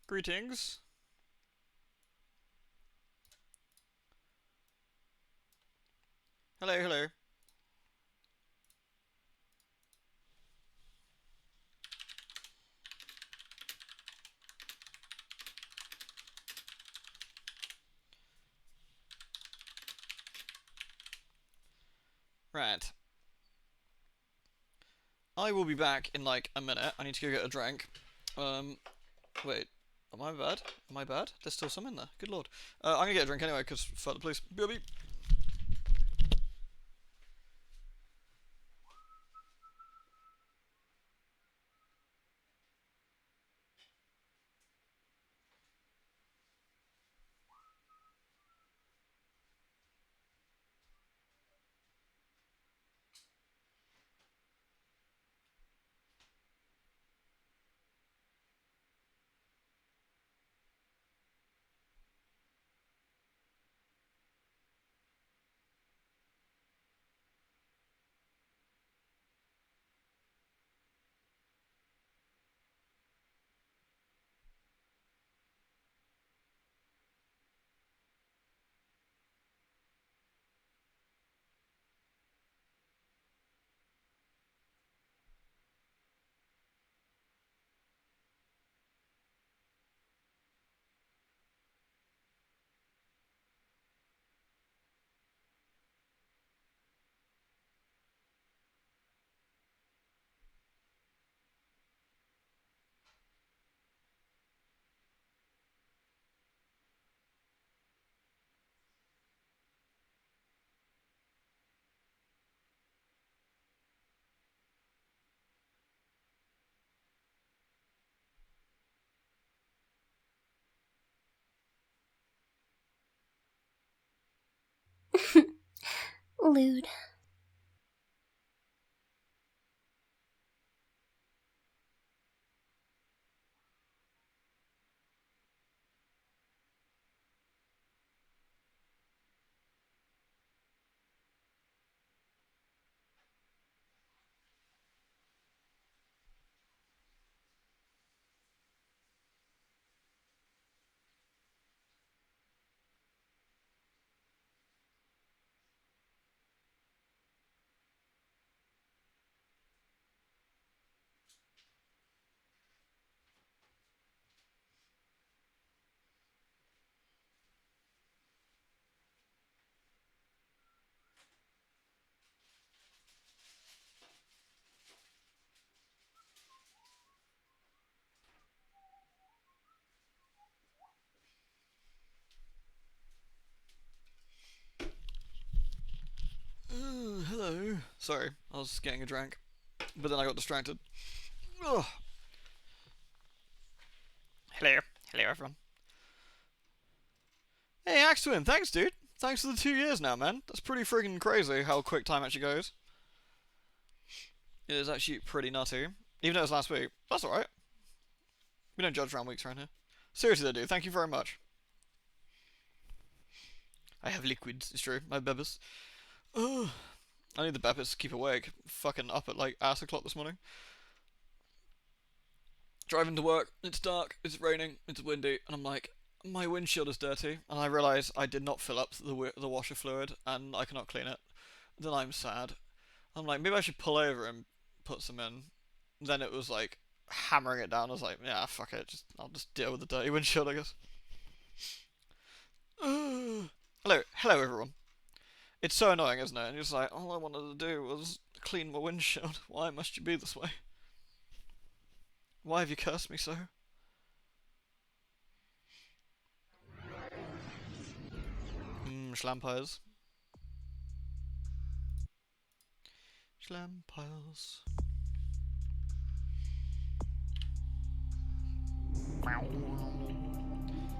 Greetings. Hello, hello. Right. I will be back in like a minute. I need to go get a drink. Wait. Am I bad? Am I bad? There's still some in there. Good lord. I'm gonna get a drink anyway, because fuck the police. BRB. Lewd. Hello. Sorry, I was getting a drink, but then I got distracted. Ugh. Hello. Hello, everyone. Hey, Axe Twin, thanks, dude. Thanks for the 2 years now, man. That's pretty freaking crazy how quick time actually goes. It is actually pretty nutty. Even though it was last week. That's alright. We don't judge round weeks around here. Seriously, though, dude. Thank you very much. I have liquids, it's true. My bebis. Ugh. I need the bebis to keep awake. Fucking up at like ass o'clock this morning. Driving to work. It's dark. It's raining. It's windy. And I'm like, my windshield is dirty. And I realise I did not fill up the washer fluid and I cannot clean it. Then I'm sad. I'm like, maybe I should pull over and put some in. Then it was like hammering it down. I was like, yeah, fuck it. I'll just deal with the dirty windshield, I guess. Hello, everyone. It's so annoying, isn't it? And you're just like, all I wanted to do was clean my windshield. Why must you be this way? Why have you cursed me so? Schlampires. Schlampires.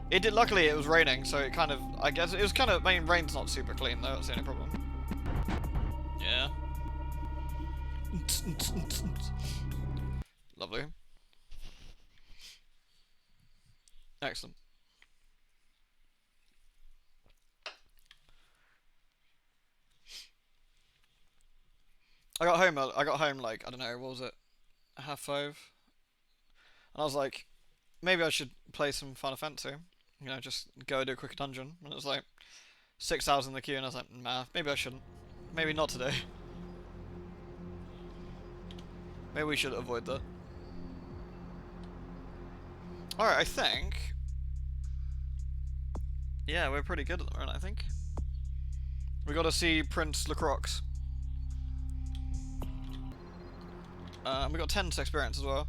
It did. Luckily, it was raining, so it kind of. I guess it was kind of. I mean, rain's not super clean though. That's the only problem. Yeah. Lovely. Excellent. I got home like I don't know, what was it, 5:30, and I was like, maybe I should play some Final Fantasy. You know, just go do a quick dungeon. And it was like 6 hours in the queue, and I was like, nah, maybe I shouldn't. Maybe not today. Maybe we should avoid that. Alright, I think... Yeah, we're pretty good at the moment, I think. We gotta see Prince LaCroix. We got 10 experience as well.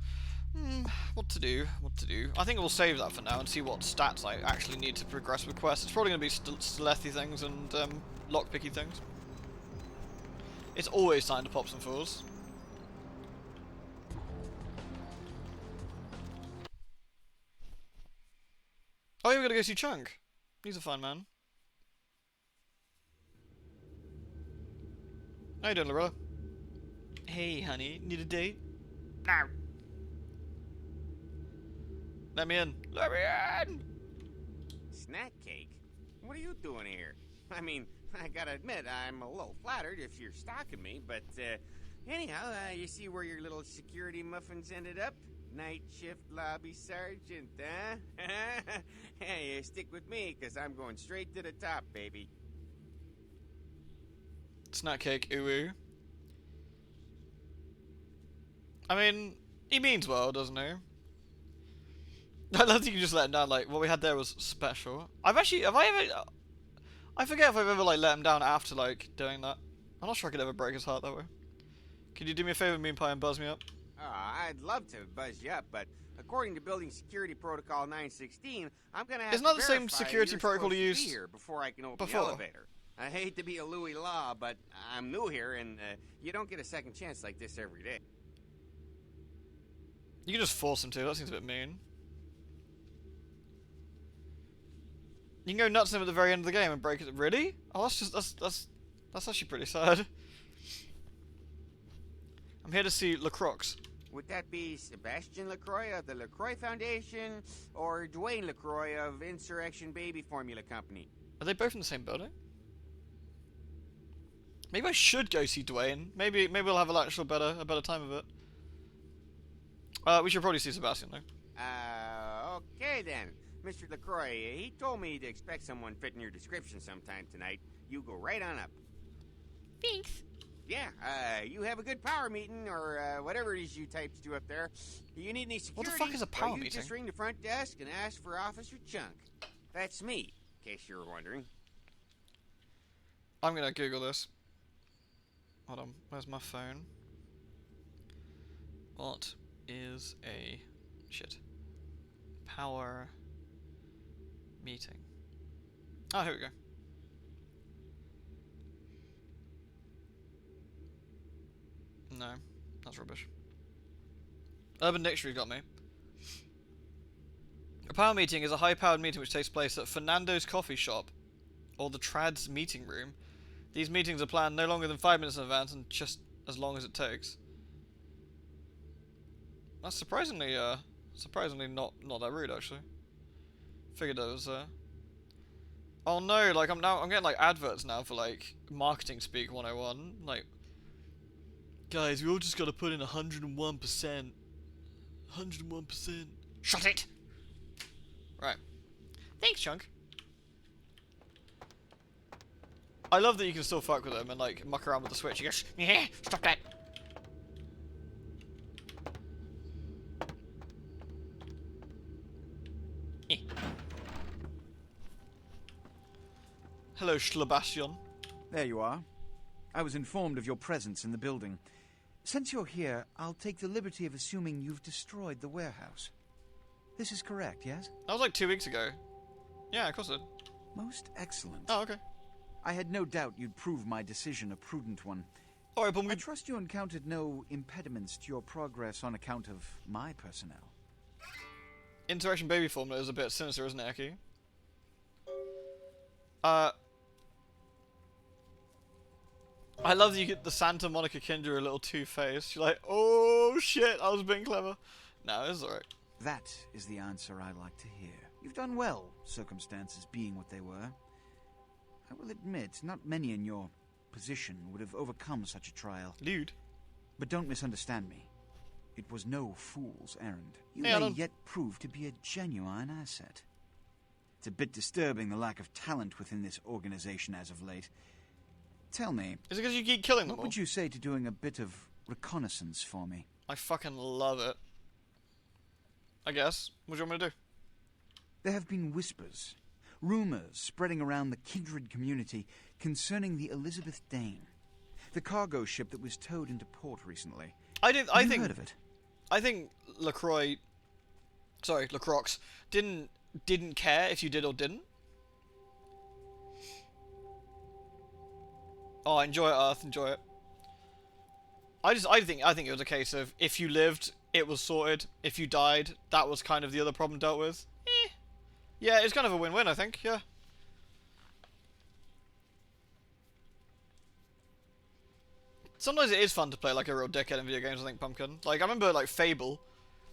What to do? What to do? I think we'll save that for now and see what stats I actually need to progress with quests. It's probably going to be stealthy things and lockpicky things. It's always time to pop some fools. Oh, yeah, we're going to go see Chunk. He's a fun man. How you doing, Lorella? Hey, honey. Need a date? No. Let me in. Let me in! Snack cake? What are you doing here? I mean, I gotta admit, I'm a little flattered if you're stalking me, but, anyhow, you see where your little security muffins ended up? Night shift lobby sergeant, huh? Hey, stick with me, because I'm going straight to the top, baby. Snack cake, ooh. I mean, he means well, doesn't he? I don't think you can just let him down. Like, what we had there was special. I forget if I've ever, like, let him down after, like, doing that. I'm not sure I could ever break his heart that way. Could you do me a favor, Mean Pie, and buzz me up? I'd love to buzz you up, but according to Building Security Protocol 916, I'm gonna have Isn't to that the same security protocol you used here before I can open the elevator. I hate to be a Louis Law, but I'm new here, and you don't get a second chance like this every day. You can just force him to. That seems a bit mean. You can go nuts him at the very end of the game and break it. Really? Oh, that's actually pretty sad. I'm here to see LaCroix. Would that be Sebastian LaCroix of the LaCroix Foundation, or Dwayne LaCroix of Insurrection Baby Formula Company? Are they both in the same building? Maybe I should go see Dwayne. Maybe we'll have a better time of it. We should probably see Sebastian though. Okay then. Mr. LaCroix, he told me to expect someone fitting your description sometime tonight. You go right on up. Thanks. Yeah, you have a good power meeting, or whatever it is you types do up there. You need any security? What the fuck is a power meeting? Just ring the front desk and ask for Officer Chunk. That's me, in case you were wondering. I'm gonna Google this. Hold on, where's my phone? What is a power meeting? Oh, here we go. No, that's rubbish. Urban Dictionary got me. A power meeting is a high-powered meeting which takes place at Fernando's coffee shop or the Trad's meeting room. These meetings are planned no longer than 5 minutes in advance and just as long as it takes. That's surprisingly not that rude actually. Figured it was Oh no, like I'm getting like adverts now for like marketing speak 101. Like, guys, we all just gotta put in 101%. 101%. Shut it! Right. Thanks, Chunk. I love that you can still fuck with him and like muck around with the switch. He goes, yeah, stop that. Hello, Schlabastion. There you are. I was informed of your presence in the building. Since you're here, I'll take the liberty of assuming you've destroyed the warehouse. This is correct, yes? That was like 2 weeks ago. Yeah, of course it did. Most excellent. Oh, okay. I had no doubt you'd prove my decision a prudent one. Alright, but I trust you encountered no impediments to your progress on account of my personnel. Interaction Baby Formula is a bit sinister, isn't it, Eki? I love that you get the Santa Monica Kinder a little two-faced. You're like, oh shit, I was being clever. No, it's alright. That is the answer I like to hear. You've done well, circumstances being what they were. I will admit, not many in your position would have overcome such a trial. Lewd. But don't misunderstand me. It was no fool's errand. You Yeah, may yet prove to be a genuine asset. It's a bit disturbing, the lack of talent within this organization as of late. Tell me, Is it because you keep killing them what all? would you say to doing a bit of reconnaissance for me? I fucking love it. I guess. What do you want me to do? There have been whispers, rumors spreading around the kindred community concerning the Elizabeth Dane, the cargo ship that was towed into port recently. I Have you think heard of it? I think LaCroix didn't care if you did or didn't. Oh, enjoy it, Earth, enjoy it. I think it was a case of if you lived, it was sorted. If you died, that was kind of the other problem dealt with. Yeah, it's kind of a win-win, I think. Yeah. Sometimes it is fun to play like a real dickhead in video games, I think, Pumpkin. Like, I remember, like, Fable.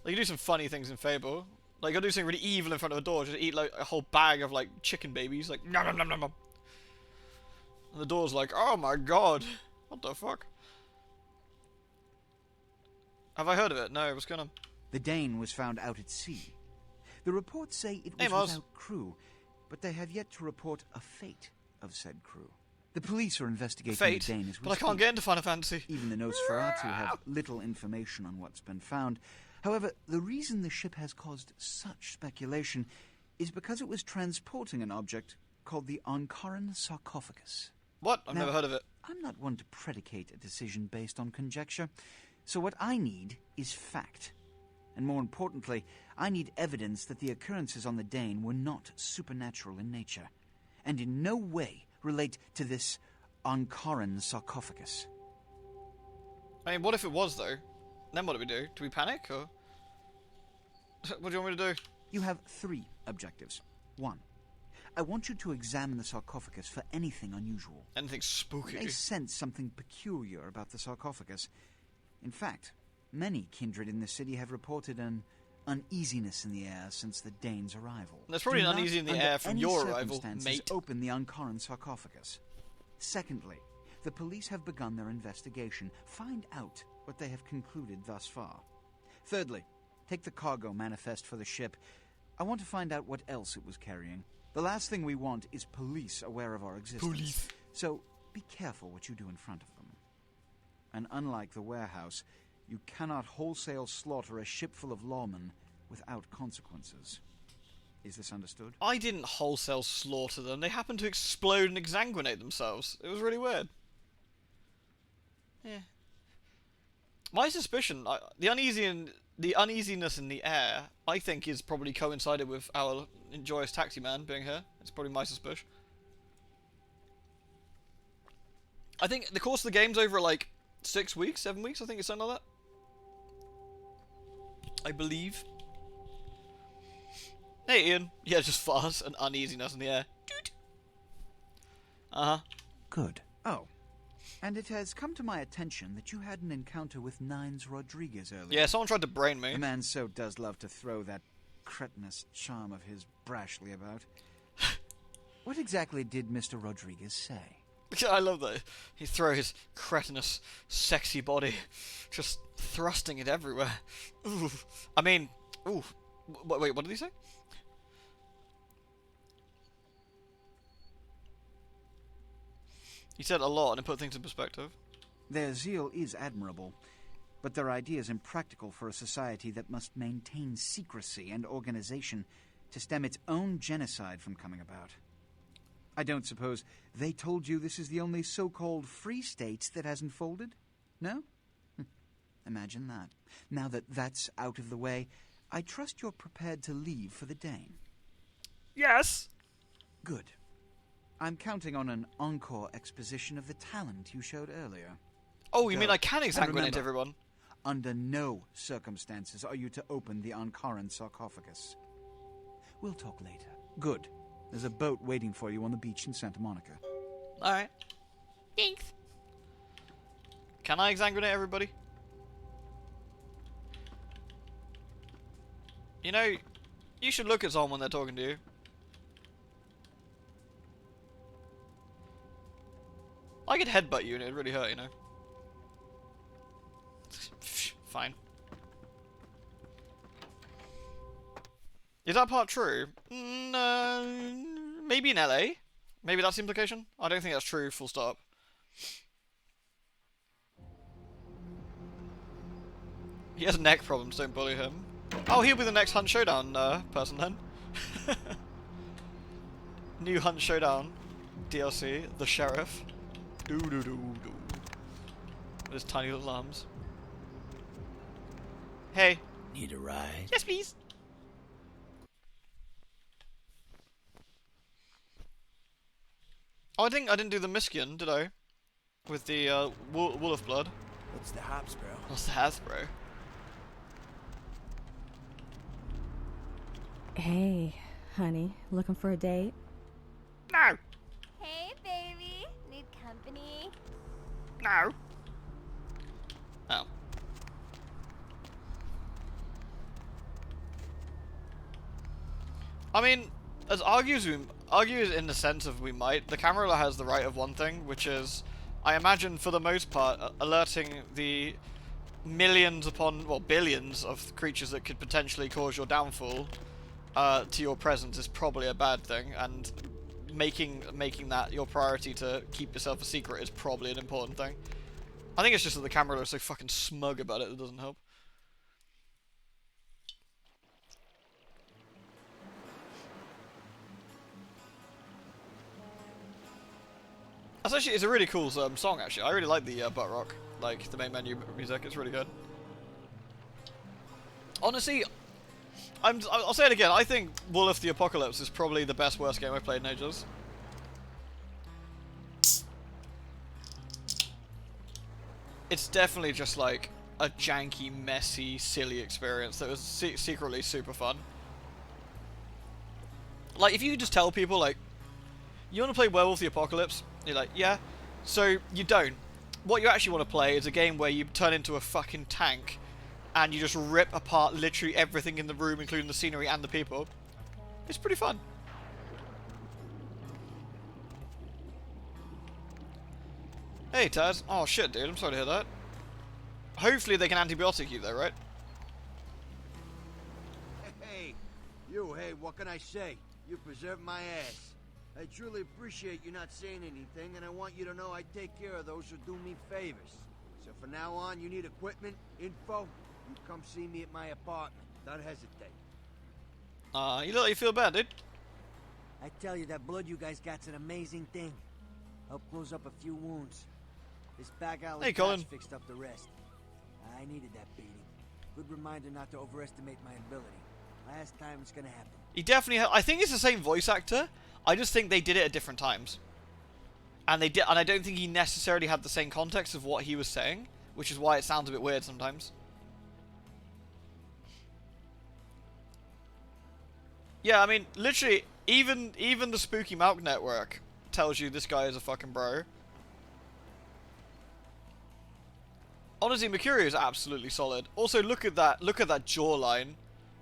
Like, you do some funny things in Fable. Like, you'll do something really evil in front of a door, just eat, like, a whole bag of, like, chicken babies. Like, nom nom nom nom nom. And the door's like, oh my god. What the fuck? Have I heard of it? No, what's going on? The Dane was found out at sea. The reports say it Hey, was Mars. without crew, but they have yet to report a fate of said crew. The police are investigating Fate, the Dane as we but I can't speak. get into Final Fantasy. Even the Nosferatu have little information on what's been found. However, the reason the ship has caused such speculation is because it was transporting an object called the Ankaran sarcophagus. What? I've Now, never heard of it. I'm not one to predicate a decision based on conjecture, so what I need is fact. And more importantly, I need evidence that the occurrences on the Dane were not supernatural in nature, and in no way relate to this Ankaran sarcophagus. I mean, what if it was, though? Then what do we do? Do we panic, or...? What do you want me to do? You have 3 objectives. 1. I want you to examine the sarcophagus for anything unusual. Anything You spooky? may sense something peculiar about the sarcophagus. In fact, many kindred in the city have reported an uneasiness in the air since the Dane's arrival. There's probably Do an not, uneasy in the under air from any your arrival, circumstances, mate. open the Ankaran sarcophagus. Secondly, the police have begun their investigation. Find out what they have concluded thus far. Thirdly, take the cargo manifest for the ship. I want to find out what else it was carrying. The last thing we want is police aware of our existence. Police. So be careful what you do in front of them. And unlike the warehouse, you cannot wholesale slaughter a ship full of lawmen without consequences. Is this understood? I didn't wholesale slaughter them. They happened to explode and exsanguinate themselves. It was really weird. Yeah. My suspicion, the uneasiness in the air, I think, is probably coincided with our joyous taxi man being here. It's probably my suspicion. I think the course of the game's over like 6 weeks, 7 weeks. I think it's something like that. I believe. Hey, Ian. Yeah, just farts and uneasiness in the air. Doot. Uh-huh. Good. Oh. And it has come to my attention that you had an encounter with Nines Rodriguez earlier. Yeah, someone tried to brain me. The man so does love to throw that cretinous charm of his brashly about. What exactly did Mr. Rodriguez say? I love that. He throw his cretinous, sexy body, just thrusting it everywhere. Ooh. I mean, ooh. Wait, what did he say? He said a lot and it put things in perspective. Their zeal is admirable, but their ideas impractical for a society that must maintain secrecy and organization to stem its own genocide from coming about. I don't suppose they told you this is the only so-called free state that hasn't folded? No? Imagine that. Now that that's out of the way, I trust you're prepared to leave for the Dane. Yes! Good. I'm counting on an encore exposition of the talent you showed earlier. Oh, you Go. mean I can And exsanguinate remember, everyone? Under no circumstances are you to open the Ankaran sarcophagus. We'll talk later. Good. There's a boat waiting for you on the beach in Santa Monica. Alright. Thanks. Can I exsanguinate everybody? You know, you should look at someone when they're talking to you. I could headbutt you and it'd really hurt, you know. Fine. Is that part true? Maybe in LA? Maybe that's the implication? I don't think that's true, full stop. He has neck problems, don't bully him. Oh, he'll be the next Hunt Showdown person then. New Hunt Showdown DLC, the Sheriff. Doo doo doo doo. With his tiny little arms. Hey. Need a ride? Yes, please. Oh, I think I didn't do the Miskian, did I? With the Wool of Blood. What's the hops, bro? What's the Hasbro? Hey, honey, looking for a date? No! Hey, baby. Need company? No! Oh. I mean, as argues in the sense of we might, the camera has the right of one thing, which is, I imagine for the most part, alerting the millions upon, well, billions of creatures that could potentially cause your downfall to your presence is probably a bad thing, and making that your priority to keep yourself a secret is probably an important thing. I think it's just that the camera is so fucking smug about it that doesn't help. It's a really cool song, actually. I really like the butt rock, like the main menu music. It's really good. Honestly, I'll say it again. I think Wool of the Apocalypse is probably the best worst game I've played in ages. It's definitely just like a janky, messy, silly experience that was secretly super fun. Like, if you just tell people, like, you want to play Werewolf the Apocalypse? You're like, yeah. So, you don't. What you actually want to play is a game where you turn into a fucking tank and you just rip apart literally everything in the room, including the scenery and the people. It's pretty fun. Hey, Taz. Oh, shit, dude. I'm sorry to hear that. Hopefully they can antibiotic you, though, right? Hey, what can I say? You preserved my ass. I truly appreciate you not saying anything, and I want you to know I take care of those who do me favors. So from now on, you need equipment, info, you come see me at my apartment. Don't hesitate. You look like you feel bad, dude. I tell you, that blood you guys got's an amazing thing. Help close up a few wounds. This back alley Hey, Colin. patch fixed up the rest. I needed that beating. Good reminder not to overestimate my ability. Last time it's gonna happen. He definitely I think it's the same voice actor. I just think they did it at different times. And I don't think he necessarily had the same context of what he was saying, which is why it sounds a bit weird sometimes. Yeah, I mean, literally, even the Spooky Malk Network tells you this guy is a fucking bro. Honestly, Mercurio is absolutely solid. Also, look at that jawline.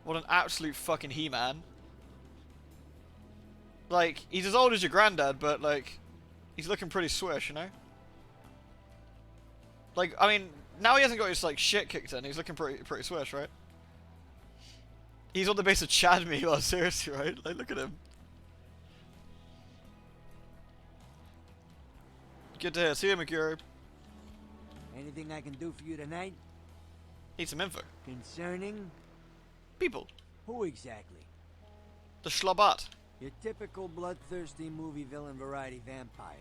What an absolute fucking He-Man. Like, he's as old as your granddad, but, like, he's looking pretty swish, you know? Like, I mean, now he hasn't got his, like, shit kicked in. He's looking pretty swish, right? He's on the base of Chad me, well, seriously, right? Like, look at him. Good to hear. See you, Mercurio. Anything I can do for you tonight? Need some info. Concerning? People. Who exactly? The Schlabat. Your typical bloodthirsty movie villain variety vampire.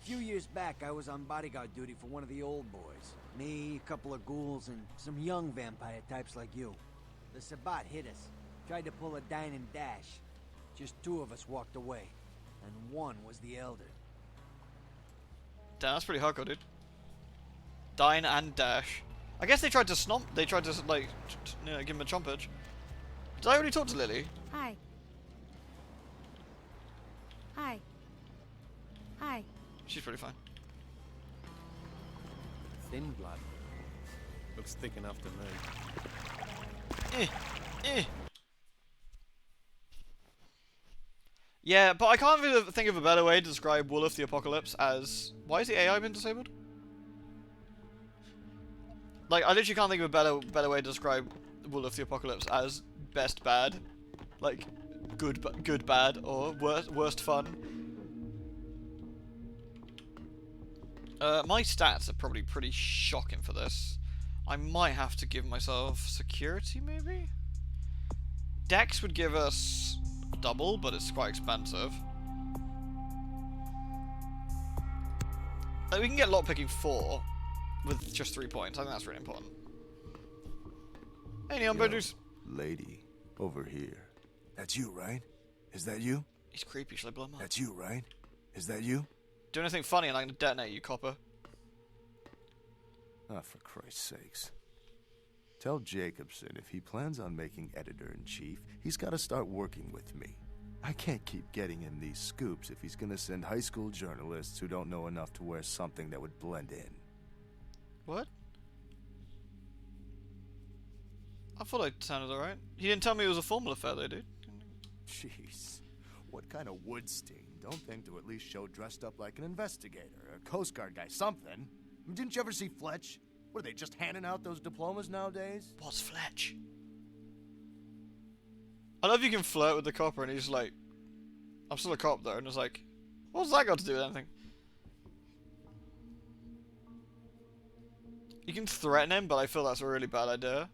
A few years back, I was on bodyguard duty for one of the old boys. Me, a couple of ghouls, and some young vampire types like you. The Sabbat hit us. Tried to pull a dine and dash. Just two of us walked away. And one was the elder. Damn, that's pretty hardcore, dude. Dine and dash. I guess they tried to they tried to, like, you know, give him a trumpage. Did I already talk to Lily? Hi. Hi. Hi. She's pretty fine. Thin blood. Looks thick enough to me. Yeah, but I can't really think of a better way to describe Wool of the Apocalypse as... Why has the AI been disabled? Like, I literally can't think of a better way to describe Wool of the Apocalypse as best bad. like good bad or worst fun. My stats are probably pretty shocking for this. I might have to give myself security, maybe? Dex would give us double, but it's quite expensive. We can get lockpicking 4 with just 3 points. I think that's really important. Hey, Neon Bodus. Lady, over here. That's you, right? Is that you? He's creepy. Should I blow him up? That's you, right? Is that you? Do anything funny and I'm gonna detonate you, copper. Ah, for Christ's sakes. Tell Jacobson if he plans on making editor-in-chief, he's got to start working with me. I can't keep getting him these scoops if he's going to send high school journalists who don't know enough to wear something that would blend in. What? I thought I sounded alright. He didn't tell me it was a formal affair though, dude. Jeez. What kind of Woodstein don't think to at least show dressed up like an investigator, a Coast Guard guy, something? Didn't you ever see Fletch? What, are they just handing out those diplomas nowadays? What's Fletch? I love you can flirt with the copper and he's like, I'm still a cop though, and it's like, what's that got to do with anything? You can threaten him, but I feel that's a really bad idea.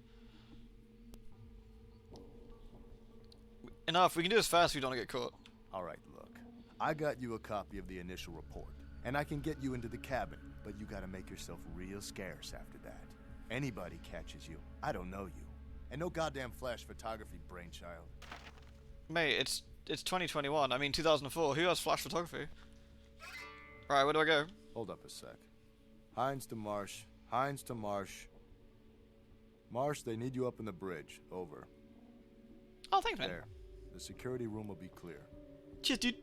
Enough, we can do this fast if we don't want to get caught. Alright, look. I got you a copy of the initial report, and I can get you into the cabin, but you gotta make yourself real scarce after that. Anybody catches you, I don't know you. And no goddamn flash photography, brainchild. Mate, it's 2021. I mean 2004. Who has flash photography? Alright, where do I go? Hold up a sec. Hines to Marsh. Hines to Marsh. Marsh, they need you up in the bridge. Over. Oh, thanks, man. There. The security room will be clear. Cheers, dude.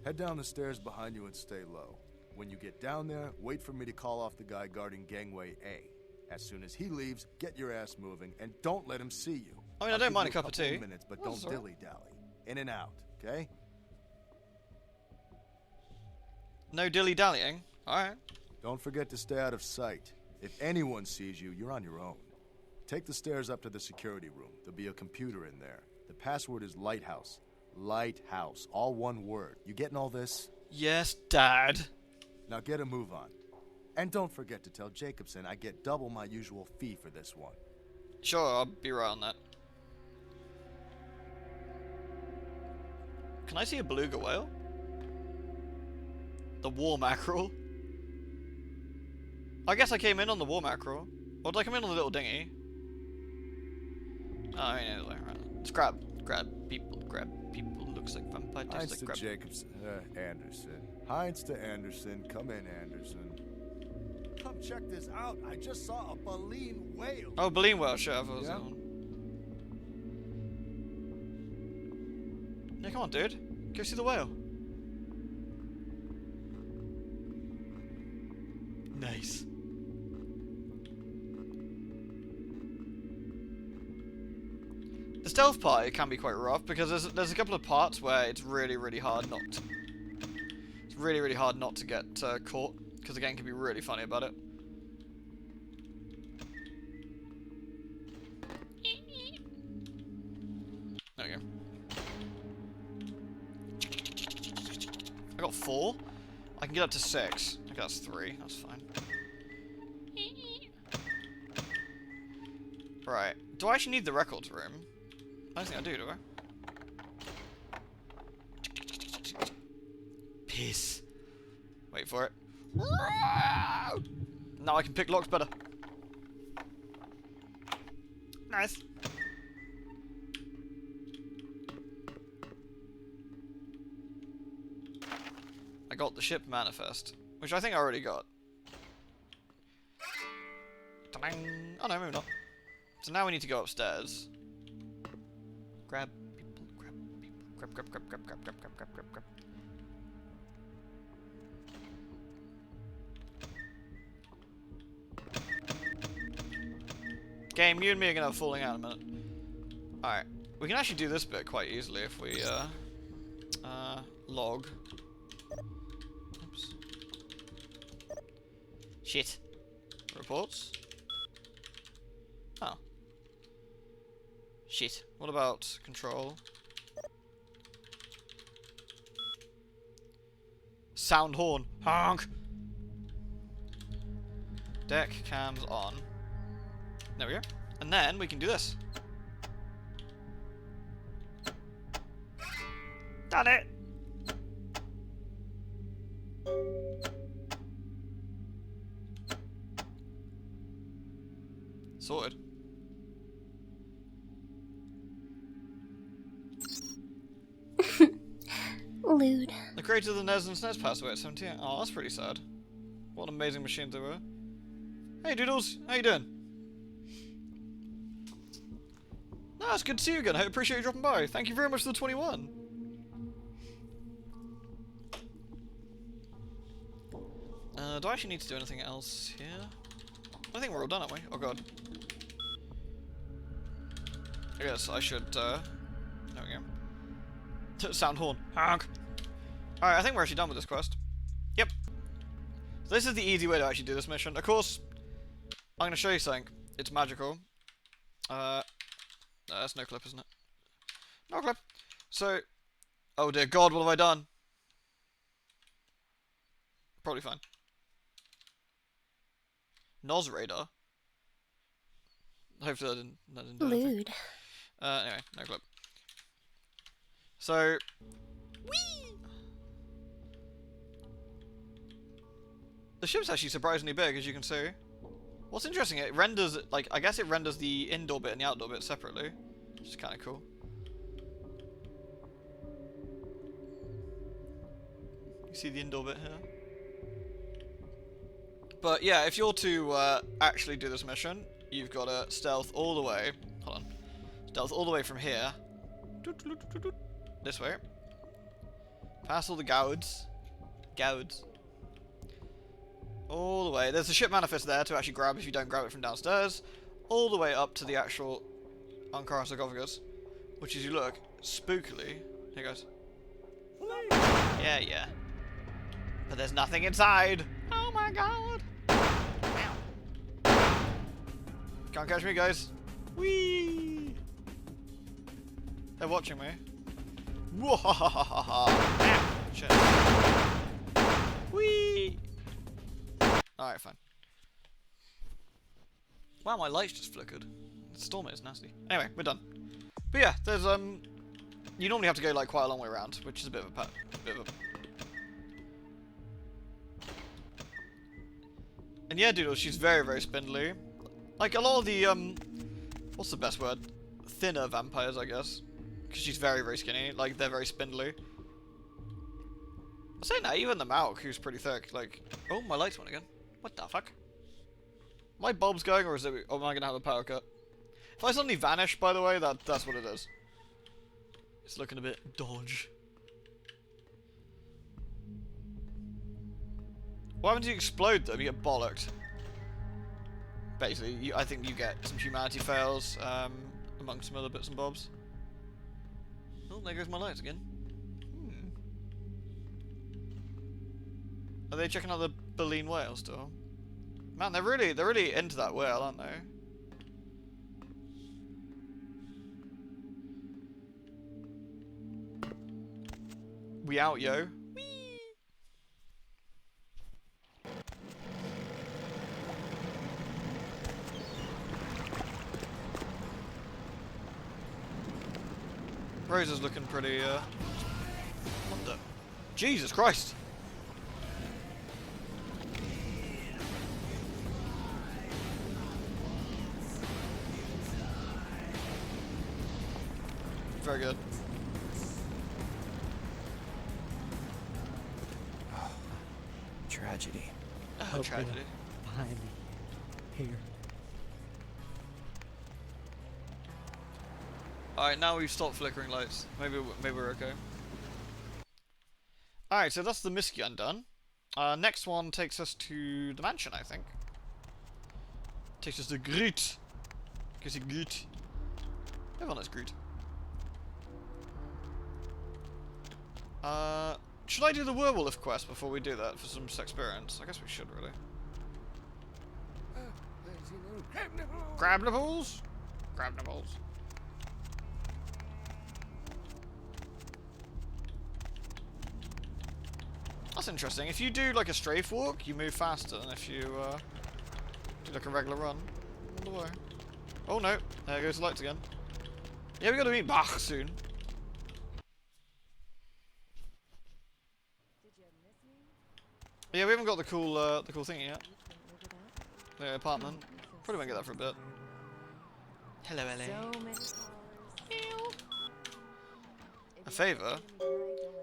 Head down the stairs behind you and stay low. When you get down there, wait for me to call off the guy guarding gangway A. As soon as he leaves, get your ass moving, and don't let him see you. I mean, I don't mind a cup of tea. Minutes, but don't dilly-dally. In and out, okay? No dilly-dallying. Alright. Don't forget to stay out of sight. If anyone sees you, you're on your own. Take the stairs up to the security room. There'll be a computer in there. The password is Lighthouse. Lighthouse. All one word. You getting all this? Yes, Dad. Now get a move on. And don't forget to tell Jacobson I get double my usual fee for this one. Sure, I'll be right on that. Can I see a beluga whale? The war mackerel? I guess I came in on the war mackerel. Or did I come in on the little dinghy? Oh, I mean, anyway, right. Let's grab people, looks like vampire tastes Hines like to grab. Jacobson, Anderson. Hines to Anderson, come in, Anderson. Come check this out, I just saw a baleen whale. Oh, baleen whale, sure, I thought it was Yeah. that one. Yeah, come on, dude. Go see the whale. Nice. The stealth part, it can be quite rough because there's a couple of parts where it's really hard not to, it's really hard not to get caught because the game can be really funny about it. There we go. I got 4. I can get up to 6. I think that's 3. That's fine. Right. Do I actually need the records room? I don't think I do I? Piss. Wait for it. Now I can pick locks better. Nice. I got the ship manifest, which I think I already got. Ta-dang. Oh no, maybe not. So now we need to go upstairs. Grab people, grab people, grab. Game, you and me are gonna have falling out in a minute. Alright, we can actually do this bit quite easily if we, log. Oops. Shit. Reports? Oh. Shit. What about control? Sound horn. Honk! Deck cams on. There we go. And then we can do this. Done it! Sorted. Lewd. The creator of the NES and SNES passed away at 17. Oh, that's pretty sad. What an amazing machines they were. Hey, Doodles. How you doing? No, it's good to see you again. I appreciate you dropping by. Thank you very much for the 21. Do I actually need to do anything else here? I think we're all done, aren't we? Oh god. I guess I should, there we go. Sound horn. Honk! Alright, I think we're actually done with this quest. Yep. So this is the easy way to actually do this mission. Of course, I'm going to show you something. It's magical. That's no clip, isn't it? No clip. So, oh dear god, what have I done? Probably fine. Nos radar. Hopefully that didn't do anything. Lewd. Anyway, no clip. So, whee! The ship's actually surprisingly big, as you can see. What's interesting, it renders, like, I guess it renders the indoor bit and the outdoor bit separately, which is kind of cool. You see the indoor bit here? But yeah, if you're to actually do this mission, you've got to stealth all the way. Hold on. Stealth all the way from here. This way. Past all the gouds. All the way. There's a ship manifest there to actually grab if you don't grab it from downstairs. All the way up to the actual Ankara sarcophagus. Which, as you look, spookily. Here goes. Yeah. But there's nothing inside. Oh my god. Can't catch me, guys. Whee! They're watching me. Whoa! Shit. Whee! Alright, fine. Wow, my lights just flickered. The storm is nasty. Anyway, we're done. But yeah, there's you normally have to go like quite a long way around, which is a bit of a And yeah, Doodle, she's very, very spindly. Like, a lot of the, what's the best word? Thinner vampires, I guess. Because she's very, very skinny. Like, they're very spindly. I'm saying that, even the Mauk, who's pretty thick, like... Oh, my lights went again. What the fuck? My bulb's going, or is it... Or am I going to have a power cut? If I suddenly vanish, by the way, that's what it is. It's looking a bit dodge. What happens if you explode them? You get bollocked. Basically, I think you get some humanity fails, among some other bits and bobs. Oh, there goes my lights again. Are they checking out the baleen whale still? Man, they're really into that whale, aren't they? We out, yo. Rose is looking pretty, what the? Jesus Christ! Very good. Tragedy. Oh, tragedy. Behind me. Here. Alright, now we've stopped flickering lights. Maybe we're okay. Alright, so that's the Miscyan done. Next one takes us to the mansion, I think. Takes us to Grout. Because it's Grout. Everyone is Grout. Should I do the werewolf quest before we do that for some experience? I guess we should, really. Grab nibbles! Grab nibbles. That's interesting. If you do like a strafe walk, you move faster than if you do like a regular run. I wonder why. Oh no, there goes the lights again. Yeah, we gotta meet Bach soon. Yeah, we haven't got the cool thing yet. The apartment. Probably won't get that for a bit. Hello, LA. A favour?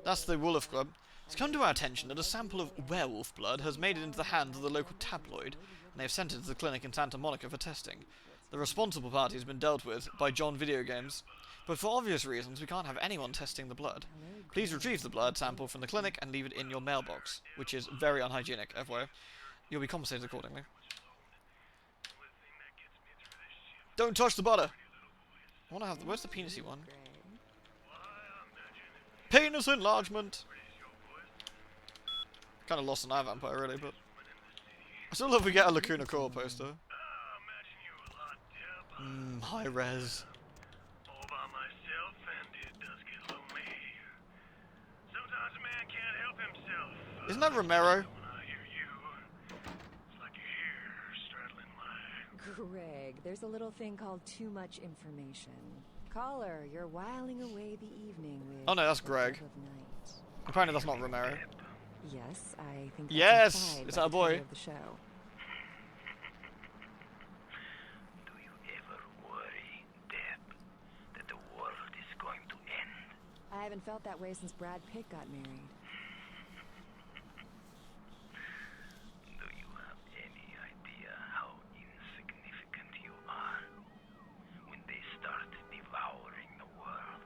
That's the Wolf Club. It's come to our attention that a sample of werewolf blood has made it into the hands of the local tabloid, and they have sent it to the clinic in Santa Monica for testing. The responsible party has been dealt with by John Video Games, but for obvious reasons we can't have anyone testing the blood. Please retrieve the blood sample from the clinic and leave it in your mailbox, which is very unhygienic, FYI. You'll be compensated accordingly. Don't touch the butter! I wanna have the, where's the penisy one? Penis enlargement! Kinda lost an eye vampire really, but I still love we get a Lacuna Core poster. High res. All by myself, and it does get lonely. Sometimes a man can't help himself. Isn't that Romero? When I hear you, it's like your hair straddling my... Greg, there's a little thing called too much information. Caller, you're whiling away the evening with... Oh no, that's Greg. Deb of Night. Apparently that's not Romero. Yes, I think that's Yes! implied Is by that a the boy? title of the show. Do you ever worry, Deb, that the world is going to end? I haven't felt that way since Brad Pitt got married. Do you have any idea how insignificant you are? When they start devouring the world,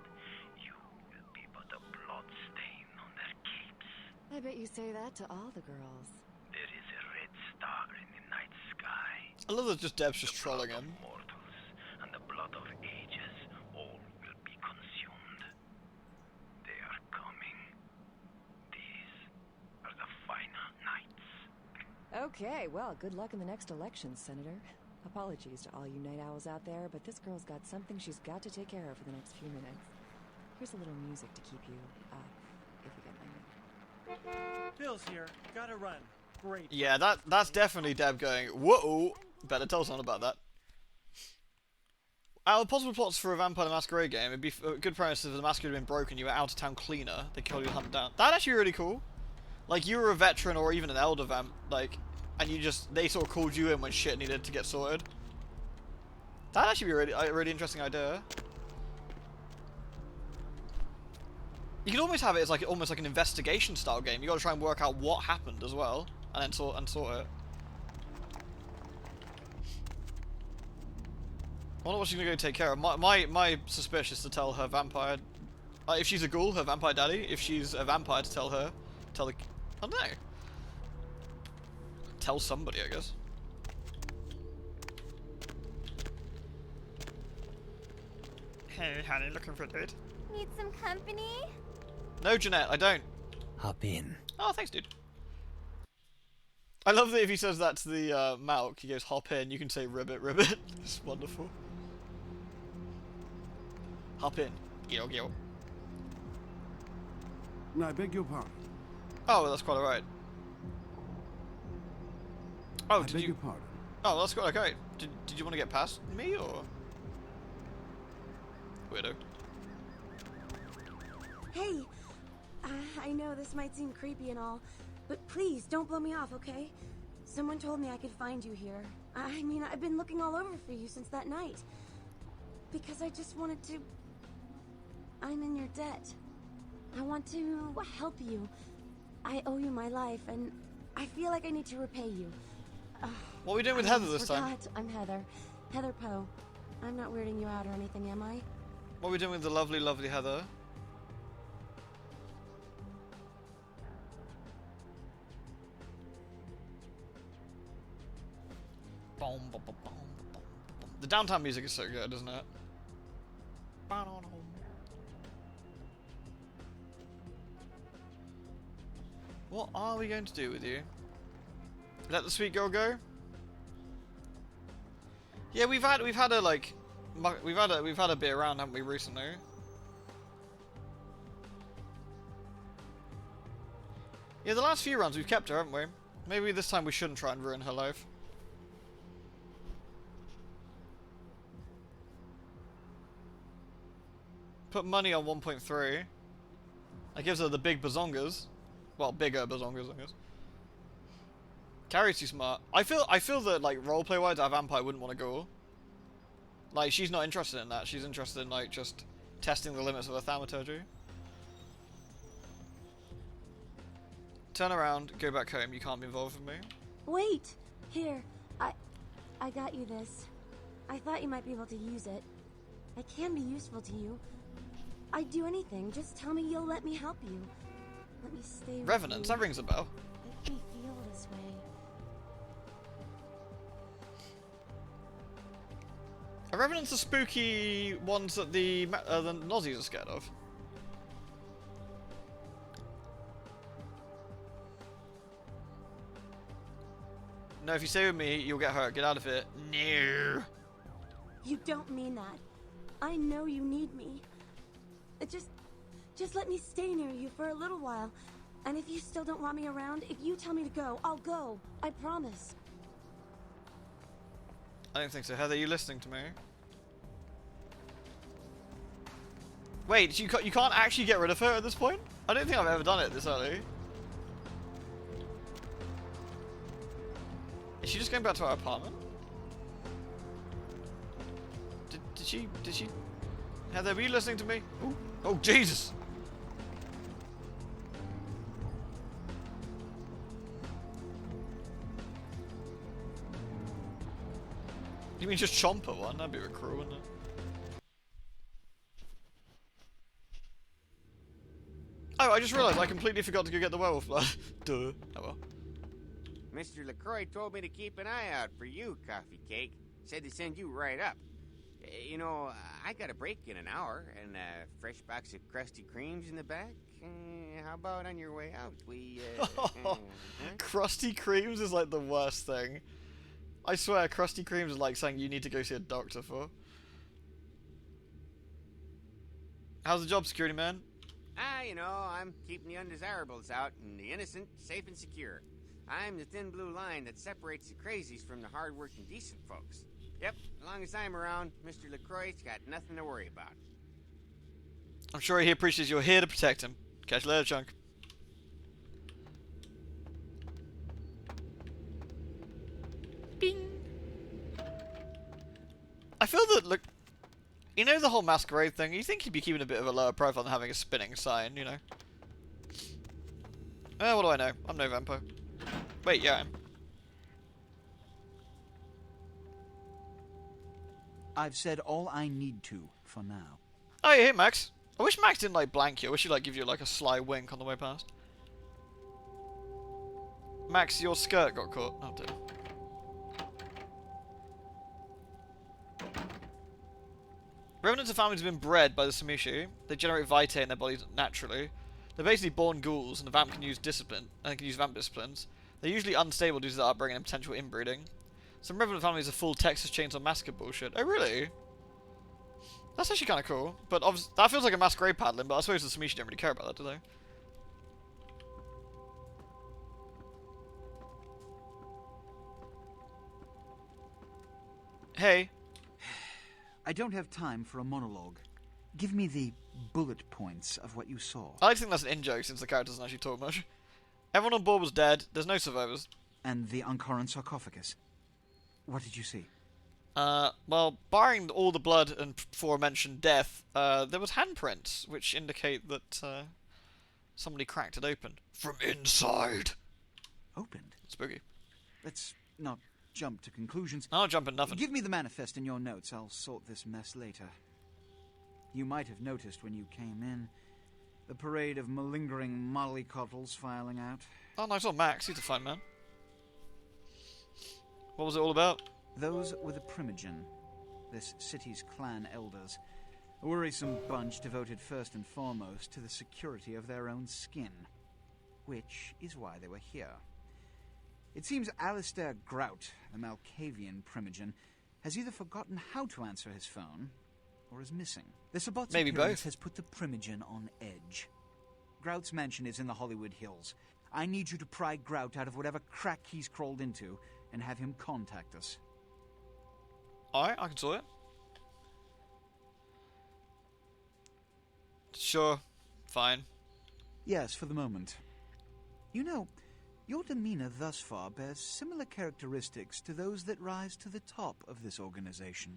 you will be but a blood stain on their capes. I bet you say that to all the girls. There is a red star in the night sky. I love that just Deb's just trolling him. Mortals and the blood of ages, all will be consumed. They are coming. These are the final nights. Okay, well, good luck in the next election, Senator. Apologies to all you night owls out there, but this girl's got something she's got to take care of for the next few minutes. Here's a little music to keep you up, if you get my meaning. Bill's here. Gotta run. Great. Yeah, that's definitely Deb going, whoa! Better tell someone about that. Out of possible plots for a Vampire the Masquerade game, it'd be a good premise if the Masquerade had been broken, you were out of town cleaner, they killed you and hunt down. That'd actually be really cool. Like, you were a veteran or even an elder vamp, like, and they sort of called you in when shit needed to get sorted. That'd actually be a really interesting idea. You could almost have it as like almost like an investigation style game. You got to try and work out what happened as well, and then sort it. I wonder what she's gonna go take care of. My suspicion is to tell her vampire, if she's a ghoul, her vampire daddy. If she's a vampire, to tell the, I don't know. Tell somebody, I guess. Hey, honey, looking for a date? Need some company? No, Jeanette, I don't. Hop in. Oh, thanks, dude. I love that if he says that to the Malk, he goes, hop in, you can say ribbit, ribbit. It's wonderful. Hop in. Gil, gil. I beg your pardon. Oh, well, that's quite alright. Oh, I did beg you... your pardon. Oh, that's quite okay. Did you want to get past me, or...? Weirdo. Hey! I know this might seem creepy and all, but please, don't blow me off, okay? Someone told me I could find you here. I mean, I've been looking all over for you since that night. Because I just wanted to... I'm in your debt. I want to help you. I owe you my life, and I feel like I need to repay you. What are we doing with Heather this time? I'm Heather. Heather Poe. I'm not weirding you out or anything, am I? What are we doing with the lovely, lovely Heather? The downtown music is so good, isn't it? What are we going to do with you? Let the sweet girl go? Yeah, we've had a like, we've had a bit around, haven't we, recently? Yeah, the last few runs we've kept her, haven't we? Maybe this time we shouldn't try and ruin her life. Put money on 1.3. That gives her the big bazongas. Well, bigger bazongas, I guess. Carrie's too smart. I feel that, like, roleplay wise, our vampire wouldn't want to go. Like, she's not interested in that. She's interested in, like, just testing the limits of her thaumaturgy. Turn around, go back home. You can't be involved with me. Wait! Here, I got you this. I thought you might be able to use it. I can be useful to you. I'd do anything. Just tell me you'll let me help you. Let me stay with Revenants, you. that rings a bell. Make me feel this way. Are Revenants the spooky ones that the Nozzies are scared of? No, if you stay with me, you'll get hurt. Get out of it. No. You don't mean that. I know you need me. Just let me stay near you for a little while. And if you still don't want me around, if you tell me to go, I'll go. I promise. I don't think so. Heather, are you listening to me? Wait, you can't actually get rid of her at this point? I don't think I've ever done it this early. Is she just going back to our apartment? Did she? Heather, were you listening to me? Ooh. Oh, Jesus! You mean just chomp her one? That'd be a bit cruel, wouldn't it? Oh, I just realised I completely forgot to go get the werewolf blood. Duh. Oh well. Mr. LaCroix told me to keep an eye out for you, Coffee Cake. Said to send you right up. You know, I got a break in an hour, and a fresh box of Krusty Kremes in the back. How about on your way out? Krusty Kremes is like the worst thing. I swear, Krusty Kremes is like something you need to go see a doctor for. How's the job, security man? You know, I'm keeping the undesirables out and the innocent safe and secure. I'm the thin blue line that separates the crazies from the hard-working decent folks. Yep, as long as I'm around, Mr. LaCroix's got nothing to worry about. I'm sure he appreciates you're here to protect him. Catch you later, Chunk. Bing. I feel that, look, you know the whole Masquerade thing? You think he'd be keeping a bit of a lower profile than having a spinning sign, you know? What do I know? I'm no vampire. Wait, yeah, I am. I've said all I need to for now. Oh, yeah, hey, Max. I wish Max didn't, like, blank you. I wish he'd, like, give you, like, a sly wink on the way past. Max, your skirt got caught. Oh, dear. Revenants are families have been bred by the Samishi. They generate vitae in their bodies naturally. They're basically born ghouls, and the vamp can use discipline, and they can use vamp disciplines. They're usually unstable due to their upbringing and potential inbreeding. Some Revenant families are full Texas Chainsaw Massacre bullshit. Oh, really? That's actually kind of cool. But obviously, that feels like a Masquerade paddling, but I suppose the Samishi don't really care about that, do they? Hey. I don't have time for a monologue. Give me the bullet points of what you saw. I like to think that's an in-joke since the character doesn't actually talk much. Everyone on board was dead. There's no survivors. And the Ankaran sarcophagus. What did you see? Well, barring all the blood and aforementioned death, there was handprints, which indicate that, somebody cracked it open. From inside! Opened? Spooky. Let's not jump to conclusions. I'm not jumping nothing. Give me the manifest in your notes. I'll sort this mess later. You might have noticed when you came in, the parade of malingering mollycoddles filing out. Oh, no, I saw Max. He's a fine man. What was it all about? Those were the primogen, this city's clan elders. A worrisome bunch devoted first and foremost to the security of their own skin. Which is why they were here. It seems Alistair Grout, the Malkavian primogen, has either forgotten how to answer his phone, or is missing. The Sabbat's Maybe appearance both. has put the primogen on edge. Grout's mansion is in the Hollywood Hills. I need you to pry Grout out of whatever crack he's crawled into and have him contact us. Alright, I can sort it. Sure. Fine. Yes, for the moment. You know, your demeanor thus far bears similar characteristics to those that rise to the top of this organization.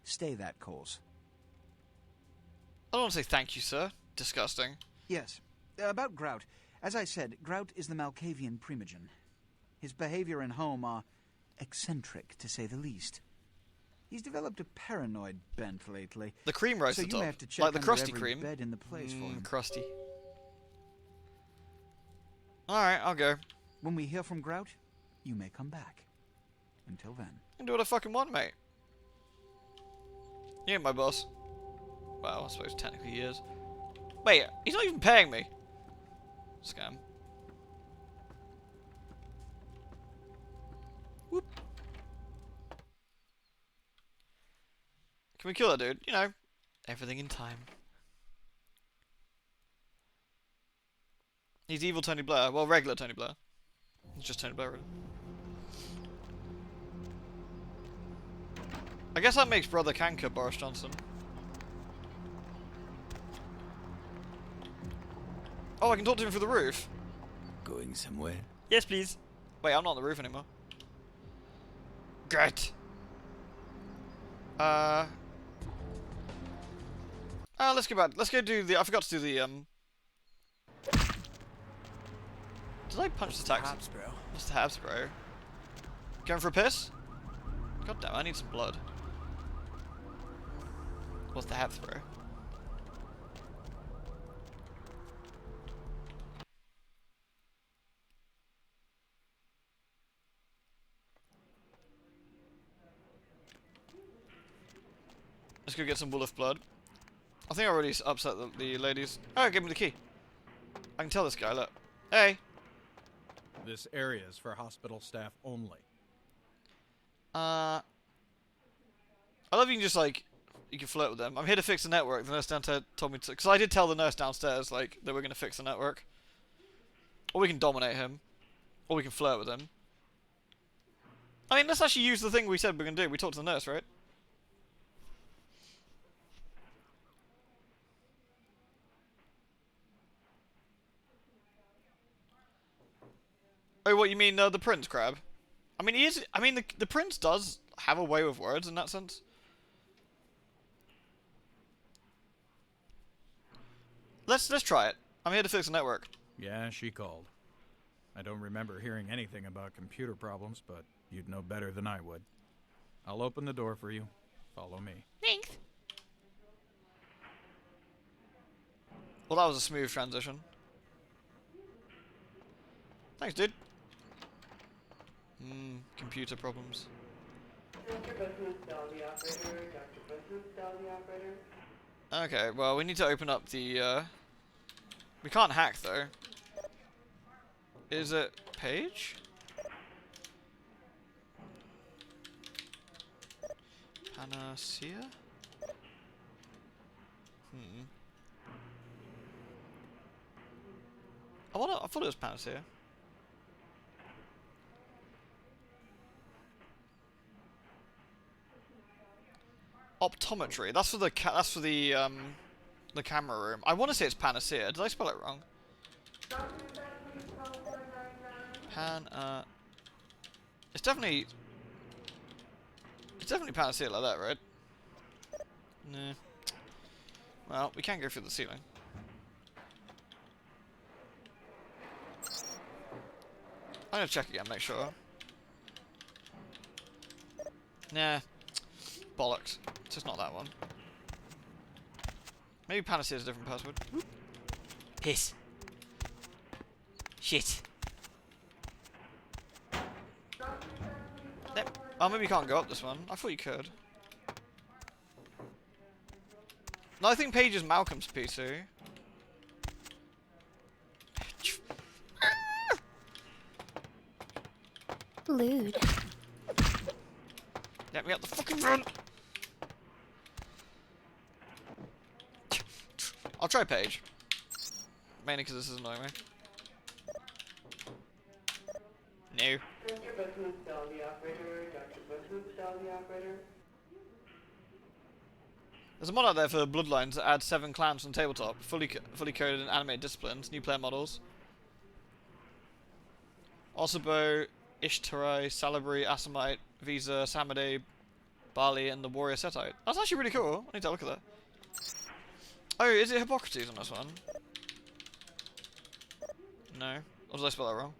Stay that course. I don't want to say thank you, sir. Disgusting. Yes. About Grout. As I said, Grout is the Malkavian primogen. His behavior and home are eccentric, to say the least. He's developed a paranoid bent lately. The cream rose so to the you top. may have to check Like the under crusty every cream. bed in the place for him. Crusty. Alright, I'll go. When we hear from Grout, you may come back. Until then. I can do what I fucking want, mate. You ain't my boss. Well, I suppose technically he is. Wait, he's not even paying me. Scam. Whoop. Can we kill that dude? You know, everything in time. He's evil Tony Blair. Well, regular Tony Blair. It's just Tony Blair, really. I guess that makes Brother Kanker Boris Johnson. Oh, I can talk to him through the roof. Going somewhere? Yes, please. Wait, I'm not on the roof anymore. Great. Let's go back. Let's go do the. I forgot to do the. Did I punch the taxi? What's the habs, bro? Going for a piss? God damn, I need some blood. What's the habs, bro? Let's go get some wolf blood. I think I already upset the ladies. Oh, give me the key. I can tell this guy, look. Hey. This area is for hospital staff only. I love you can just, like, you can flirt with them. I'm here to fix the network. The nurse downstairs told me to... Because I did tell the nurse downstairs, like, that we're going to fix the network. Or we can dominate him. Or we can flirt with him. I mean, let's actually use the thing we said we're going to do. We talked to the nurse, right? Oh, what you mean, the prince crab? I mean, he is. I mean, the prince does have a way with words in that sense. Let's try it. I'm here to fix the network. Yeah, she called. I don't remember hearing anything about computer problems, but you'd know better than I would. I'll open the door for you. Follow me. Thanks. Well, that was a smooth transition. Thanks, dude. Computer problems. Okay, well, we need to open up the, we can't hack, though. Is it page? Panacea? I thought it was Panacea. Optometry. That's for the camera room. I want to say it's Panacea. Did I spell it wrong? It's definitely Panacea like that, right? Nah. Well, we can't go through the ceiling. I'm gonna check again, make sure. Nah. Bollocks. It's just not that one. Maybe Panacea is a different password. Piss. Shit. Yep. Oh, maybe you can't go up this one. I thought you could. No, I think Paige is Malcolm's PC. Lewd. Get me out the fucking front! I'll try Paige. Mainly because this is annoying me. No. Dr. Vesuvius, the operator. Dr. Vesuvius, the operator. There's a mod out there for Bloodlines that adds 7 clans on tabletop, fully coded and animated disciplines, new player models. Osobo, Ishtari, Salabri, Asamite, Visa, Samade, Bali, and the Warrior Setite. That's actually really cool. I need to look at that. Oh, is it Hippocrates on this one? No. Or did I spell that wrong?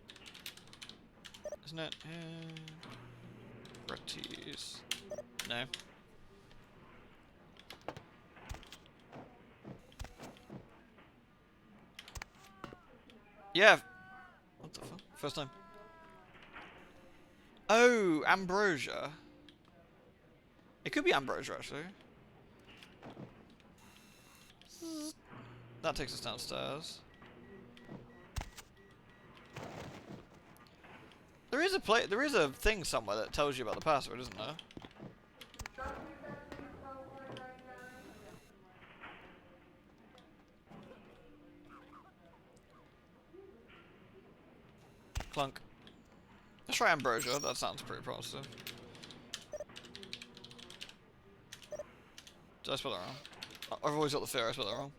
Isn't it? Hippocrates. No. Yeah. What the fuck? First time. Oh, Ambrosia. It could be Ambrosia, actually. That takes us downstairs. There is a thing somewhere that tells you about the password, isn't there? Clunk. Let's try Ambrosia. That sounds pretty promising. Did I spell that wrong? I've always got the fear I spelled that wrong.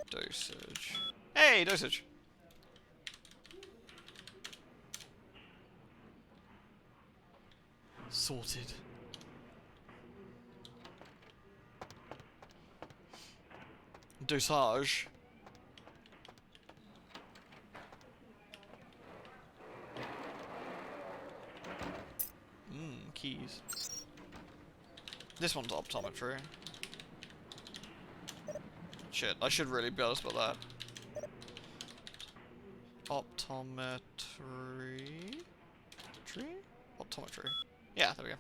Dosage. Hey, dosage! Sorted. Dosage. Keys. This one's optometry. Shit, I should really be honest about that. Optometry? Optometry. Yeah, there we go.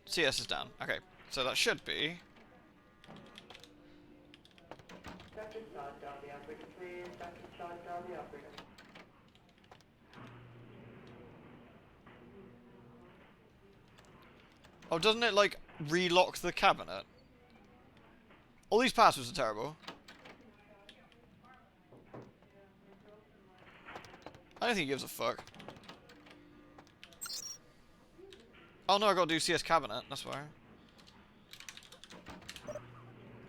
CS is down. Okay, so that should be... Dr. Sod, dial the operator, please. Dr. Sod, dial the operator. Oh, doesn't it, like, relock the cabinet? All these passwords are terrible. I don't think he gives a fuck. Oh no, I gotta do CS cabinet, that's why.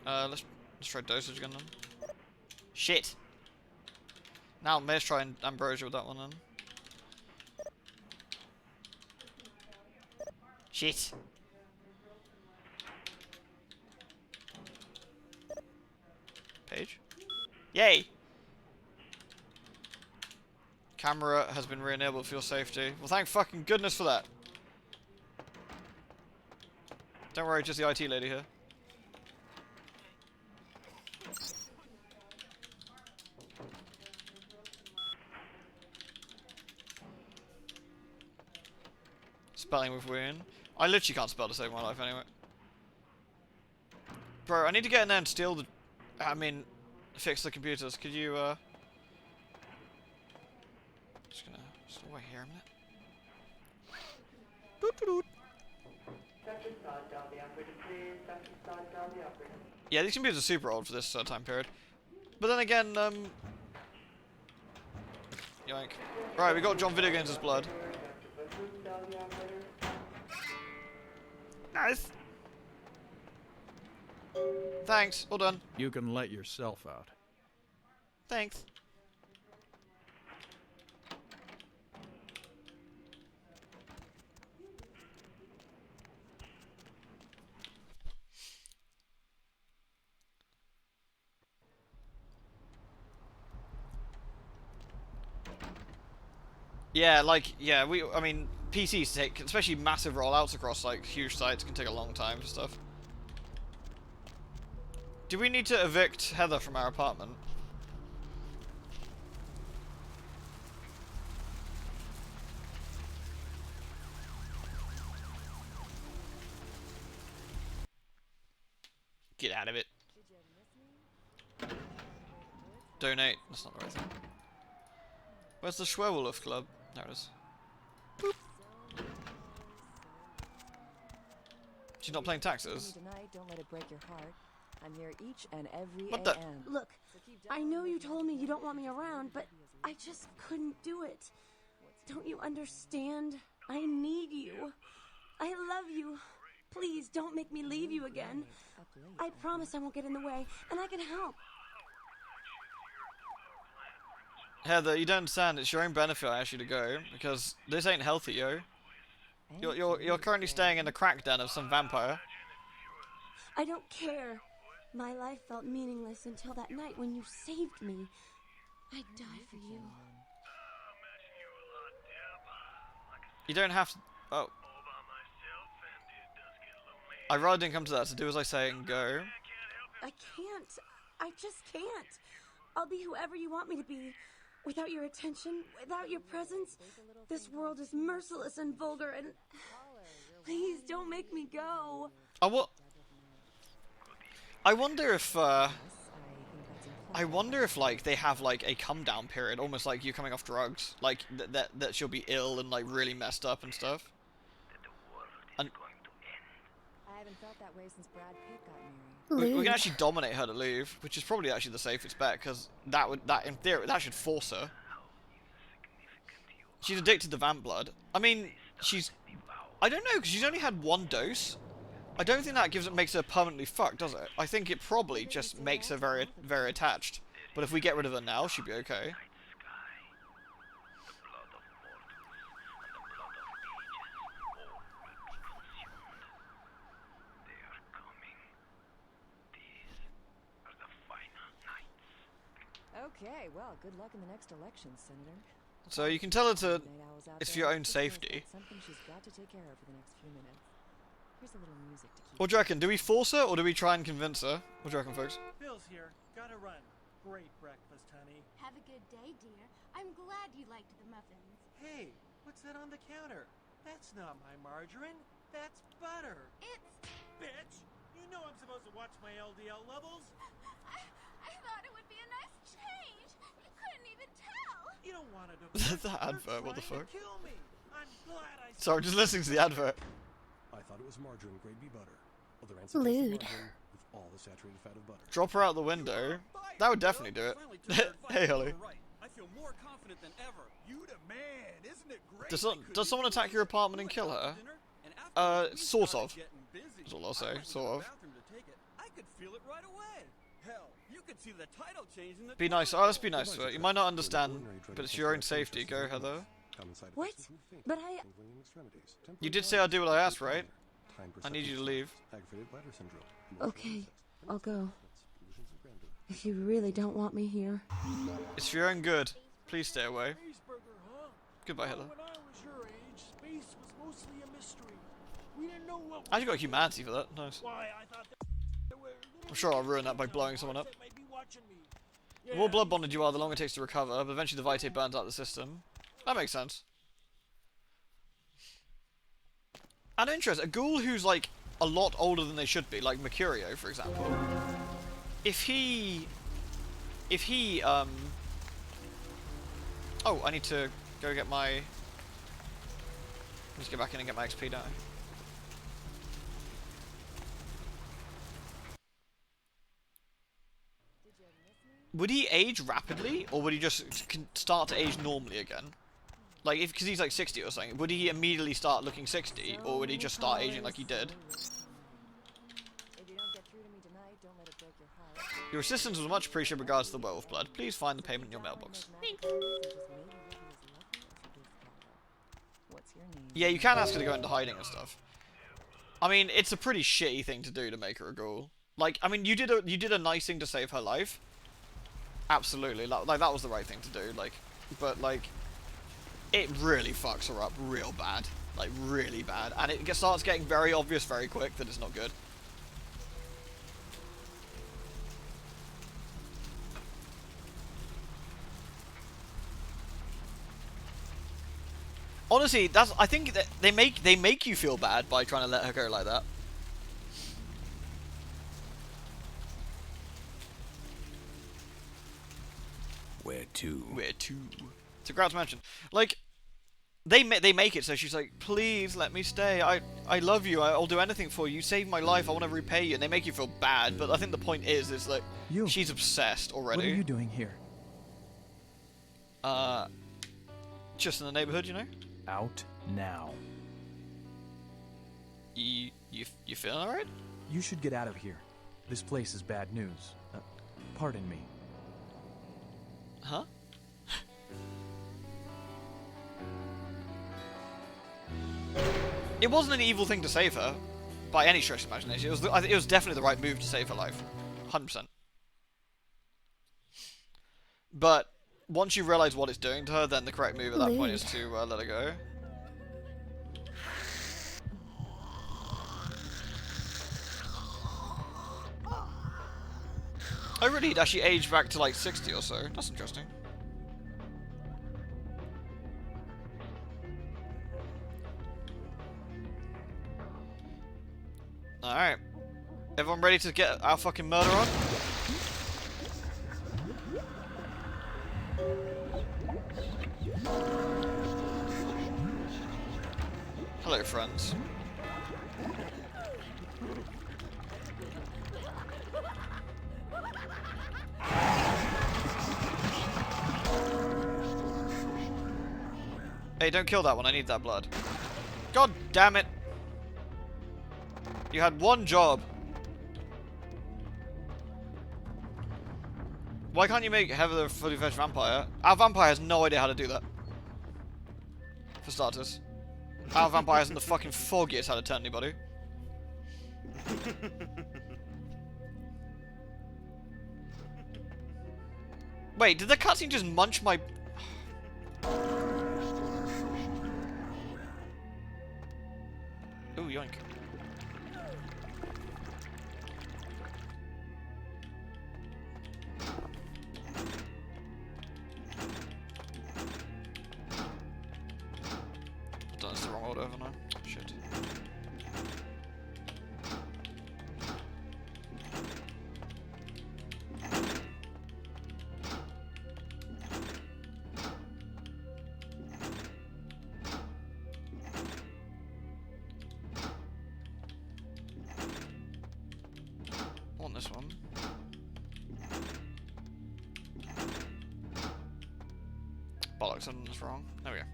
Let's try dosage again then. Shit! Now let's try Ambrosia with that one then. Shit! Page? Yay! Camera has been re-enabled for your safety. Well, thank fucking goodness for that. Don't worry, just the IT lady here. Spelling with win. I literally can't spell to save my life anyway. Bro, I need to get in there and steal the... I mean, fix the computers. Could you, Just gonna wait here a minute. Doot doot doot. Dr. Sod, dial the operator, please. Dr. Sod, dial the operator. Yeah, these computers are super old for this time period. But then again, yoink. Right, we got John Video Games' blood. Nice! Thanks, all done. You can let yourself out. Thanks. Yeah, like, yeah, I mean, PCs take, especially massive rollouts across, like, huge sites can take a long time for stuff. Do we need to evict Heather from our apartment? Get out of it. Donate. That's not the right thing. Where's the Schwerwolf Club? There it is. Boop. She's not paying taxes. Tonight, don't let it break your heart. I'm here each and every What the? AM. Look, I know you told me you don't want me around, but I just couldn't do it. Don't you understand? I need you. I love you. Please don't make me leave you again. I promise I won't get in the way, and I can help. Heather, you don't understand. It's your own benefit I ask you to go, because this ain't healthy, yo. You're currently staying in the crack den of some vampire. I don't care. My life felt meaningless until that night when you saved me. I'd die for you. You don't have to... Oh. I rather didn't come to that, so do as I say and go. I can't. I just can't. I'll be whoever you want me to be. Without your attention, without your presence, this world is merciless and vulgar and... Please don't make me go. Oh, what? I wonder if, like, they have, like, a come-down period, almost like you coming off drugs. Like, that she'll be ill and, like, really messed up and stuff. And I haven't felt that way since Brad Pitt got married. we can actually dominate her to leave, which is probably actually the safest bet, because in theory, that should force her. She's addicted to vamp blood. I mean, I don't know, because she's only had one dose. I don't think that makes her permanently fucked, does it? I think it probably just makes her very, very attached. But if we get rid of her now, she'll be okay. Okay, well, good luck in the next election, Senator. So you can tell her to... It's for your own safety. Something she's got to take care of for the next few minutes. Here's a little music to keep. What do you reckon? Do we force her, or do we try and convince her? What do you reckon, folks? Bill's here. Gotta run. Great breakfast, honey. Have a good day, dear. I'm glad you liked the muffins. Hey, what's that on the counter? That's not my margarine. That's butter. It's... Bitch! You know I'm supposed to watch my LDL levels. I thought it would be a nice change. You couldn't even tell. You don't want to divorce. That advert, what the fuck? Kill me. I'm glad I... Sorry, I'm just listening to the advert. I thought it was margarine grade B butter. Other Lewd. With all the saturated fat of butter. Drop her out the window. That would definitely do it. Hey, Holly. I feel more confident than ever. You the man, isn't it great? Does someone attack your apartment and kill her? Sort of. That's all I'll say. Sort of. I could feel it right away. Hell, you could see the title change in the... Be nice. Oh, let's be nice to her. You might not understand, but it's your own safety. Go, Heather. What? But I... You did say I'd do what I asked, right? I need you to leave. Okay, I'll go. If you really don't want me here. It's for your own good. Please stay away. Goodbye, Heather. When I was your age, space was mostly a mystery. We didn't know what... I actually got humanity for that. Nice. Why, I thought there were I'm sure I'll ruin that by blowing someone up. that might be watching me. The more blood bonded you are, the longer it takes to recover, but eventually the Vitae burns out the system. That makes sense. And interest, a ghoul who's like a lot older than they should be, like Mercurio, for example. If he, oh, I need to go get my, I need to get back in and get my XP, don't I? Would he age rapidly, or would he just start to age normally again? Like, because he's like 60 or something, would he immediately start looking 60, or would he just start aging like he did? Your assistance was much appreciated in regards to the werewolf blood. Please find the payment in your mailbox. Yeah, you can ask her to go into hiding and stuff. I mean, it's a pretty shitty thing to do to make her a ghoul. Like, I mean, you did a nice thing to save her life. Absolutely, like that was the right thing to do. Like, but like, it really fucks her up real bad, like really bad, and it starts getting very obvious very quick that it's not good. Honestly, I think that they make you feel bad by trying to let her go like that. Where to? Where to? To Grout's mansion. Like, They make it so she's like, please let me stay. I love you. I'll do anything for you. You saved my life. I want to repay you. And they make you feel bad. But I think the point is like she's obsessed already. What are you doing here? Just in the neighborhood, you know. Out now. You feeling alright? You should get out of here. This place is bad news. Pardon me. Huh? It wasn't an evil thing to save her, by any stretch of imagination. It was definitely the right move to save her life, 100%. But once you realise what it's doing to her, then the correct move at that point is to let her go. Oh really? It actually aged back to like 60 or so. That's interesting. Alright. Everyone ready to get our fucking murder on? Hello, friends. Hey, don't kill that one. I need that blood. God damn it. You had one job. Why can't you make Heather a fully fledged vampire? Our vampire has no idea how to do that. For starters. Our vampire hasn't the fucking foggiest how to turn anybody. Wait, did the cutscene just munch my... Ooh, yoink. I've done this the wrong order, haven't I? Shit. On this one. Bollocks, I've done this wrong. There we go.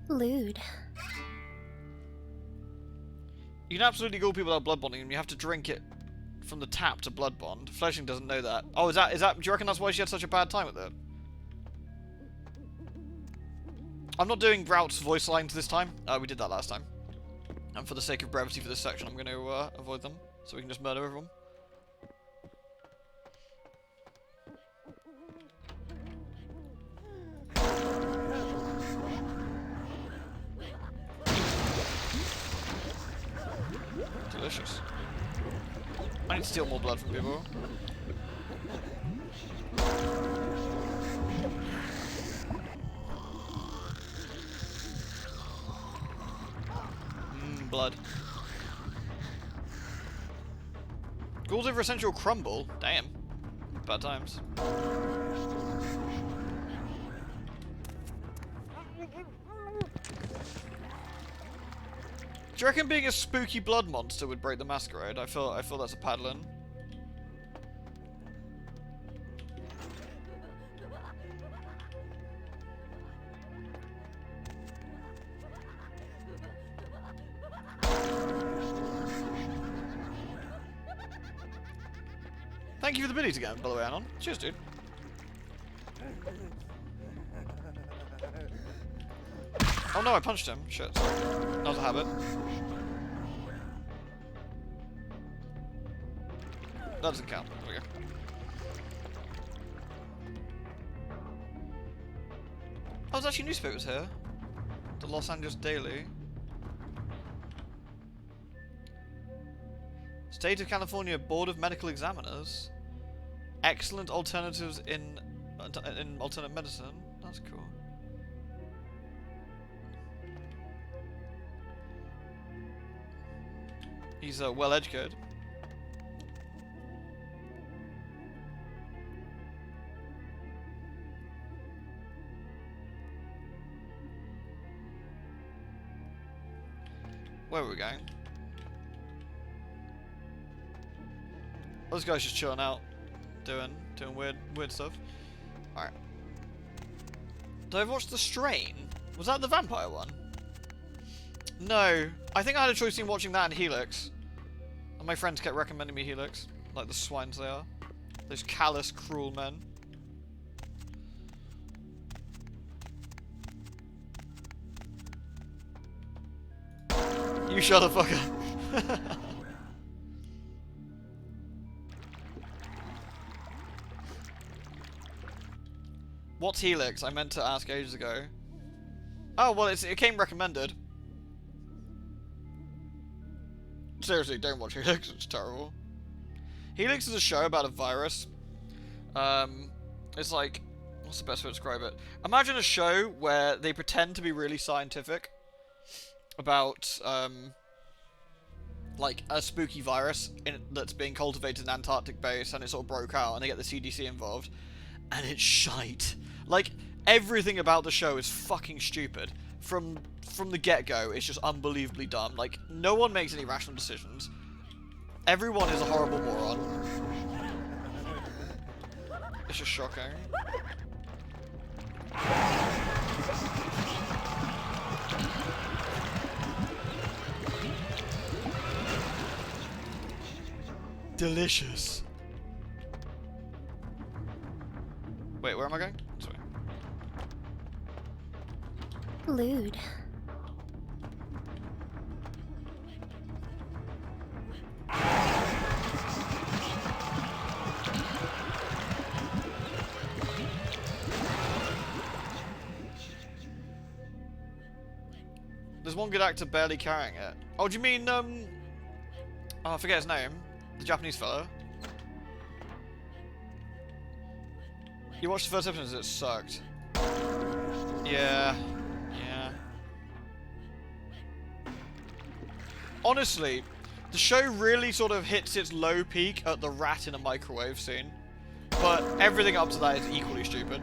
Lewd. You can absolutely ghoul people without blood bonding, and you have to drink it from the tap to blood bond. Fletching doesn't know that. Oh, is that? Do you reckon that's why she had such a bad time with it? I'm not doing Grout's voice lines this time. We did that last time. And for the sake of brevity for this section, I'm going to avoid them, so we can just murder everyone. Delicious. I need to steal more blood from people. Blood. Ghouls over essential crumble? Damn. Bad times. Do you reckon being a spooky blood monster would break the Masquerade? I feel that's a paddling. Thank you for the biddies again, by the way, Anon. Cheers, dude. Oh no, I punched him. Shit, sorry. That was a habit. That doesn't count. There we go. Oh, there's actually newspapers here. The Los Angeles Daily. State of California Board of Medical Examiners. Excellent alternatives in alternate medicine. That's cool. He's well educated. Where were we going? Oh, this guy's just chilling out, doing weird stuff. All right. Did I watch The Strain? Was that the vampire one? No, I think I had a choice in watching that and Helix. And my friends kept recommending me Helix, like the swines they are. Those callous, cruel men. You shut the fuck up. What's Helix? I meant to ask ages ago. Oh, well, it came recommended. Seriously, don't watch Helix, it's terrible. Helix is a show about a virus. It's like, what's the best way to describe it? Imagine a show where they pretend to be really scientific about, like, a spooky virus that's being cultivated in an Antarctic base, and it sort of broke out, and they get the CDC involved, and it's shite. Like, everything about the show is fucking stupid. From the get-go, it's just unbelievably dumb. Like, no one makes any rational decisions. Everyone is a horrible moron. It's just shocking. Delicious. Wait, where am I going? This way. Lewd. There's one good actor barely carrying it. Oh, do you mean, oh, I forget his name. The Japanese fella. You watched the first episode and it sucked. Yeah. Yeah. Honestly, the show really sort of hits its low peak at the rat in a microwave scene. But everything up to that is equally stupid.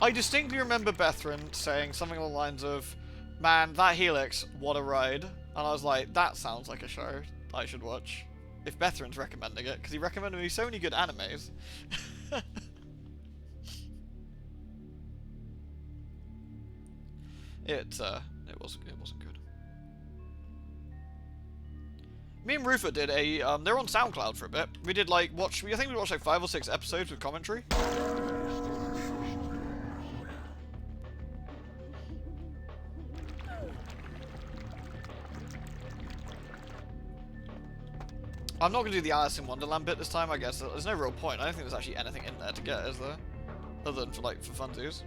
I distinctly remember Bethrin saying something along the lines of, "Man, that Helix, what a ride." And I was like, that sounds like a show I should watch. If Bethrin's recommending it, because he recommended me so many good animes. It wasn't good. Me and Rufa did a, they're on SoundCloud for a bit. We did like, I think we watched like 5 or 6 episodes with commentary. I'm not going to do the Alice in Wonderland bit this time, I guess. There's no real point. I don't think there's actually anything in there to get, is there? Other than for funsies.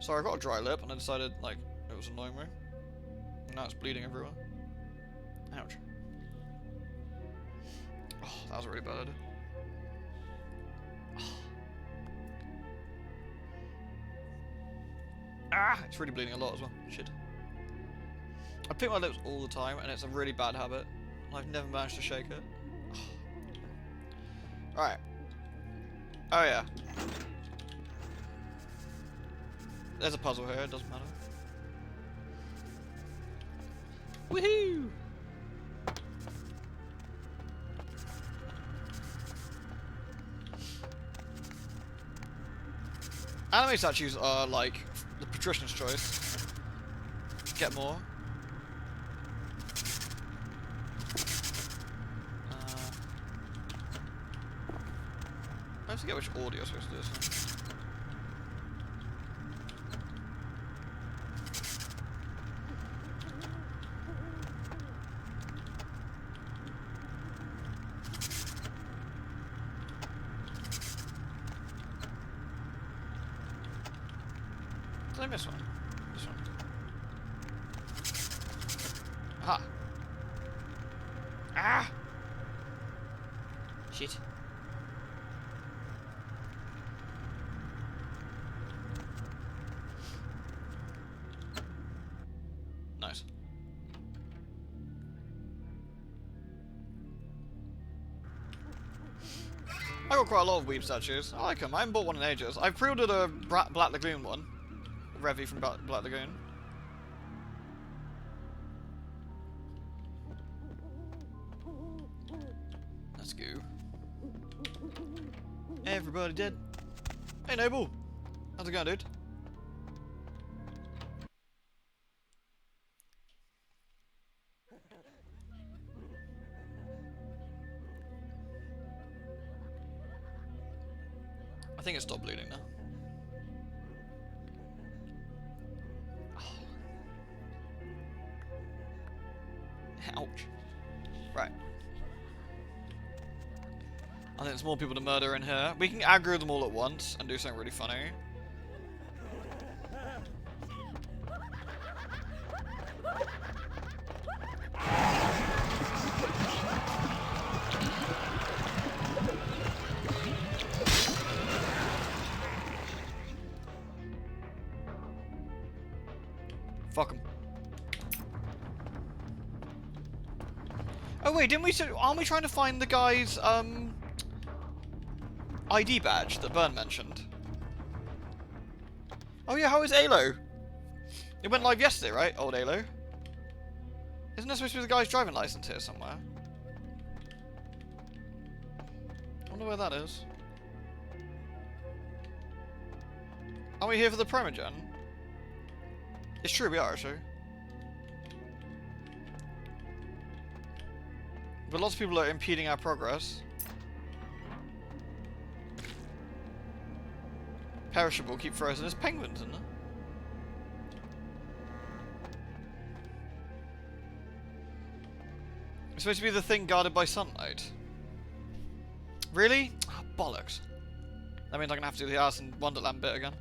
Sorry, I got a dry lip and I decided, like, it was annoying me. And now it's bleeding everywhere. Ouch. Oh, that was really bad. Ah! It's really bleeding a lot as well. Shit. I pick my lips all the time, and it's a really bad habit. I've never managed to shake it. Alright. Oh yeah. There's a puzzle here, it doesn't matter. Woohoo! Anime statues are like the patrician's choice. Get more. I have to get which audio I'm supposed to do this. Did I miss one? This one. Aha! Ah! Shit. Nice. I got quite a lot of weeb statues. I like them. I haven't bought one in ages. I've pre-ordered a Black Lagoon one. Revy from Black Lagoon. Let's go. Everybody dead. Hey Noble! How's it going, dude? I think it stopped bleeding now. Oh. Ouch. Right. I think there's more people to murder in here. We can aggro them all at once and do something really funny. Fuck him. Oh wait, didn't we? Aren't we trying to find the guy's ID badge that Byrne mentioned? Oh yeah, how is Alo? It went live yesterday, right? Old Alo. Isn't there supposed to be the guy's driving license here somewhere? I wonder where that is. Are we here for the primogen? It's true, we are actually. But lots of people are impeding our progress. Perishable, keep frozen. There's penguins in there. It's supposed to be the thing guarded by sunlight. Really? Oh, bollocks. That means I'm gonna have to do the Alice in Wonderland bit again.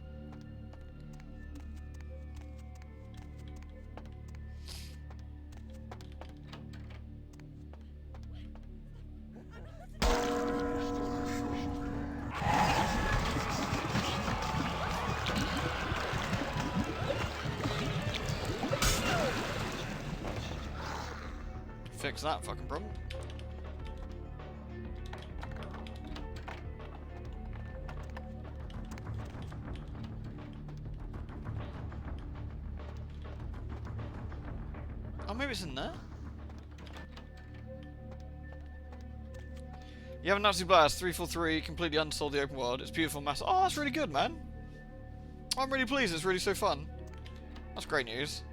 Fix that fucking problem. Oh, maybe it's in there? You have a Nazi blast, 343, completely unsold the open world. It's beautiful, massive. Oh, that's really good, man. I'm really pleased. It's really so fun. That's great news.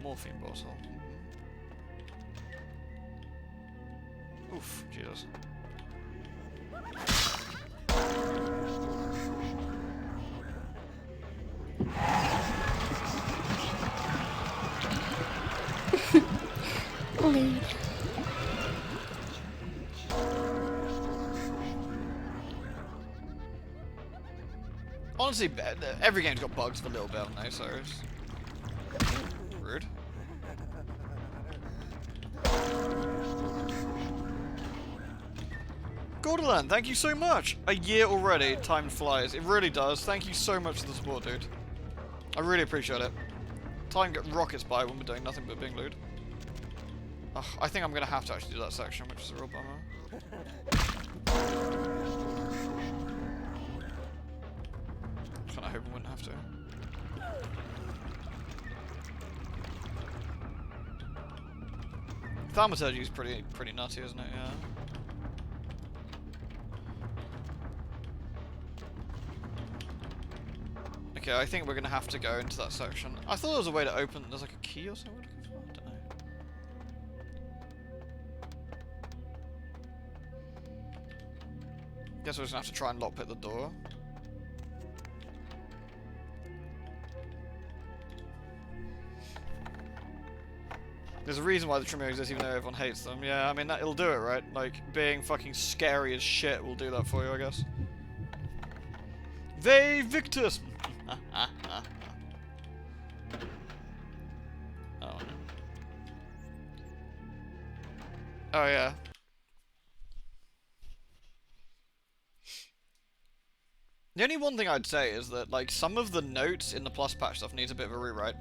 Morphine bottle. Oof, Jesus. Lead. Honestly, every game's got bugs for a little bit, haven't they? So it's rude. Gordolan, thank you so much. A year already. Time flies. It really does. Thank you so much for the support, dude. I really appreciate it. Time rockets by when we're doing nothing but being lewd. Ugh, I think I'm gonna have to actually do that section, which is a real bummer. Kinda hope I wouldn't have to. Thaumaturgy is pretty nutty, isn't it? Yeah. Okay, I think we're gonna have to go into that section. I thought there was a way to open. There's like a key or something we're looking for. I don't know. Guess we're just gonna have to try and lockpick the door. There's a reason why the Tremere exists, even though everyone hates them. Yeah, I mean, it'll do it, right? Like, being fucking scary as shit will do that for you, I guess. They Victus! Oh. Oh, yeah. The only one thing I'd say is that, like, some of the notes in the plus patch stuff needs a bit of a rewrite.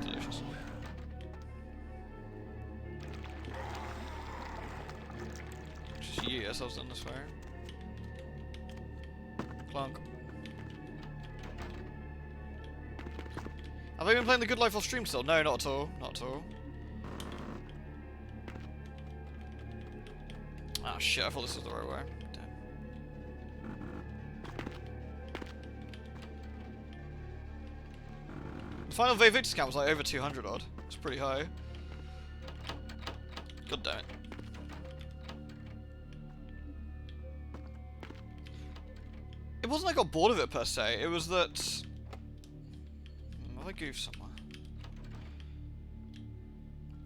Delicious. years I was done this way. Clunk. Have I been playing The Good Life off stream still? No, not at all. Not at all. Ah, shit, I thought this was the right way. Damn. The final Vesuvius count was like over 200 odd. It's pretty high. God damn it. It wasn't I got bored of it per se, it was that... Have I goofed somewhere?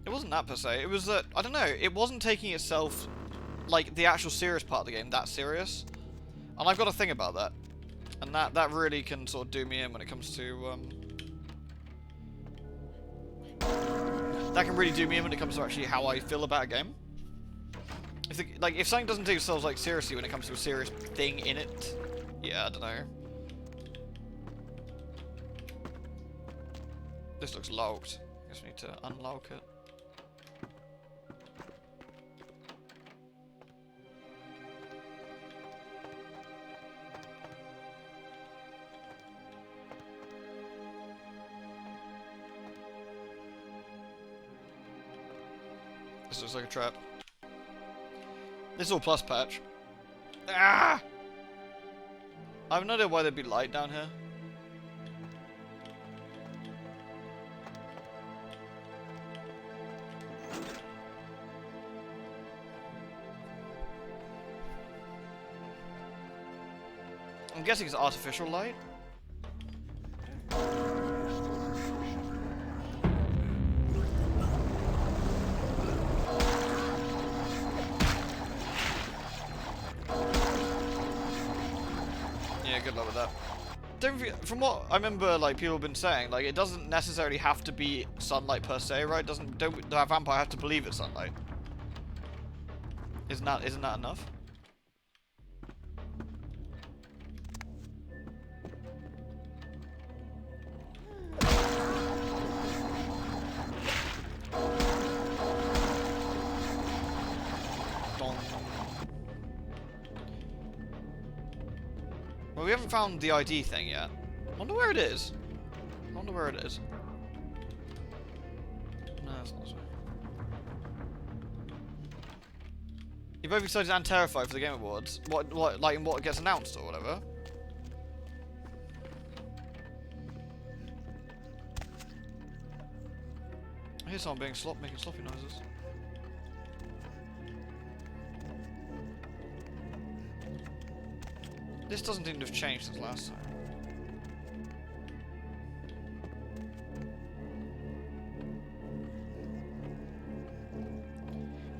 It wasn't that per se, it was that, I don't know, it wasn't taking itself, like, the actual serious part of the game that serious. And I've got a thing about that. And that really can sort of do me in when it comes to, that can really do me in when it comes to actually how I feel about a game. If something doesn't take itself, like, seriously when it comes to a serious thing in it, yeah, I don't know. This looks locked. I guess we need to unlock it. This looks like a trap. This is all plus patch. Ah! I have no idea why there'd be light down here. I'm guessing it's artificial light. Yeah, good luck with that. From what I remember, like people have been saying, like it doesn't necessarily have to be sunlight per se, right? Don't the vampire have to believe it's sunlight? Isn't that enough? Well, we haven't found the ID thing yet. I wonder where it is. I wonder where it is. No, that's not so. You're both excited and terrified for the Game Awards. What gets announced or whatever? I hear someone making sloppy noises. This doesn't seem to have changed since last time.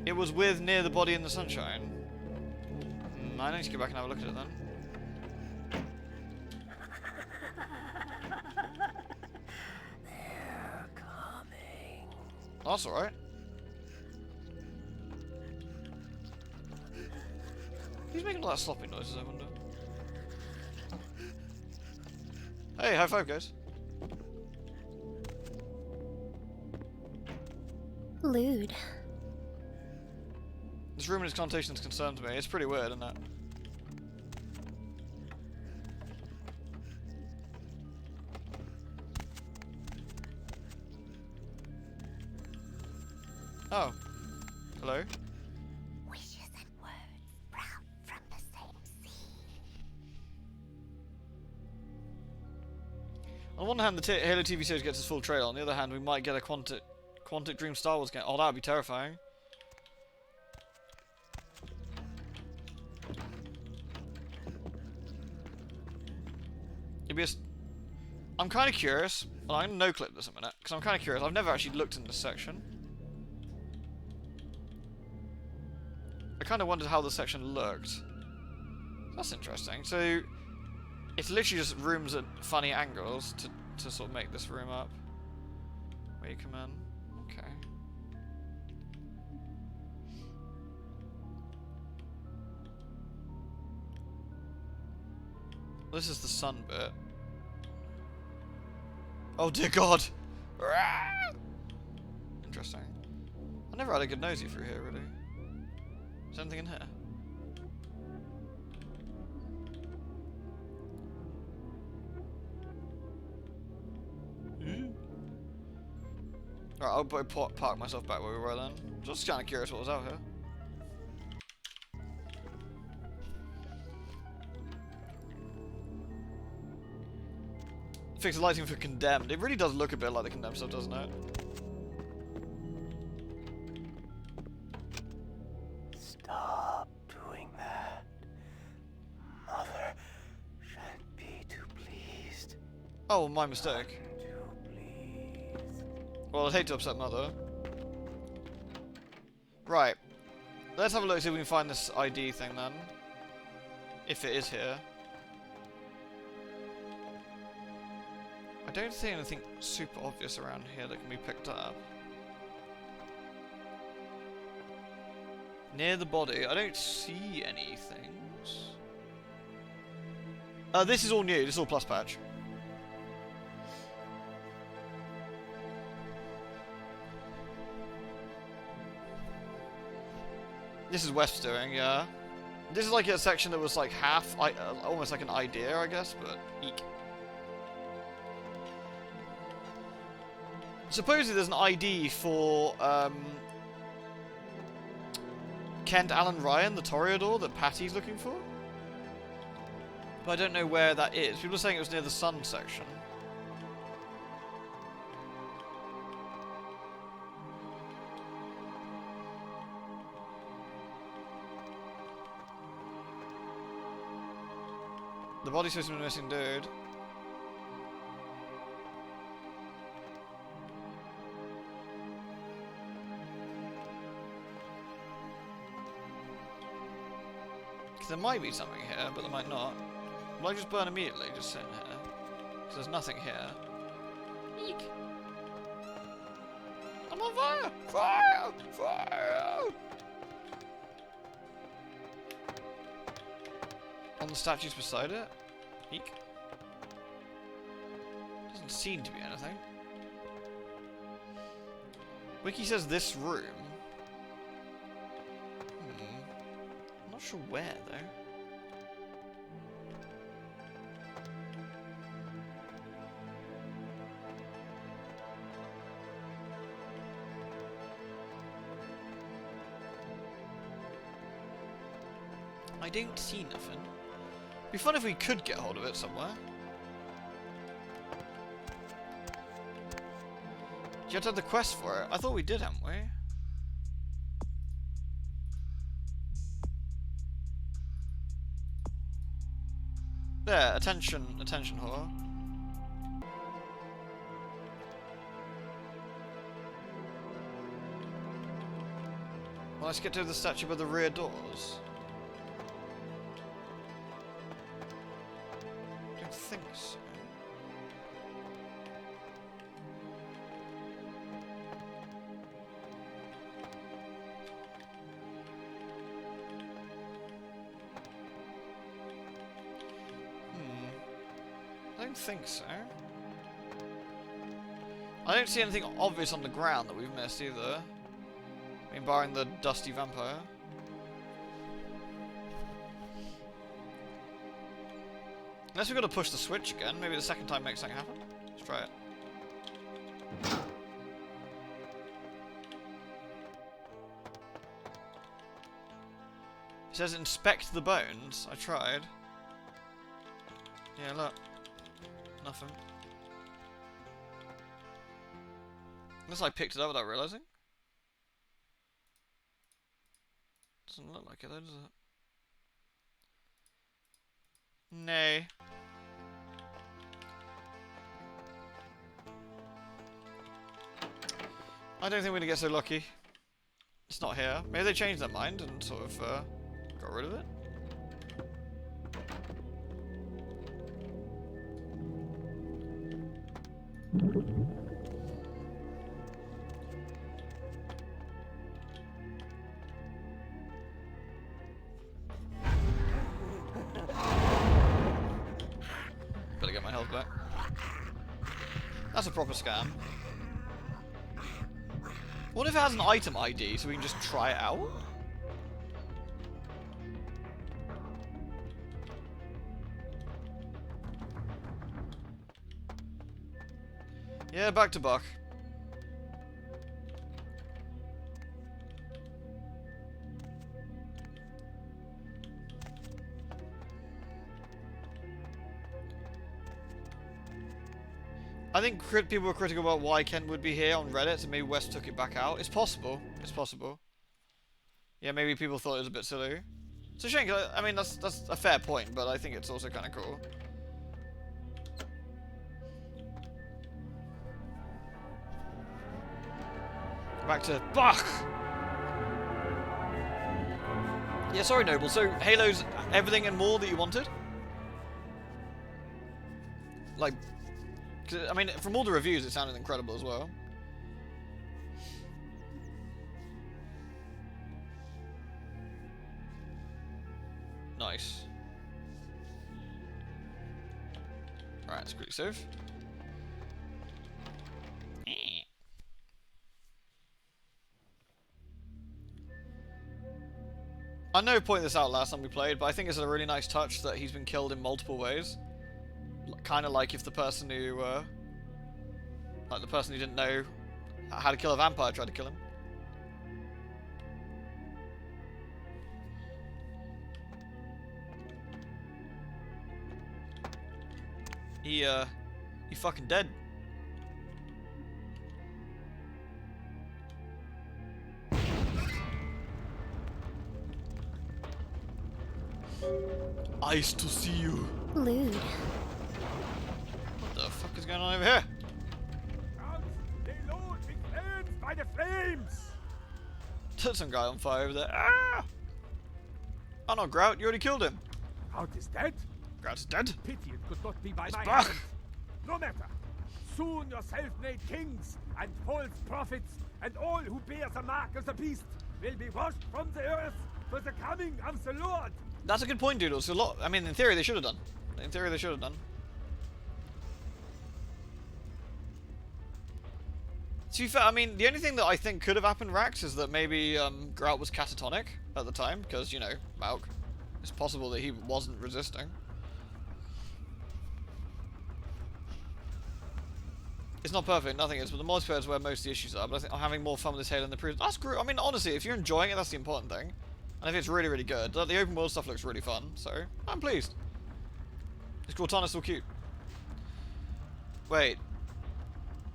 It was with near the body in the sunshine. I need to go back and have a look at it then. They're coming. That's alright. Who's making all that sloppy noises, I wonder? Hey, high five, guys. Lewd. This room and its connotations concerns me. It's pretty weird, isn't it? Oh. Hello? Wishes and words sprout from the same seed. On one hand, the Halo TV series gets its full trailer. On the other hand, we might get a Quantic Dream Star Wars game. Oh, that would be terrifying. I'm kind of curious. Well, I'm going to no-clip this a minute, because I'm kind of curious. I've never actually looked in this section. I kind of wondered how the section looked. That's interesting. So, it's literally just rooms at funny angles to sort of make this room up. Where you come in. Okay. This is the sun bit. Oh dear God! Interesting. I never had a good nosy through here, really. Is there anything in here? Alright, I'll park myself back where we were then. Just kind of curious what was out here. Fix the lighting for Condemned. It really does look a bit like the Condemned stuff, doesn't it? Stop doing that. Mother shan't be too pleased. Oh, my mistake. Well, I'd hate to upset Mother. Right. Let's have a look, see if we can find this ID thing then. If it is here. I don't see anything super obvious around here that can be picked up. Near the body, I don't see any things. This is all new, this is all plus patch. This is West's doing, yeah. This is like a section that was like half, almost like an idea, I guess, but eek. Supposedly there's an ID for Kent Allen Ryan, the Toreador that Patty's looking for. But I don't know where that is. People are saying it was near the Sun section. The body's supposed to be a missing dude. There might be something here, but there might not. Will I just burn immediately, just sitting here? Because there's nothing here. Eek. I'm on fire! Fire! Fire! On the statues beside it? Eek. Doesn't seem to be anything. Wiki says this room. Not sure where though. I don't see nothing. Be fun if we could get hold of it somewhere. Do you have to have the quest for it? I thought we did, haven't we? There, attention, whore. Well, let's get to the statue by the rear doors. I don't think so. I don't think so. I don't see anything obvious on the ground that we've missed either. I mean, barring the dusty vampire. Unless we've got to push the switch again. Maybe the second time makes something happen. Let's try it. It says inspect the bones. I tried. Yeah, look. Nothing. Unless I picked it up without realizing. Doesn't look like it though, does it? Nay. I don't think we're gonna get so lucky. It's not here. Maybe they changed their mind and sort of got rid of it. Better get my health back. That's a proper scam. What if it has an item ID so we can just try it out? Yeah, back to Bach. I think people were critical about why Ken would be here on Reddit, and maybe West took it back out. It's possible. It's possible. Yeah, maybe people thought it was a bit silly. It's a shame, 'cause I mean, that's a fair point, but I think it's also kind of cool. Back to Bach! Yeah, sorry, Noble. So, Halo's everything and more that you wanted? Like, 'cause, I mean, from all the reviews, it sounded incredible as well. Nice. Alright, let's quickly save. I know I pointed this out last time we played, but I think it's a really nice touch that he's been killed in multiple ways. Kind of like if the person who, like the person who didn't know how to kill a vampire tried to kill him. He fucking dead. Nice to see you. Lewd. What the fuck is going on over here? By the flames! There's some guy on fire over there. Ah! Oh no, Grout, you already killed him. Grout is dead? Grout's dead. Pity it could not be by It's my Bach. hand. No matter. Soon your self-made kings and false prophets and all who bear the mark of the beast will be washed from the earth for the coming of the Lord. That's a good point, Doodles. A lot. I mean, in theory, they should have done. In theory, they should have done. To be fair, I mean, the only thing that I think could have happened, Rax, is that maybe Grout was catatonic at the time, because, you know, Malk. It's possible that he wasn't resisting. It's not perfect, nothing is, but the multiplayer is where most of the issues are, but I think I'm having more fun with this Halo than the previous. That's great. I mean, honestly, if you're enjoying it, that's the important thing. And if it's really, really good, the open world stuff looks really fun, so I'm pleased. Is Cortana still cute? Wait.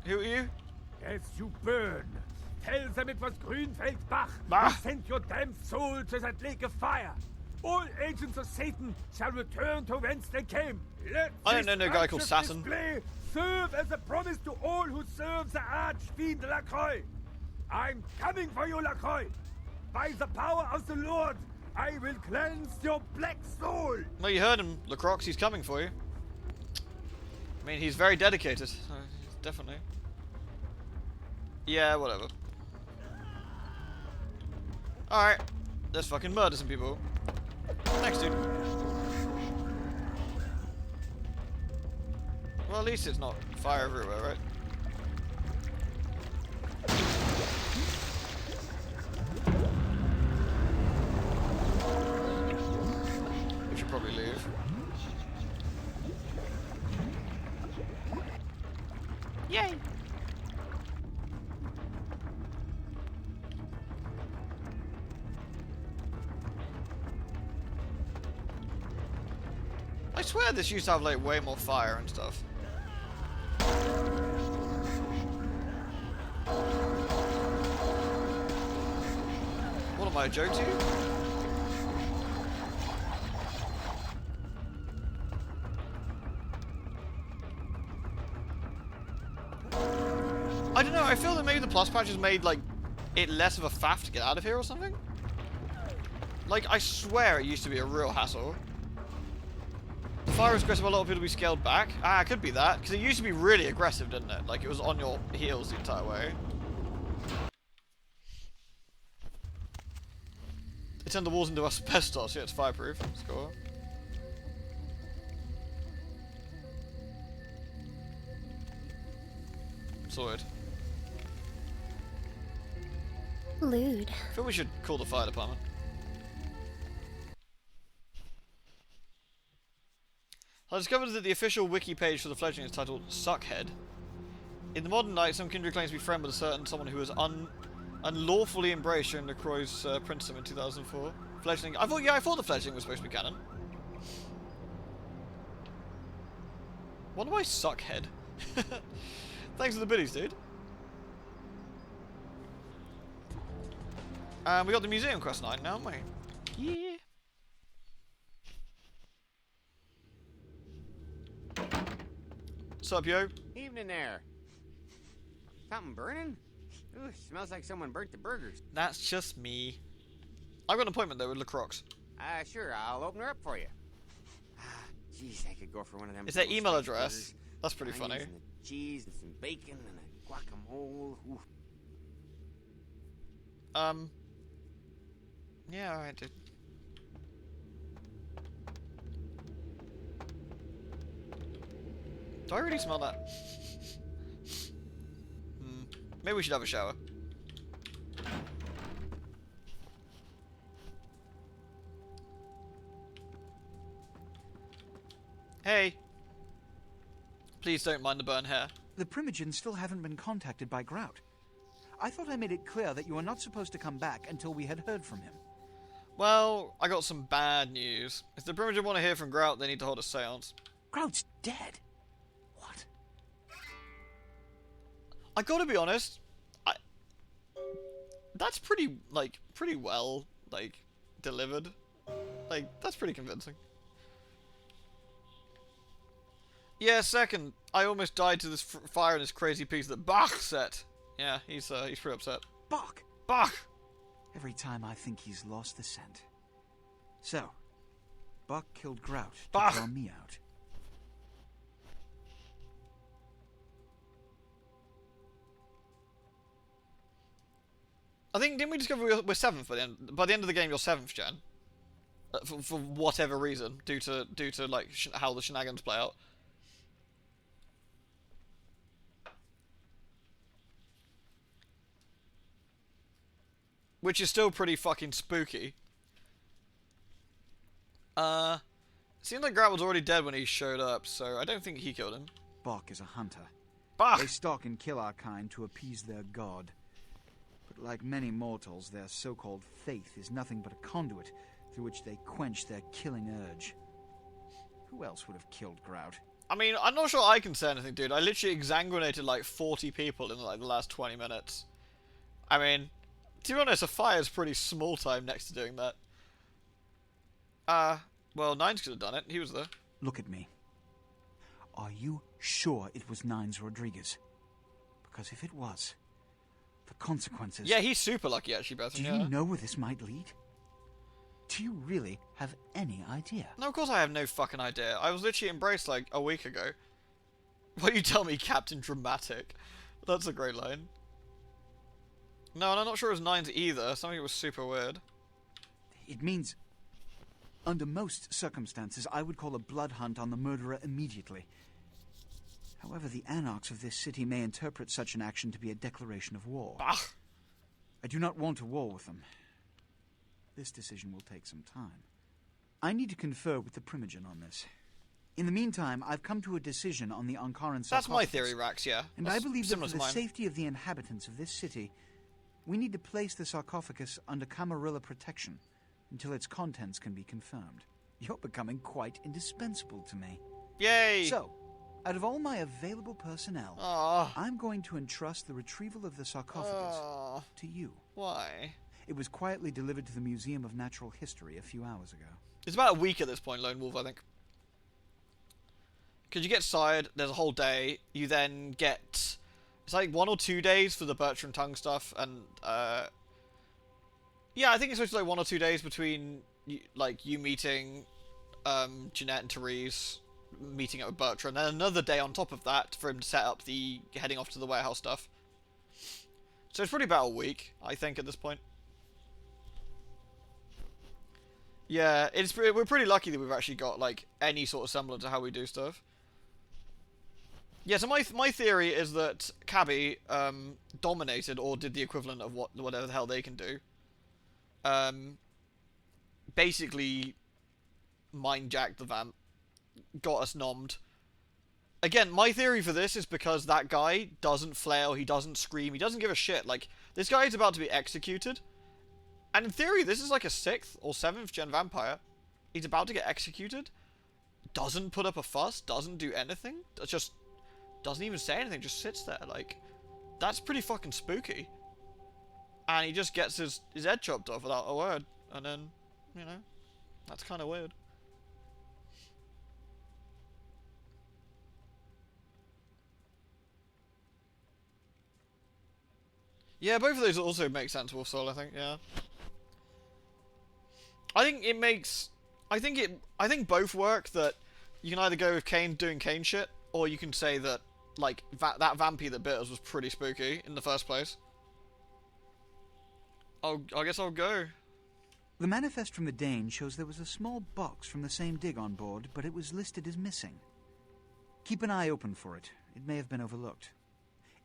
Who are you? As you burn, tell them it was Grünfeld Bach Bach. who sent your damned soul to that lake of fire. All agents of Satan shall return to whence they came. Let I don't know no guy called righteous Saturn. display serve as a promise to all who serve the archfiend LaCroix. I'm coming for you, LaCroix. By the power of the Lord, I will cleanse your black soul. Well, you heard him, LaCroix, he's coming for you. I mean, he's very dedicated, so definitely. Yeah, whatever. Alright, let's fucking murder some people. Thanks, dude. Well, at least it's not fire everywhere, right? We should probably leave. Yay! I swear this used to have like way more fire and stuff. What am I, a joke to you? I don't know, I feel that maybe the plus patches made like it less of a faff to get out of here or something. Like, I swear it used to be a real hassle. The fire was aggressive, a lot of people be scaled back. Ah, it could be that, because it used to be really aggressive, didn't it? Like, it was on your heels the entire way. It turned the walls into asbestos, yeah, it's fireproof. Score. Sorted. Lewd. I feel we should call the fire department. I discovered that the official wiki page for the fledgling is titled Suckhead. In the modern night, some kindred claims to be friend with a certain someone who was unlawfully embraced during LaCroix's princedom in 2004. Fledgling. I thought the fledgling was supposed to be canon. Wonder why Suckhead? Thanks for the biddies, dude. We got the museum quest 9 now, haven't we? Yeah. Sup, yo? Evening there. Something burning? Ooh, smells like someone burnt the burgers. That's just me. I've got an appointment though with LaCroix. Sure, I'll open her up for you. Jeez, I could go for one of them. Is their email spicy address? burgers. That's pretty Onions funny. And the cheese and some bacon and a guacamole. Ooh. Yeah, alright, dude. Do I really smell that? Maybe we should have a shower. Hey. Please don't mind the burnt hair. The primogen still haven't been contacted by Grout. I thought I made it clear that you were not supposed to come back until we had heard from him. Well, I got some bad news. If the primogen want to hear from Grout, they need to hold a seance. Grout's dead. What? I gotta be honest, that's pretty well, delivered. That's pretty convincing. Yeah, second, I almost died to this fire in this crazy piece that Bach set. Yeah, he's pretty upset. Bach! Bach! Every time I think he's lost the scent. So, Bach killed Grout to draw me out. I think, didn't we discover we're 7th by the end of the game you're 7th gen? For whatever reason, due to how the shenanigans play out. Which is still pretty fucking spooky. Seemed like Grout was already dead when he showed up, so I don't think he killed him. Bach is a hunter. Bach! They stalk and kill our kind to appease their god. But like many mortals, their so-called faith is nothing but a conduit through which they quench their killing urge. Who else would have killed Grout? I mean, I'm not sure I can say anything, dude. I literally exsanguinated like 40 people in like the last 20 minutes. I mean, to be honest, a fire's pretty small time next to doing that. Well, Nines could have done it. He was there. Look at me. Are you sure it was Nines Rodriguez? Because if it was, the consequences... Yeah, he's super lucky, actually, Beth. Do you know where this might lead? Do you really have any idea? No, of course I have no fucking idea. I was literally embraced like a week ago. What you tell me, Captain Dramatic? That's a great line. No, and I'm not sure it was Nines either. Something was super weird. It means... Under most circumstances, I would call a blood hunt on the murderer immediately. However, the anarchs of this city may interpret such an action to be a declaration of war. Bach. I do not want a war with them. This decision will take some time. I need to confer with the primogen on this. In the meantime, I've come to a decision on the Ankaran sarcophagus. That's my theory, Rax, yeah. And I believe that for the safety of the inhabitants of this city, we need to place the sarcophagus under Camarilla protection until its contents can be confirmed. You're becoming quite indispensable to me. Yay! So, out of all my available personnel, I'm going to entrust the retrieval of the sarcophagus to you. Why? It was quietly delivered to the Museum of Natural History a few hours ago. It's about a week at this point, Lone Wolf, I think. Because you get sired, there's a whole day, you then get... It's like 1 or 2 days for the Bertram Tongue stuff, and, yeah, I think it's supposed to be like 1 or 2 days between, you meeting, Jeanette and Therese, meeting up with Bertram, and then another day on top of that for him to set up the heading off to the warehouse stuff. So it's probably about a week, I think, at this point. Yeah, we're pretty lucky that we've actually got, like, any sort of semblance of how we do stuff. Yeah, so my theory is that Cabby, dominated, or did the equivalent of whatever the hell they can do. Basically mind-jacked the vamp, got us nommed. Again, my theory for this is because that guy doesn't flail, he doesn't scream, he doesn't give a shit. Like, this guy is about to be executed. And in theory, this is like a 6th or 7th gen vampire. He's about to get executed. Doesn't put up a fuss, doesn't do anything. Just doesn't even say anything, just sits there. Like, that's pretty fucking spooky. And he just gets his head chopped off without a word. And then, you know, that's kind of weird. Yeah, both of those also make sense, Wolf Soul, I think, yeah. I think both work, that you can either go with Kane doing Kane shit, or you can say that, like, that vampy that bit us was pretty spooky in the first place. I guess I'll go. The manifest from the Dane shows there was a small box from the same dig on board, but it was listed as missing. Keep an eye open for it. It may have been overlooked.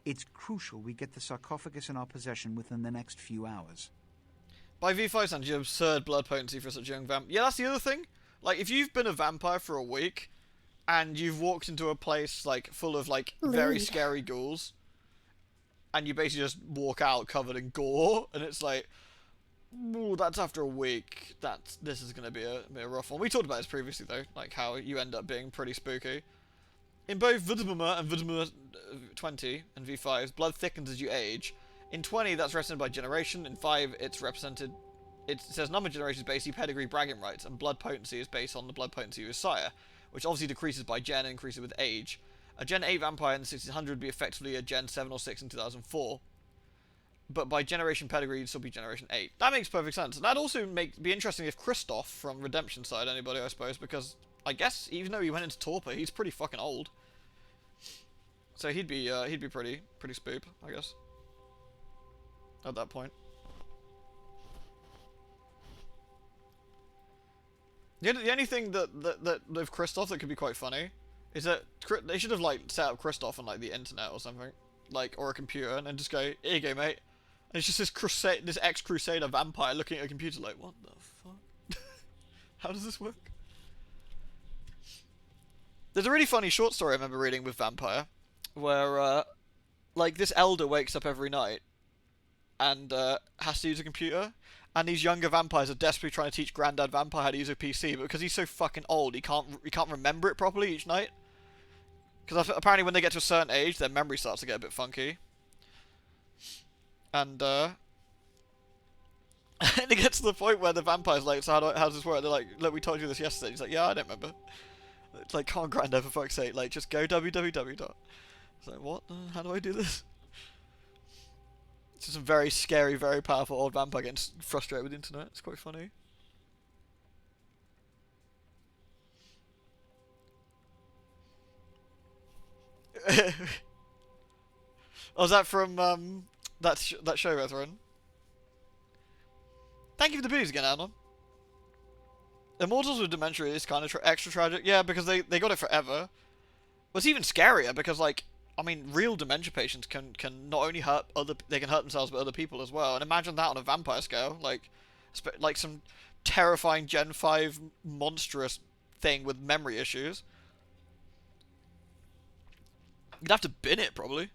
It's crucial we get the sarcophagus in our possession within the next few hours. By V5 standards, you have absurd blood potency for such a young vamp. Yeah, that's the other thing. Like, if you've been a vampire for a week, and you've walked into a place, like, full of, like, very scary ghouls, and you basically just walk out covered in gore, and it's like, ooh, that's after a week. This is going to be a rough one. We talked about this previously, though, like, how you end up being pretty spooky. In both Vidumuma and Vidumuma 20 and V5s, blood thickens as you age. In 20, that's represented by generation. In 5, it's represented... It says number of generations based on pedigree bragging rights, and blood potency is based on the blood potency of his sire, which obviously decreases by gen and increases with age. A Gen 8 vampire in the 1600 would be effectively a Gen 7 or 6 in 2004. But by generation pedigree, it'd still be Generation 8. That makes perfect sense. And that'd also be interesting if Kristoff from Redemption side, anybody, I suppose, because I guess even though he went into torpor, he's pretty fucking old. So he'd be pretty spoop, I guess. At that point. The only thing that with Kristoff that could be quite funny is that they should have, like, set up Kristoff on, like, the internet or something, like, or a computer, and then just go, here you go, mate. And it's just this ex-Crusader vampire looking at a computer like, what the fuck? How does this work? There's a really funny short story I remember reading with Vampire, where, like, this elder wakes up every night and has to use a computer, and these younger vampires are desperately trying to teach Granddad Vampire how to use a PC, but because he's so fucking old, he can't remember it properly each night. Because apparently when they get to a certain age, their memory starts to get a bit funky. And and it gets to the point where the vampire's like, so how does this work? They're like, look, we told you this yesterday. He's like, yeah, I don't remember. It's like, come on, Granddad, for fuck's sake, like, just go www. It's like, what? How do I do this? It's just a very scary, very powerful old vampire getting frustrated with the internet. It's quite funny. Oh, is that from that show, Brethren? Thank you for the booze again, Anon. Immortals with dementia is kind of extra tragic. Yeah, because they got it forever. Well, it's even scarier because, like, I mean, real dementia patients can not only hurt they can hurt themselves but other people as well. And imagine that on a vampire scale, like some terrifying Gen 5 monstrous thing with memory issues. You'd have to bin it probably.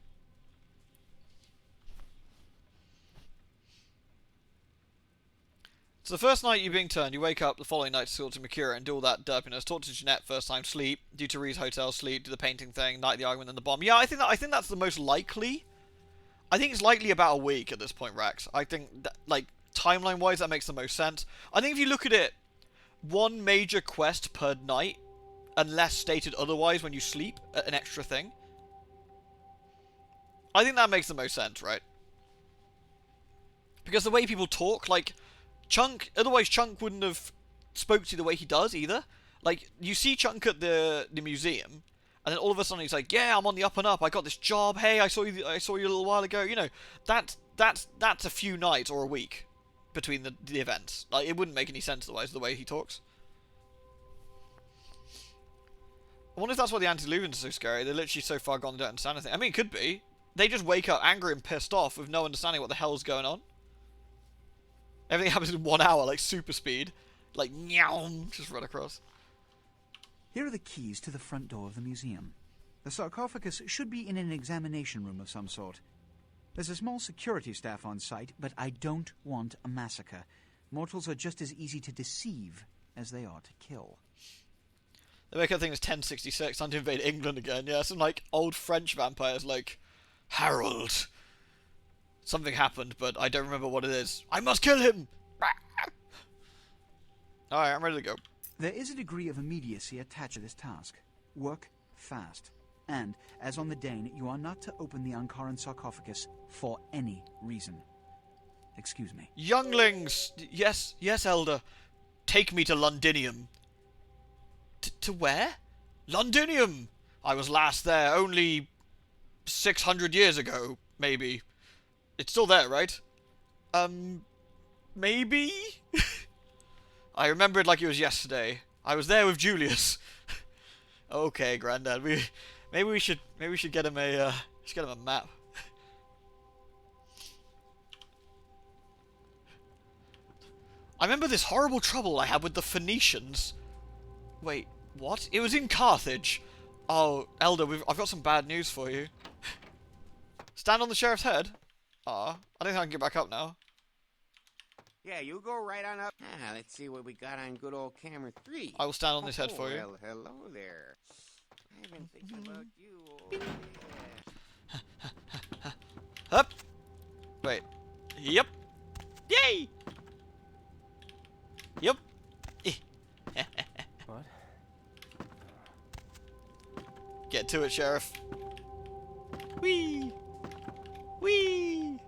So the first night you're being turned, you wake up the following night to talk to Mercurio and do all that derpiness. Talk to Jeanette first time, sleep. Do Therese Hotel, sleep. Do the painting thing, night the argument, and the bomb. Yeah, I think that's the most likely. I think it's likely about a week at this point, Rax. I think that, like, timeline-wise, that makes the most sense. I think if you look at it, one major quest per night, unless stated otherwise when you sleep, an extra thing. I think that makes the most sense, right? Because the way people talk, like, Chunk, otherwise Chunk wouldn't have spoke to you the way he does either. Like, you see Chunk at the museum, and then all of a sudden he's like, yeah, I'm on the up and up, I got this job, hey, I saw you a little while ago. You know, that's a few nights or a week between the events. Like, it wouldn't make any sense otherwise, the way he talks. I wonder if that's why the Antediluvians are so scary. They're literally so far gone they don't understand anything. I mean, it could be. They just wake up angry and pissed off with no understanding what the hell's going on. Everything happens in 1 hour, like super speed. Like, nyam, just run across. Here are the keys to the front door of the museum. The sarcophagus should be in an examination room of some sort. There's a small security staff on site, but I don't want a massacre. Mortals are just as easy to deceive as they are to kill. They make up things 1066, time to invade England again. Yeah, some like old French vampires like Harold. Something happened, but I don't remember what it is. I must kill him! Alright, I'm ready to go. There is a degree of immediacy attached to this task. Work fast. And, as on the Dane, you are not to open the Ankaran sarcophagus for any reason. Excuse me. Younglings! Yes, Elder. Take me to Londinium. To where? Londinium! I was last there only 600 years ago, maybe. It's still there, right? Maybe? I remember it like it was yesterday. I was there with Julius. Okay, Granddad. Maybe we should get him a map. I remember this horrible trouble I had with the Phoenicians. Wait, what? It was in Carthage. Oh, Elder, I've got some bad news for you. Stand on the sheriff's head? Aw, I don't think I can get back up now. Yeah, you go right on up. Ah, let's see what we got on good old camera 3. I will stand on this head for you. Well, hello there. I've been thinking about you. Oh, yeah. Up. Wait. Yep. Yay! Yep. What? Get to it, Sheriff. Whee! Whee!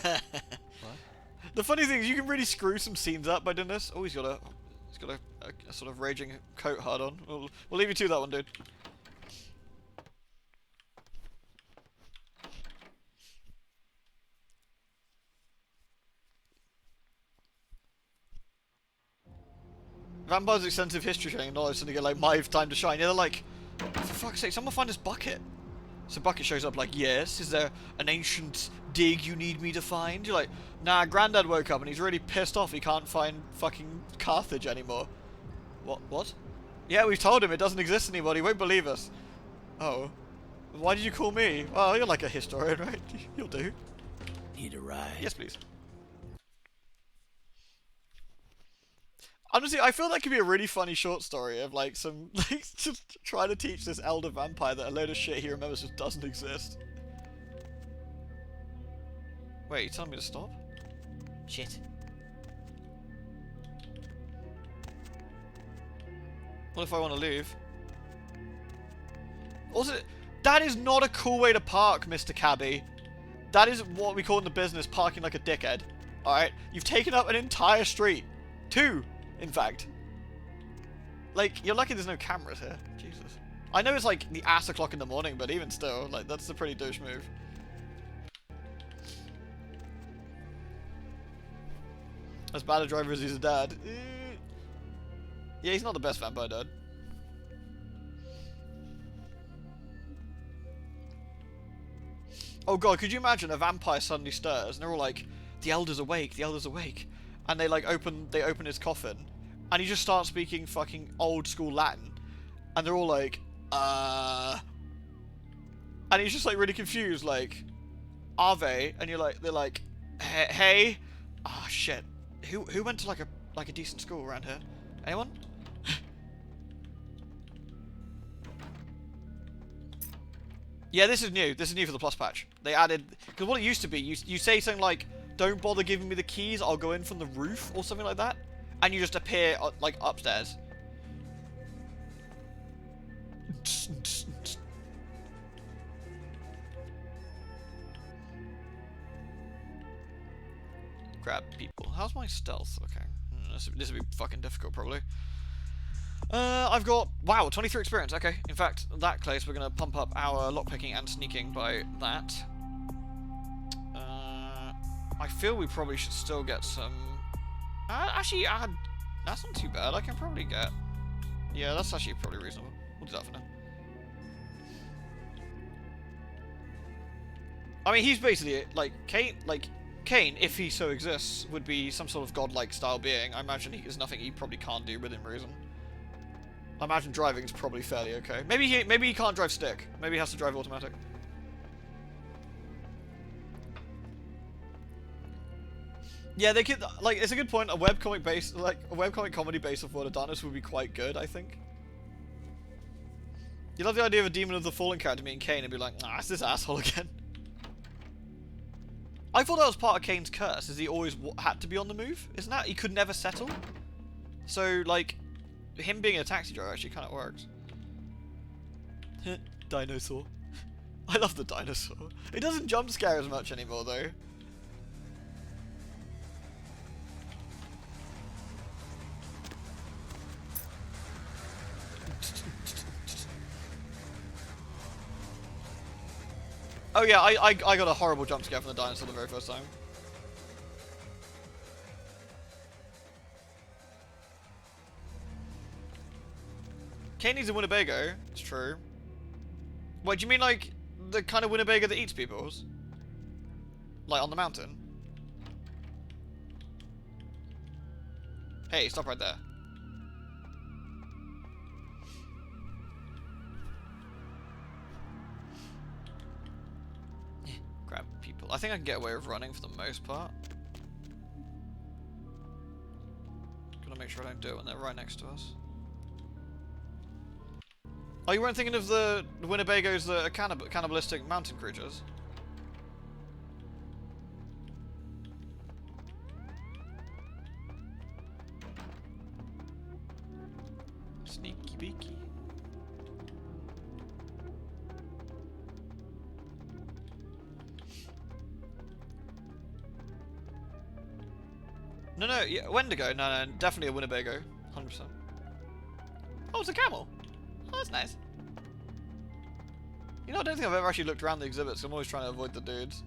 What? The funny thing is, you can really screw some scenes up by doing this. Oh, he's got a sort of raging coat hard on. We'll leave you to that one, dude. Vampires' extensive history showing knowledge suddenly get like my time to shine. Yeah, they're like, for fuck's sake, someone find this bucket. So Bucket shows up like, yes, is there an ancient dig you need me to find? You're like, nah, Granddad woke up and he's really pissed off he can't find fucking Carthage anymore. What? Yeah, we've told him it doesn't exist anymore, he won't believe us. Oh. Why did you call me? Well, you're like a historian, right? You'll do. Need a ride? Yes, please. Honestly, I feel that could be a really funny short story of like some like just trying to teach this elder vampire that a load of shit he remembers just doesn't exist. Wait, you telling me to stop? Shit. What if I want to leave? Also, that is not a cool way to park, Mr. Cabby. That is what we call in the business parking like a dickhead. Alright? You've taken up an entire street. 2. In fact. Like, you're lucky there's no cameras here. Jesus. I know it's like the ass o'clock in the morning, but even still, like, that's a pretty douche move. As bad a driver as his dad. Yeah, he's not the best vampire dad. Oh god, could you imagine a vampire suddenly stirs and they're all like, the Elder's awake, the Elder's awake. And they like open his coffin, and he just starts speaking fucking old school Latin, and they're all like, and he's just like really confused, like, Ave, and they're like, hey, ah, shit, who went to like a decent school around here? Anyone? Yeah, this is new. This is new for the plus patch. They added, because what it used to be, you say something like, don't bother giving me the keys, I'll go in from the roof, or something like that. And you just appear, like, upstairs. Grab people. How's my stealth? Okay. This would be fucking difficult, probably. I've got, wow, 23 experience. Okay. In fact, in that case, we're going to pump up our lockpicking and sneaking by that. I feel we probably should still get some... actually, that's not too bad. I can probably get... Yeah, that's actually probably reasonable. We'll do that for now. I mean, he's basically, like, Kane, if he so exists, would be some sort of godlike style being. I imagine there's nothing he probably can't do within reason. I imagine driving's probably fairly okay. Maybe he can't drive stick. Maybe he has to drive automatic. Yeah, they could, like, it's a good point. A webcomic based, like, a webcomic comedy based off World of Darkness would be quite good, I think. You love the idea of a Demon of the Fallen character meeting Kane and be like, nah, it's this asshole again. I thought that was part of Kane's curse, is he always had to be on the move. Isn't that? He could never settle. So, like, him being a taxi driver actually kind of works. Dinosaur. I love the dinosaur. It doesn't jump scare as much anymore, though. Oh yeah, I got a horrible jump scare from the dinosaur the very first time. Kane needs a Winnebago. It's true. What, do you mean like the kind of Winnebago that eats people's? Like on the mountain? Hey, stop right there. Grab people. I think I can get away with running for the most part. Gotta make sure I don't do it when they're right next to us. Oh, you weren't thinking of the Winnebagos that are cannibalistic mountain creatures? Sneaky beaky. No, yeah, Wendigo. No, definitely a Winnebago. 100%. Oh, it's a camel. Oh, that's nice. You know, I don't think I've ever actually looked around the exhibits. I'm always trying to avoid the dudes.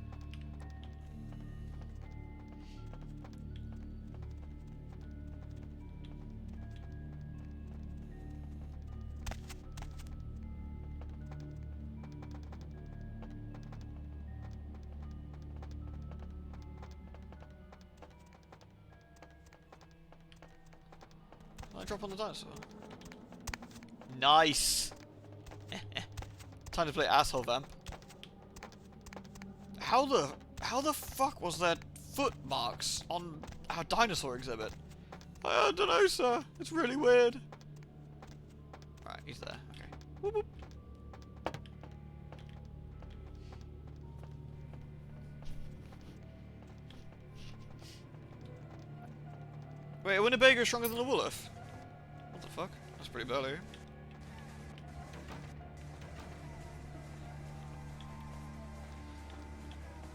I drop on the dinosaur. Nice. Time to play asshole vamp. How the fuck was there foot marks on our dinosaur exhibit? I don't know, sir. It's really weird. Right, he's there. Okay. Whoop, whoop. Wait, a Winnebago is stronger than a Wolf? What the fuck? That's pretty burly.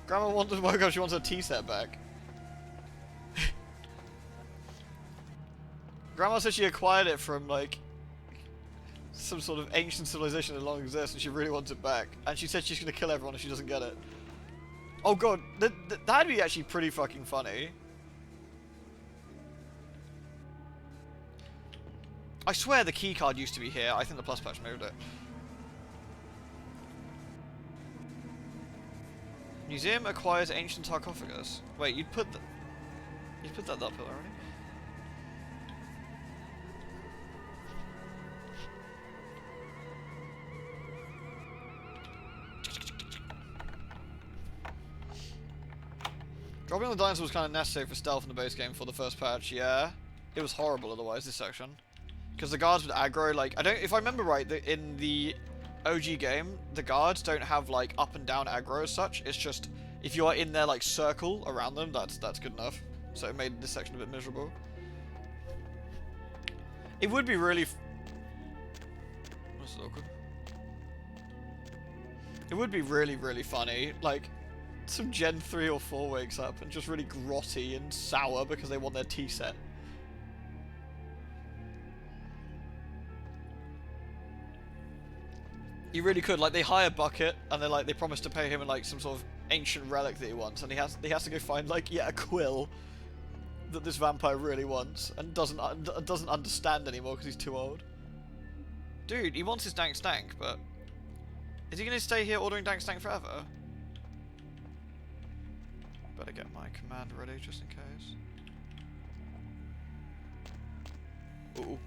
Grandma woke up, she wants her tea set back. Grandma said she acquired it from, like, some sort of ancient civilization that long exists, and she really wants it back. And she said she's gonna kill everyone if she doesn't get it. Oh god, that'd be actually pretty fucking funny. I swear the key card used to be here. I think the plus patch moved it. Museum acquires ancient sarcophagus. Wait, you'd put that uphill already? Dropping the dinosaur was kind of necessary for stealth in the base game for the first patch, yeah. It was horrible otherwise, this section. Because the guards would aggro, like, if I remember right, in the OG game, the guards don't have, like, up and down aggro as such. It's just, if you are in their, like, circle around them, that's good enough. So it made this section a bit miserable. It would be really... This is awkward. It would be really, really funny, like, some Gen 3 or 4 wakes up and just really grotty and sour because they want their tea set. You really could, like, they hire Bucket and they promise to pay him in, like, some sort of ancient relic that he wants, and he has to go find, like, a quill that this vampire really wants and doesn't understand anymore because he's too old. Dude, he wants his dank stank, but is he gonna stay here ordering dank stank forever? Better get my command ready just in case. Ooh.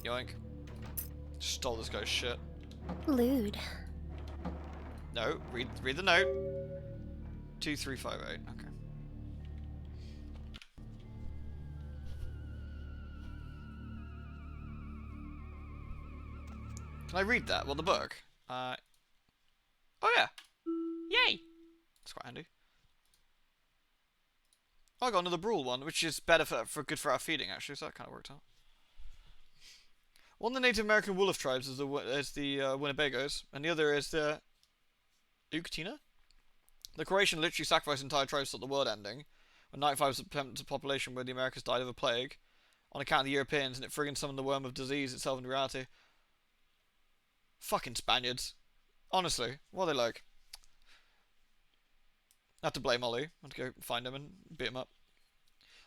Yoink. Stole this guy's shit. Lewd. No, read the note. 2358. Okay. Can I read that? Well, the book. Oh yeah. Yay! That's quite handy. Oh, I got another Brawl one, which is better for good for our feeding actually. So that kind of worked out. One of the Native American Wolof tribes is the Winnebagos, and the other is the Ukatina. The Croatian literally sacrificed entire tribes to stop the world ending, when 95% of the population where the Americas died of a plague, on account of the Europeans, and it friggin' summoned the worm of disease itself into reality. Fucking Spaniards. Honestly, what are they like? I have to blame Ollie. I have to go find him and beat him up.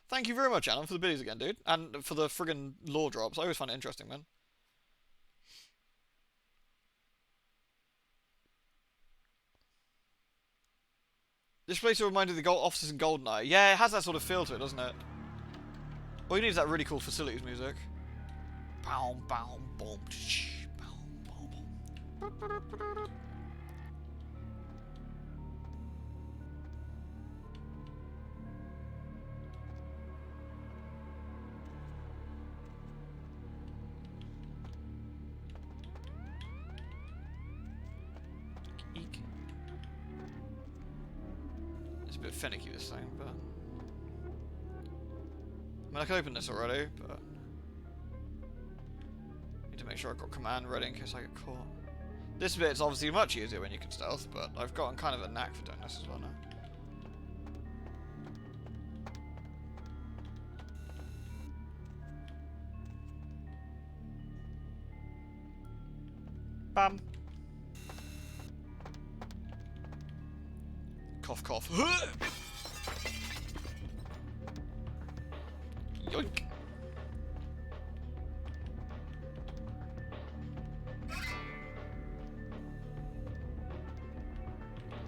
Thank you very much, Alan, for the biddies again, dude. And for the friggin' lore drops. I always find it interesting, man. This place reminded the offices in GoldenEye. Yeah, it has that sort of feel to it, doesn't it? All you need is that really cool facilities music. Bow, bow, boom, shh, bow, bow, boom. Eek. It's a bit finicky this thing, but I mean I can open this already, but need to make sure I've got command ready in case I get caught. This bit's obviously much easier when you can stealth, but I've gotten kind of a knack for doing this as well now. Bam. Cough, cough. Yoink.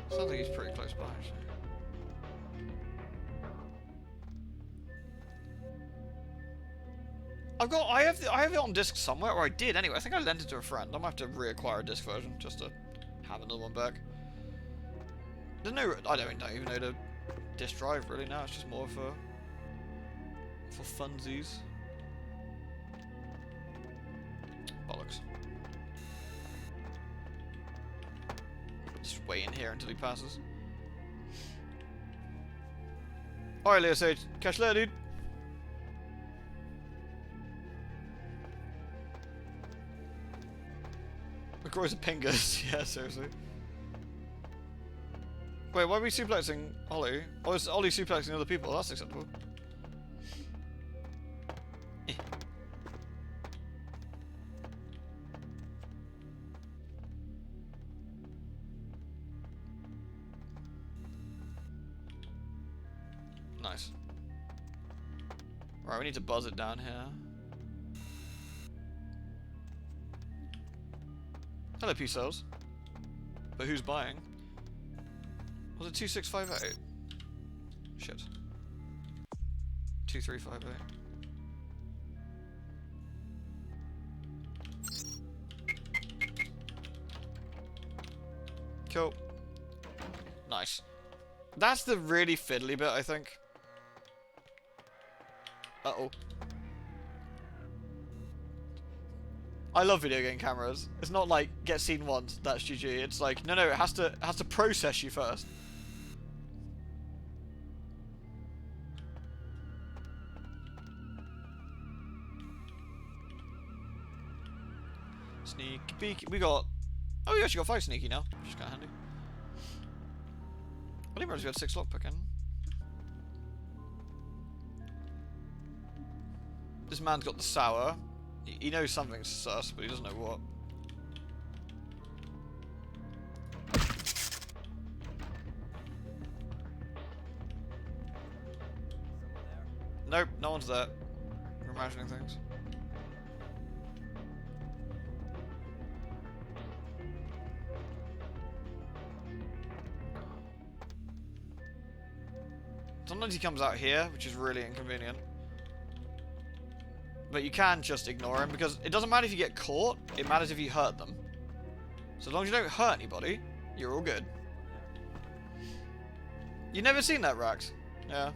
Sounds like he's pretty close by, actually. I have it on disc somewhere, or I did anyway. I think I lent it to a friend. I'm gonna have to reacquire a disc version just to have another one back. There's no, I don't even know the disc drive really now. It's just more for funsies. Bollocks. Just wait in here until he passes. Alright, Leo Sage. Catch you later, dude. LaCroix's a pingus. Yeah, seriously. Wait, why are we suplexing Ollie? Oh, it's Ollie suplexing other people. That's acceptable. Eh. Nice. Right, we need to buzz it down here. Hello, P-cells. But who's buying? Was it 2658? Shit. 2358. Cool. Nice. That's the really fiddly bit, I think. Uh-oh. I love video game cameras. It's not like get seen once, that's GG. It's like no, it has to process you first. Sneaky peeky. We actually got 5 sneaky now, which is kind of handy. I didn't realize we had 6 lockpicking. This man's got the sour. He knows something's sus, but he doesn't know what. Nope, no one's there. We're imagining things. Sometimes he comes out here, which is really inconvenient. But you can just ignore him, because it doesn't matter if you get caught, it matters if you hurt them. So as long as you don't hurt anybody, you're all good. You never seen that, Rax? Yeah.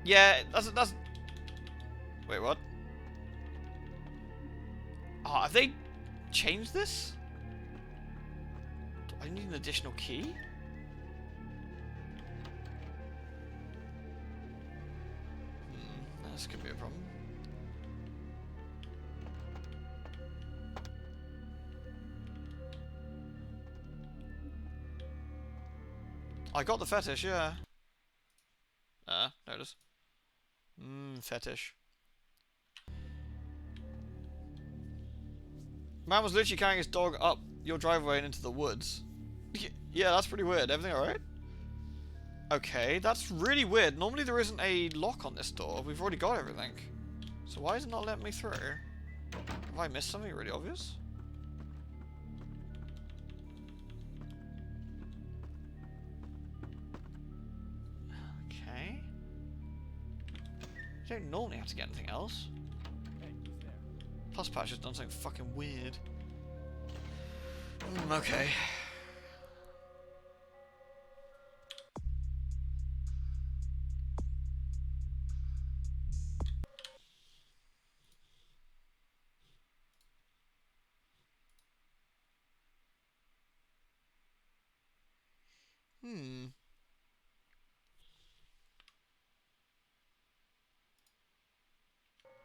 Yeah, that's... Wait, what? Oh, have they changed this? Do I need an additional key? This could be a problem. I got the fetish, yeah. Notice. Fetish. Man was literally carrying his dog up your driveway and into the woods. Yeah, that's pretty weird. Everything alright? Okay, that's really weird. Normally there isn't a lock on this door. We've already got everything. So why is it not letting me through? Have I missed something really obvious? Okay. You don't normally have to get anything else. Plus Patch has done something fucking weird. Okay.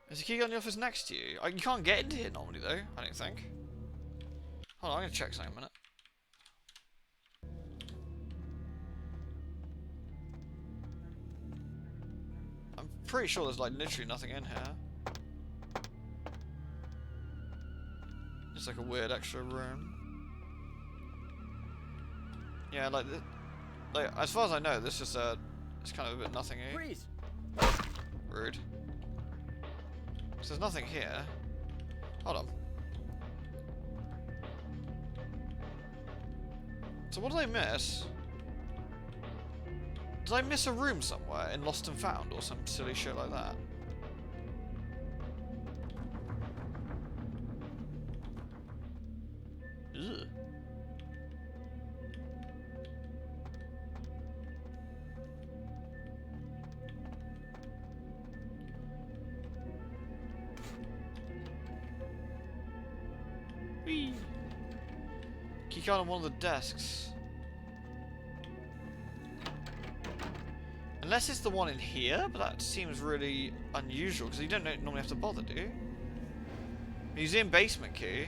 Is the key on the office next to you? You can't get into here normally though, I don't think. Hold on, I'm gonna check something a minute. I'm pretty sure there's like literally nothing in here. It's like a weird extra room. Yeah, like as far as I know, this is it's kind of a bit nothing-y. Freeze! Rude. So there's nothing here. Hold on. So what did I miss? Did I miss a room somewhere in Lost and Found or some silly shit like that? Ugh. Keycard on one of the desks. Unless it's the one in here, but that seems really unusual because you don't normally have to bother, do you? Museum basement key.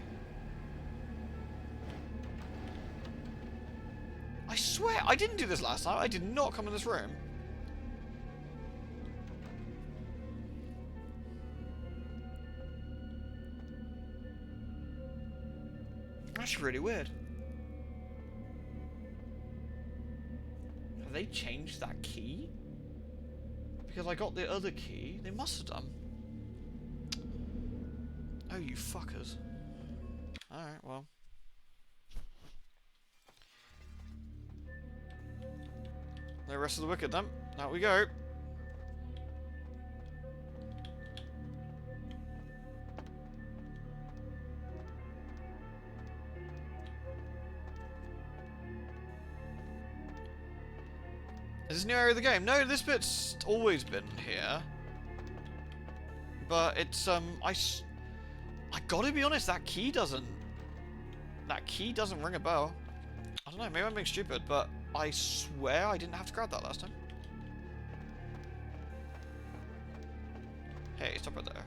I swear, I didn't do this last time. I did not come in this room. That's really weird. Have they changed that key? Because I got the other key. They must have done. Oh, you fuckers. Alright, well. No rest of the wicked then. Out we go. Is this a new area of the game? No, this bit's always been here. But it's, I gotta be honest, that key doesn't ring a bell. I don't know, maybe I'm being stupid, but I swear I didn't have to grab that last time. Hey, stop right there.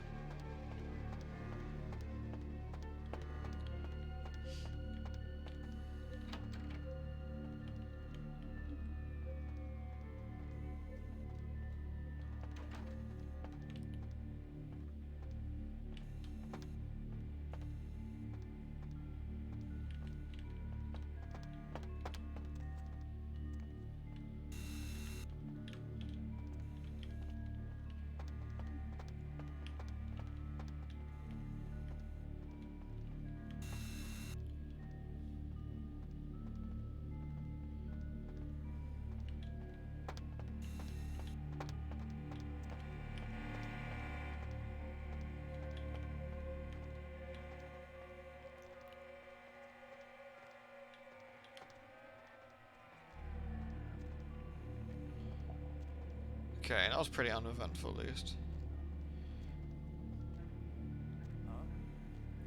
Okay, that was pretty uneventful at least.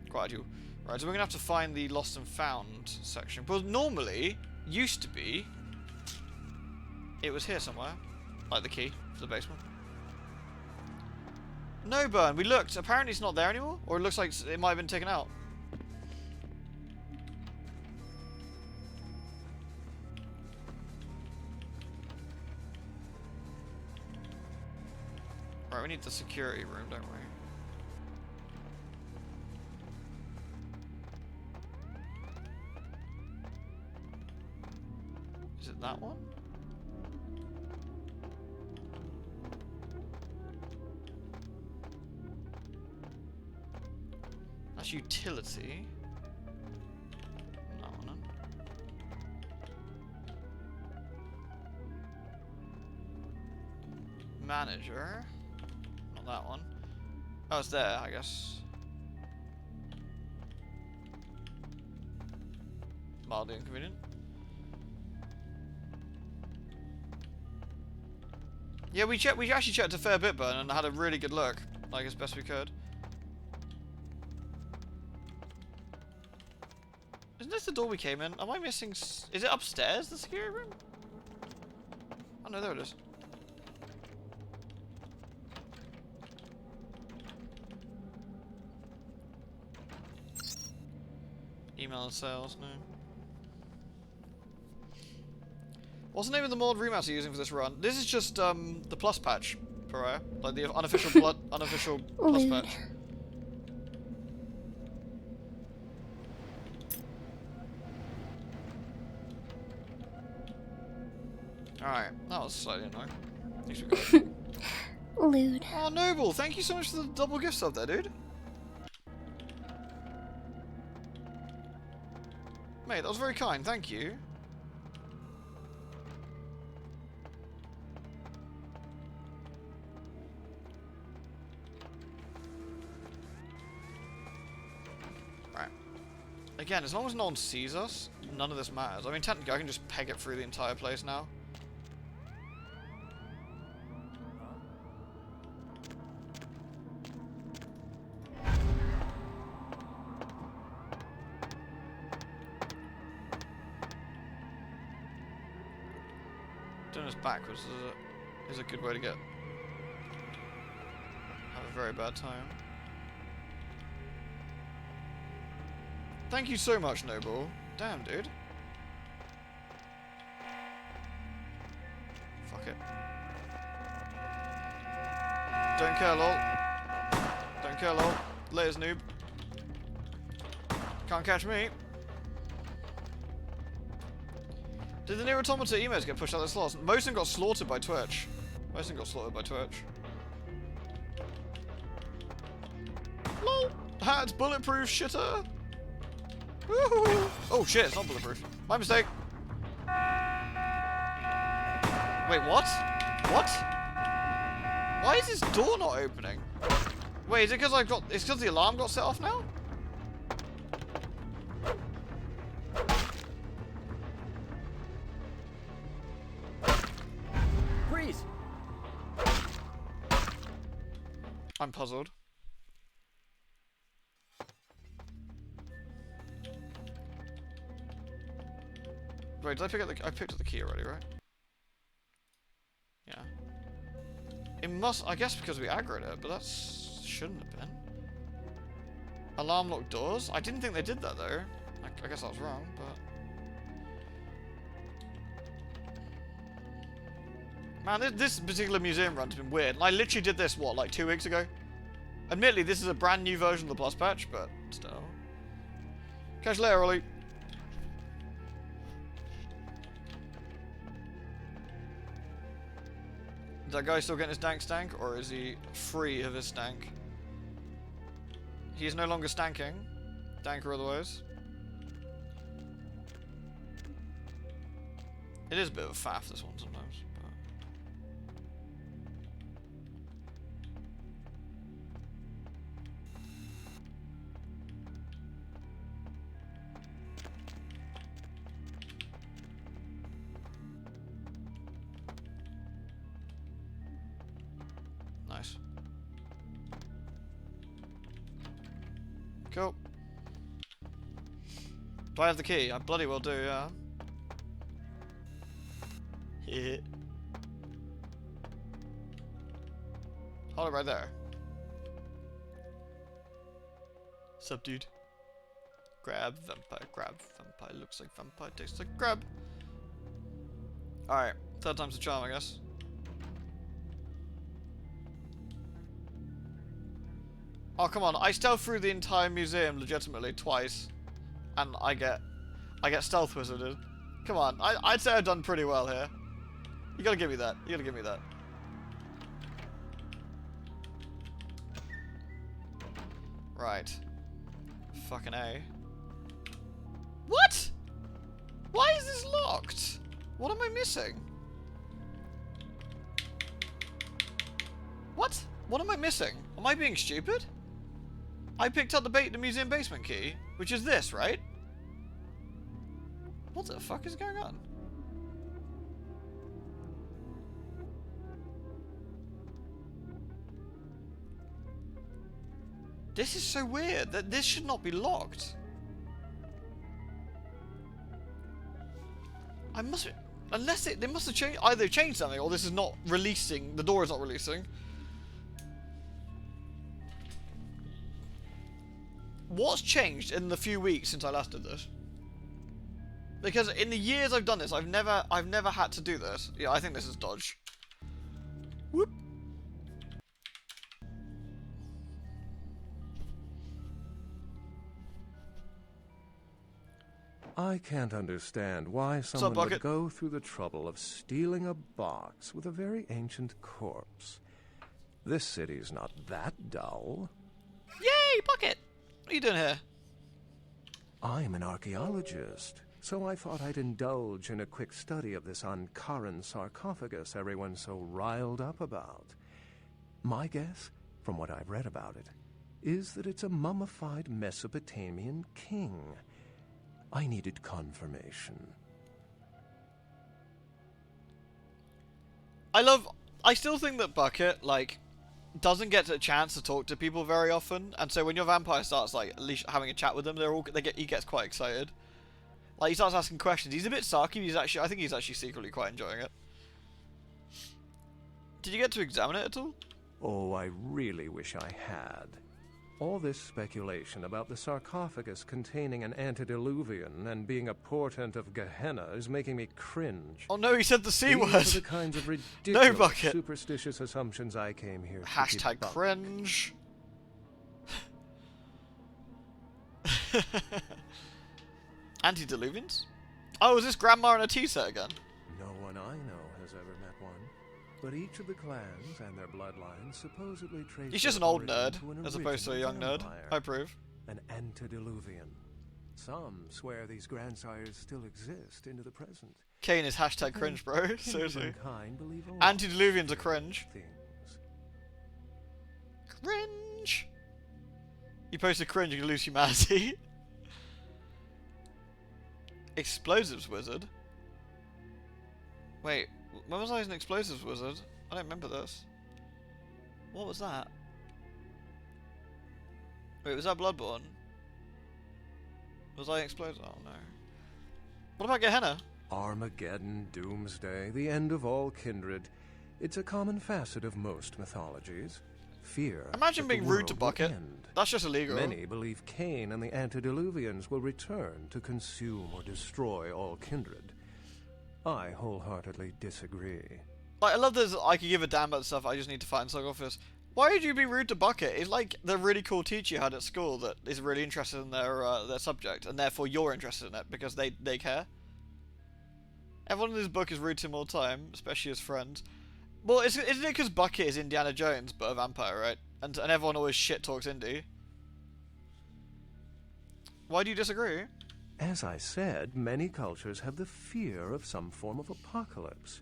Quite ideal. Right, so we're gonna have to find the lost and found section. But normally, used to be, it was here somewhere. Like the key for the basement. No, Burn, we looked. Apparently it's not there anymore. Or it looks like it might have been taken out. Right, we need the security room, don't we? Is it that one? That's utility. That one. Manager. Not that one. Oh, it's there, I guess. Mildly inconvenient. Yeah, we actually checked a fair bit, Burn, and had a really good look, like as best we could. Isn't this the door we came in? Am I missing? Is it upstairs, the security room? Oh no, there it is. Email and sales, no. What's the name of the mod remats you're using for this run? This is just the plus patch, Pariah. Like the unofficial unofficial plus patch. Alright, that was slightly annoying. At least we got it. Lewd. Oh, Noble, thank you so much for the double gift sub there, dude. Mate, that was very kind, thank you. Right. Again, as long as no one sees us, none of this matters. I mean, technically, I can just peg it through the entire place now. Doing this backwards is a good way to have a very bad time. Thank you so much, Noble. Damn, dude. Fuck it. Don't care, lol. Don't care, lol. Layers, noob. Can't catch me. Did the new Automata emails get pushed out of the slots? Most of them got slaughtered by Twitch. Most of them got slaughtered by Twitch. LOL! It's bulletproof, shitter! Woohoo! Oh shit, it's not bulletproof. My mistake. Wait, what? What? Why is this door not opening? Wait, is it because it's because the alarm got set off now? Freeze! I'm puzzled. Wait, did I pick up I picked up the key already, right? Yeah. It must, I guess because we aggroed it, but that shouldn't have been. Alarm locked doors? I didn't think they did that though. I guess I was wrong, but... Man, this particular museum run's been weird. I literally did this, what, like 2 weeks ago? Admittedly, this is a brand new version of the Plus patch, but still. Catch you later, Ollie. Is that guy still getting his dank stank, or is he free of his stank? He is no longer stanking, dank or otherwise. It is a bit of a faff, this one, sometimes. Cool. Do I have the key? I bloody well do, yeah. Hold it right there. Sup, dude? Grab, vampire, looks like vampire, tastes like grab. Alright, third time's the charm, I guess. Oh, come on, I stealth through the entire museum legitimately twice. And I get stealth wizarded. Come on, I'd say I've done pretty well here. You gotta give me that. You gotta give me that. Right. Fucking A. What? Why is this locked? What am I missing? What? What am I missing? Am I being stupid? I picked up the museum basement key, which is this, right? What the fuck is going on? This is so weird. That this should not be locked. I must be, unless they must have changed, either changed something or this is not releasing. The door is not releasing. What's changed in the few weeks since I last did this? Because in the years I've done this, I've never had to do this. Yeah, I think this is dodge. Whoop. I can't understand why someone would go through the trouble of stealing a box with a very ancient corpse. This city's not that dull. Yay, Bucket! What are you doing here? I'm an archaeologist, so I thought I'd indulge in a quick study of this Ankaran sarcophagus everyone's so riled up about. My guess, from what I've read about it, is that it's a mummified Mesopotamian king. I needed confirmation. I still think that Bucket, like, doesn't get a chance to talk to people very often, and so when your vampire starts, like, at least having a chat with them, he gets quite excited. Like, he starts asking questions. He's a bit sarky, but I think he's actually secretly quite enjoying it. Did you get to examine it at all? Oh, I really wish I had. All this speculation about the sarcophagus containing an antediluvian and being a portent of Gehenna is making me cringe. Oh no, he said the C word! These are the kinds of ridiculous no, Bucket. Superstitious assumptions I came here to Hashtag debunk. cringe. Antediluvians? Oh, is this Grandma and a tea set again? No one I know has ever met one. But each of the clans and their bloodlines supposedly trace. He's just an old nerd, as opposed to a young nerd. I approve. An antediluvian. Some swear these grandsires still exist into the present. Kane is hashtag cringe, bro. Seriously. Antediluvians are cringe. Cringe. You posted cringe, you lose humanity. Explosives wizard. Wait. When was I an explosives wizard? I don't remember this. What was that? Wait, was that Bloodborne? Was I explosive? Oh no. What about Gehenna? Armageddon, Doomsday, the end of all kindred. It's a common facet of most mythologies. Fear. Imagine being rude to Bucket. That's just illegal. Many believe Cain and the antediluvians will return to consume or destroy all kindred. I wholeheartedly disagree. Like, I love this. I could give a damn about stuff. I just need to find sarcophagus. Why would you be rude to Bucket? It's like the really cool teacher you had at school that is really interested in their subject, and therefore you're interested in it because they care. Everyone in this book is rude to him all the time, especially his friends. Well, isn't it because Bucket is Indiana Jones but a vampire, right? And everyone always shit talks Indy. Why do you disagree? As I said, many cultures have the fear of some form of apocalypse.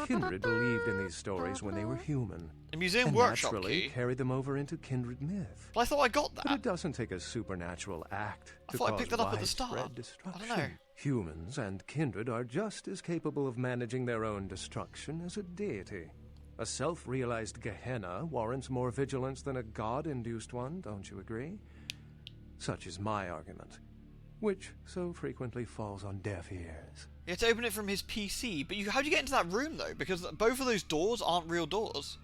Kindred believed in these stories when they were human. The museum and workshop naturally key? carried them over into kindred myth. Well, I thought I got that. But it doesn't take a supernatural act to I thought I cause picked that up at the start. widespread destruction. I don't know. Humans and kindred are just as capable of managing their own destruction as a deity. A self-realized Gehenna warrants more vigilance than a god-induced one, don't you agree? Such is my argument, which so frequently falls on deaf ears. You have to open it from his PC, but how'd you get into that room though? Because both of those doors aren't real doors.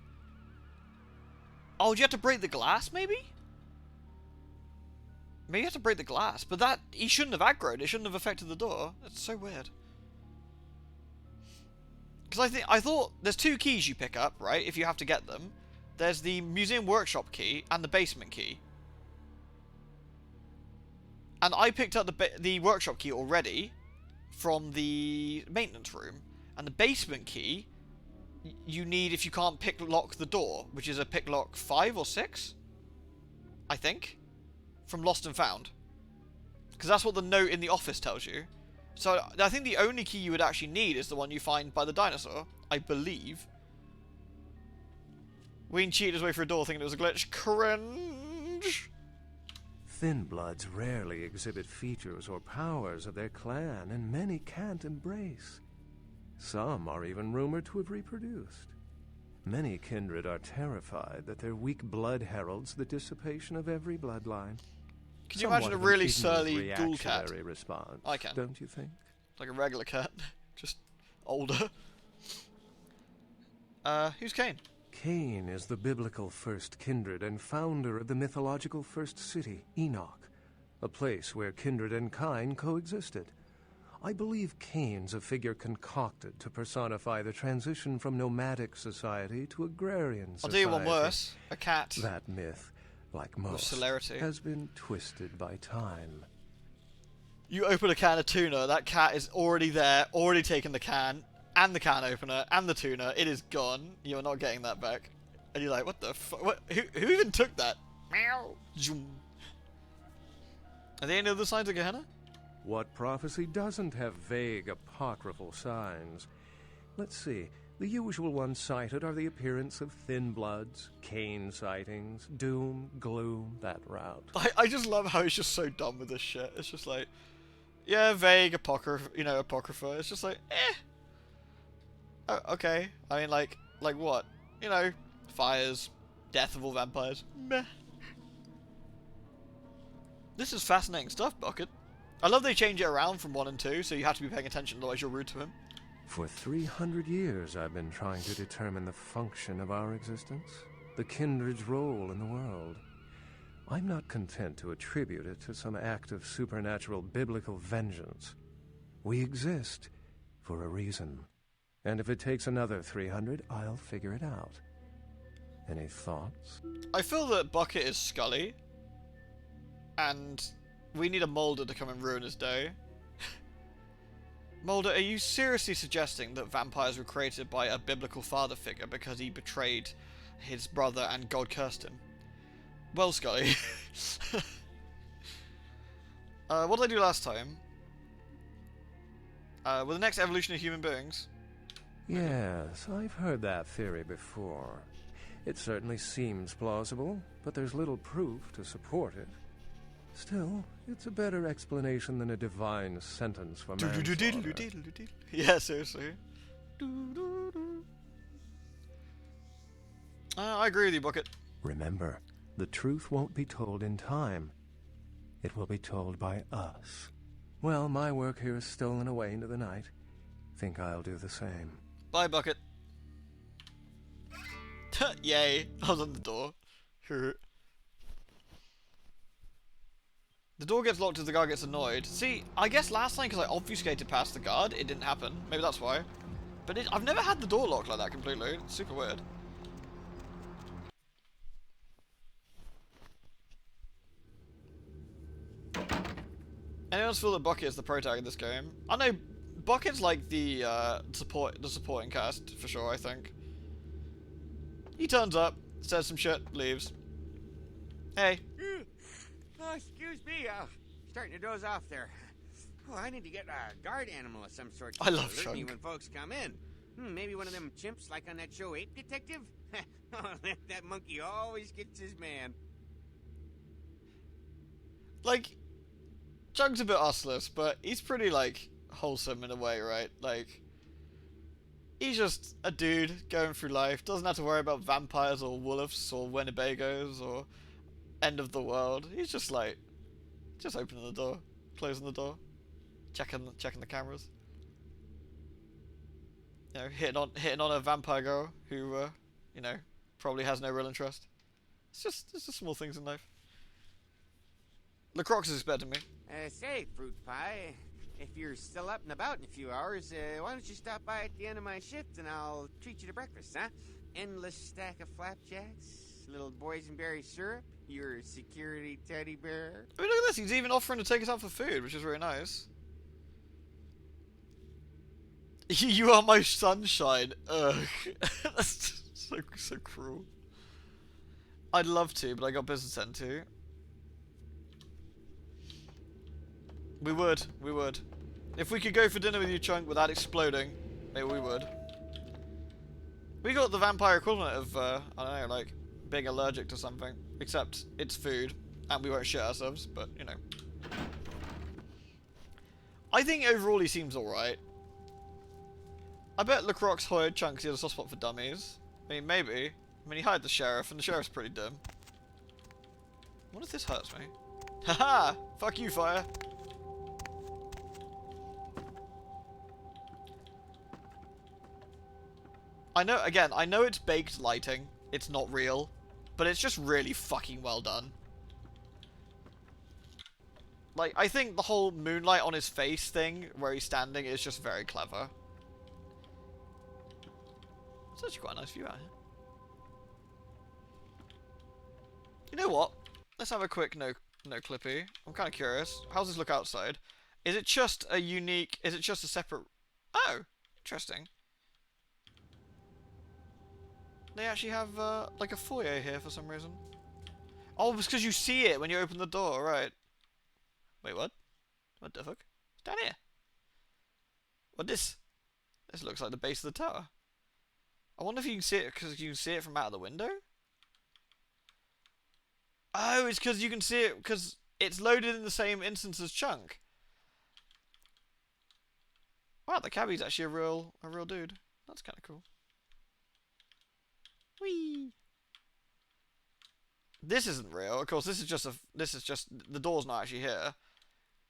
Oh, do you have to break the glass, maybe? Maybe you have to break the glass, but that... he shouldn't have aggroed, it shouldn't have affected the door. That's so weird. Because I thought there's 2 keys you pick up, right, if you have to get them. There's the museum workshop key and the basement key. And I picked up the workshop key already from the maintenance room. And the basement key you need if you can't pick-lock the door, which is a pick-lock 5 or 6, I think, from Lost and Found. Because that's what the note in the office tells you. So I think the only key you would actually need is the one you find by the dinosaur, I believe. Ween cheated his way through a door thinking it was a glitch. Cringe! Thin bloods rarely exhibit features or powers of their clan, and many can't embrace. Some are even rumored to have reproduced. Many kindred are terrified that their weak blood heralds the dissipation of every bloodline. Can you imagine a really surly ghoul cat? Response, I can. Don't you think? Like a regular cat, just older. Who's Cain? Cain is the biblical first kindred and founder of the mythological first city, Enoch, a place where kindred and kine coexisted. I believe Cain's a figure concocted to personify the transition from nomadic society to agrarian society. I'll do you one worse. A cat. That myth, like most, celerity, has been twisted by time. You open a can of tuna, that cat is already there, already taken the can, and the can opener, and the tuna. It is gone. You are not getting that back. And you're like, what the fuck? Who even took that? Meow. Zoom. Are there any other signs of Gehenna? What prophecy doesn't have vague apocryphal signs? Let's see. The usual ones cited are the appearance of thin bloods, Cain sightings, doom, gloom, that route. I just love how he's just so dumb with this shit. It's just like, yeah, vague apocrypha, apocrypha. It's just like, eh. Oh, okay. I mean, like what? Fires, death of all vampires. Meh. This is fascinating stuff, Bucket. I love they change it around from 1 and 2, so you have to be paying attention, otherwise you're rude to him. For 300 years I've been trying to determine the function of our existence, the kindred's role in the world. I'm not content to attribute it to some act of supernatural biblical vengeance. We exist for a reason. And if it takes another 300, I'll figure it out. Any thoughts? I feel that Bucket is Scully, and we need a Mulder to come and ruin his day. Mulder, are you seriously suggesting that vampires were created by a biblical father figure because he betrayed his brother and God cursed him? Well, Scully. What did I do last time? With the next evolution of human beings? Yes, I've heard that theory before. It certainly seems plausible, but there's little proof to support it. Still, it's a better explanation than a divine sentence for manslaughter. Yeah, seriously. I agree with you, Bucket. Remember, the truth won't be told in time. It will be told by us. Well, my work here is stolen away into the night. Think I'll do the same. Bye, Bucket. Yay, I was on the door. The door gets locked as the guard gets annoyed. See, I guess last time, because I obfuscated past the guard, it didn't happen. Maybe that's why. But I've never had the door locked like that completely. It's super weird. Anyone else feel that Bucket is the pro tag in this game? I know Bucket's like the supporting cast, for sure, I think. He turns up, says some shit, leaves. Hey. Oh, excuse me, starting to doze off there. Oh, I need to get a guard animal of some sort to I love alert me Shunk. when folks come in. Maybe one of them chimps like on that show Ape Detective? Oh, that monkey always gets his man. Like, Chunk's a bit useless, but he's pretty, like, wholesome in a way, right? Like, he's just a dude going through life, doesn't have to worry about vampires or wolves or Winnebagos or end of the world. He's just like, Just opening the door, closing the door, checking the cameras. You know, hitting on a vampire girl who, you know, probably has no real interest. It's just small things in life. LaCroix is expecting me. Say, fruit pie, if you're still up and about in a few hours, why don't you stop by at the end of my shift and I'll treat you to breakfast, huh? Endless stack of flapjacks, little boysenberry syrup, your security teddy bear. I mean, look at this. He's even offering to take us out for food, which is really nice. You are my sunshine. Ugh. That's so cruel. I'd love to, but I got business to attend to. We would. If we could go for dinner with you, Chunk, without exploding, maybe we would. We got the vampire equivalent of, I don't know, like, being allergic to something. Except it's food, and we won't shit ourselves, but, you know. I think overall he seems alright. I bet LaCroix hired Chunk because he had a soft spot for dummies. I mean, maybe. I mean, he hired the sheriff, and the sheriff's pretty dumb. What if this hurts me? Haha! Fuck you, fire! I know it's baked lighting. It's not real. But it's just really fucking well done. Like, I think the whole moonlight on his face thing, where he's standing, is just very clever. It's actually quite a nice view out here. You know what? Let's have a quick no clippy. I'm kind of curious. How's this look outside? Is it just a unique... Is it just a separate... Oh! Interesting. They actually have, like a foyer here for some reason. Oh, it's because you see it when you open the door, right. Wait, what? What the fuck? It's down here. What this? This looks like the base of the tower. I wonder if you can see it because you can see it from out of the window? Oh, it's because you can see it because it's loaded in the same instance as Chunk. Wow, the cabbie's actually a real dude. That's kind of cool. Whee! This isn't real. Of course, this is just the door's not actually here,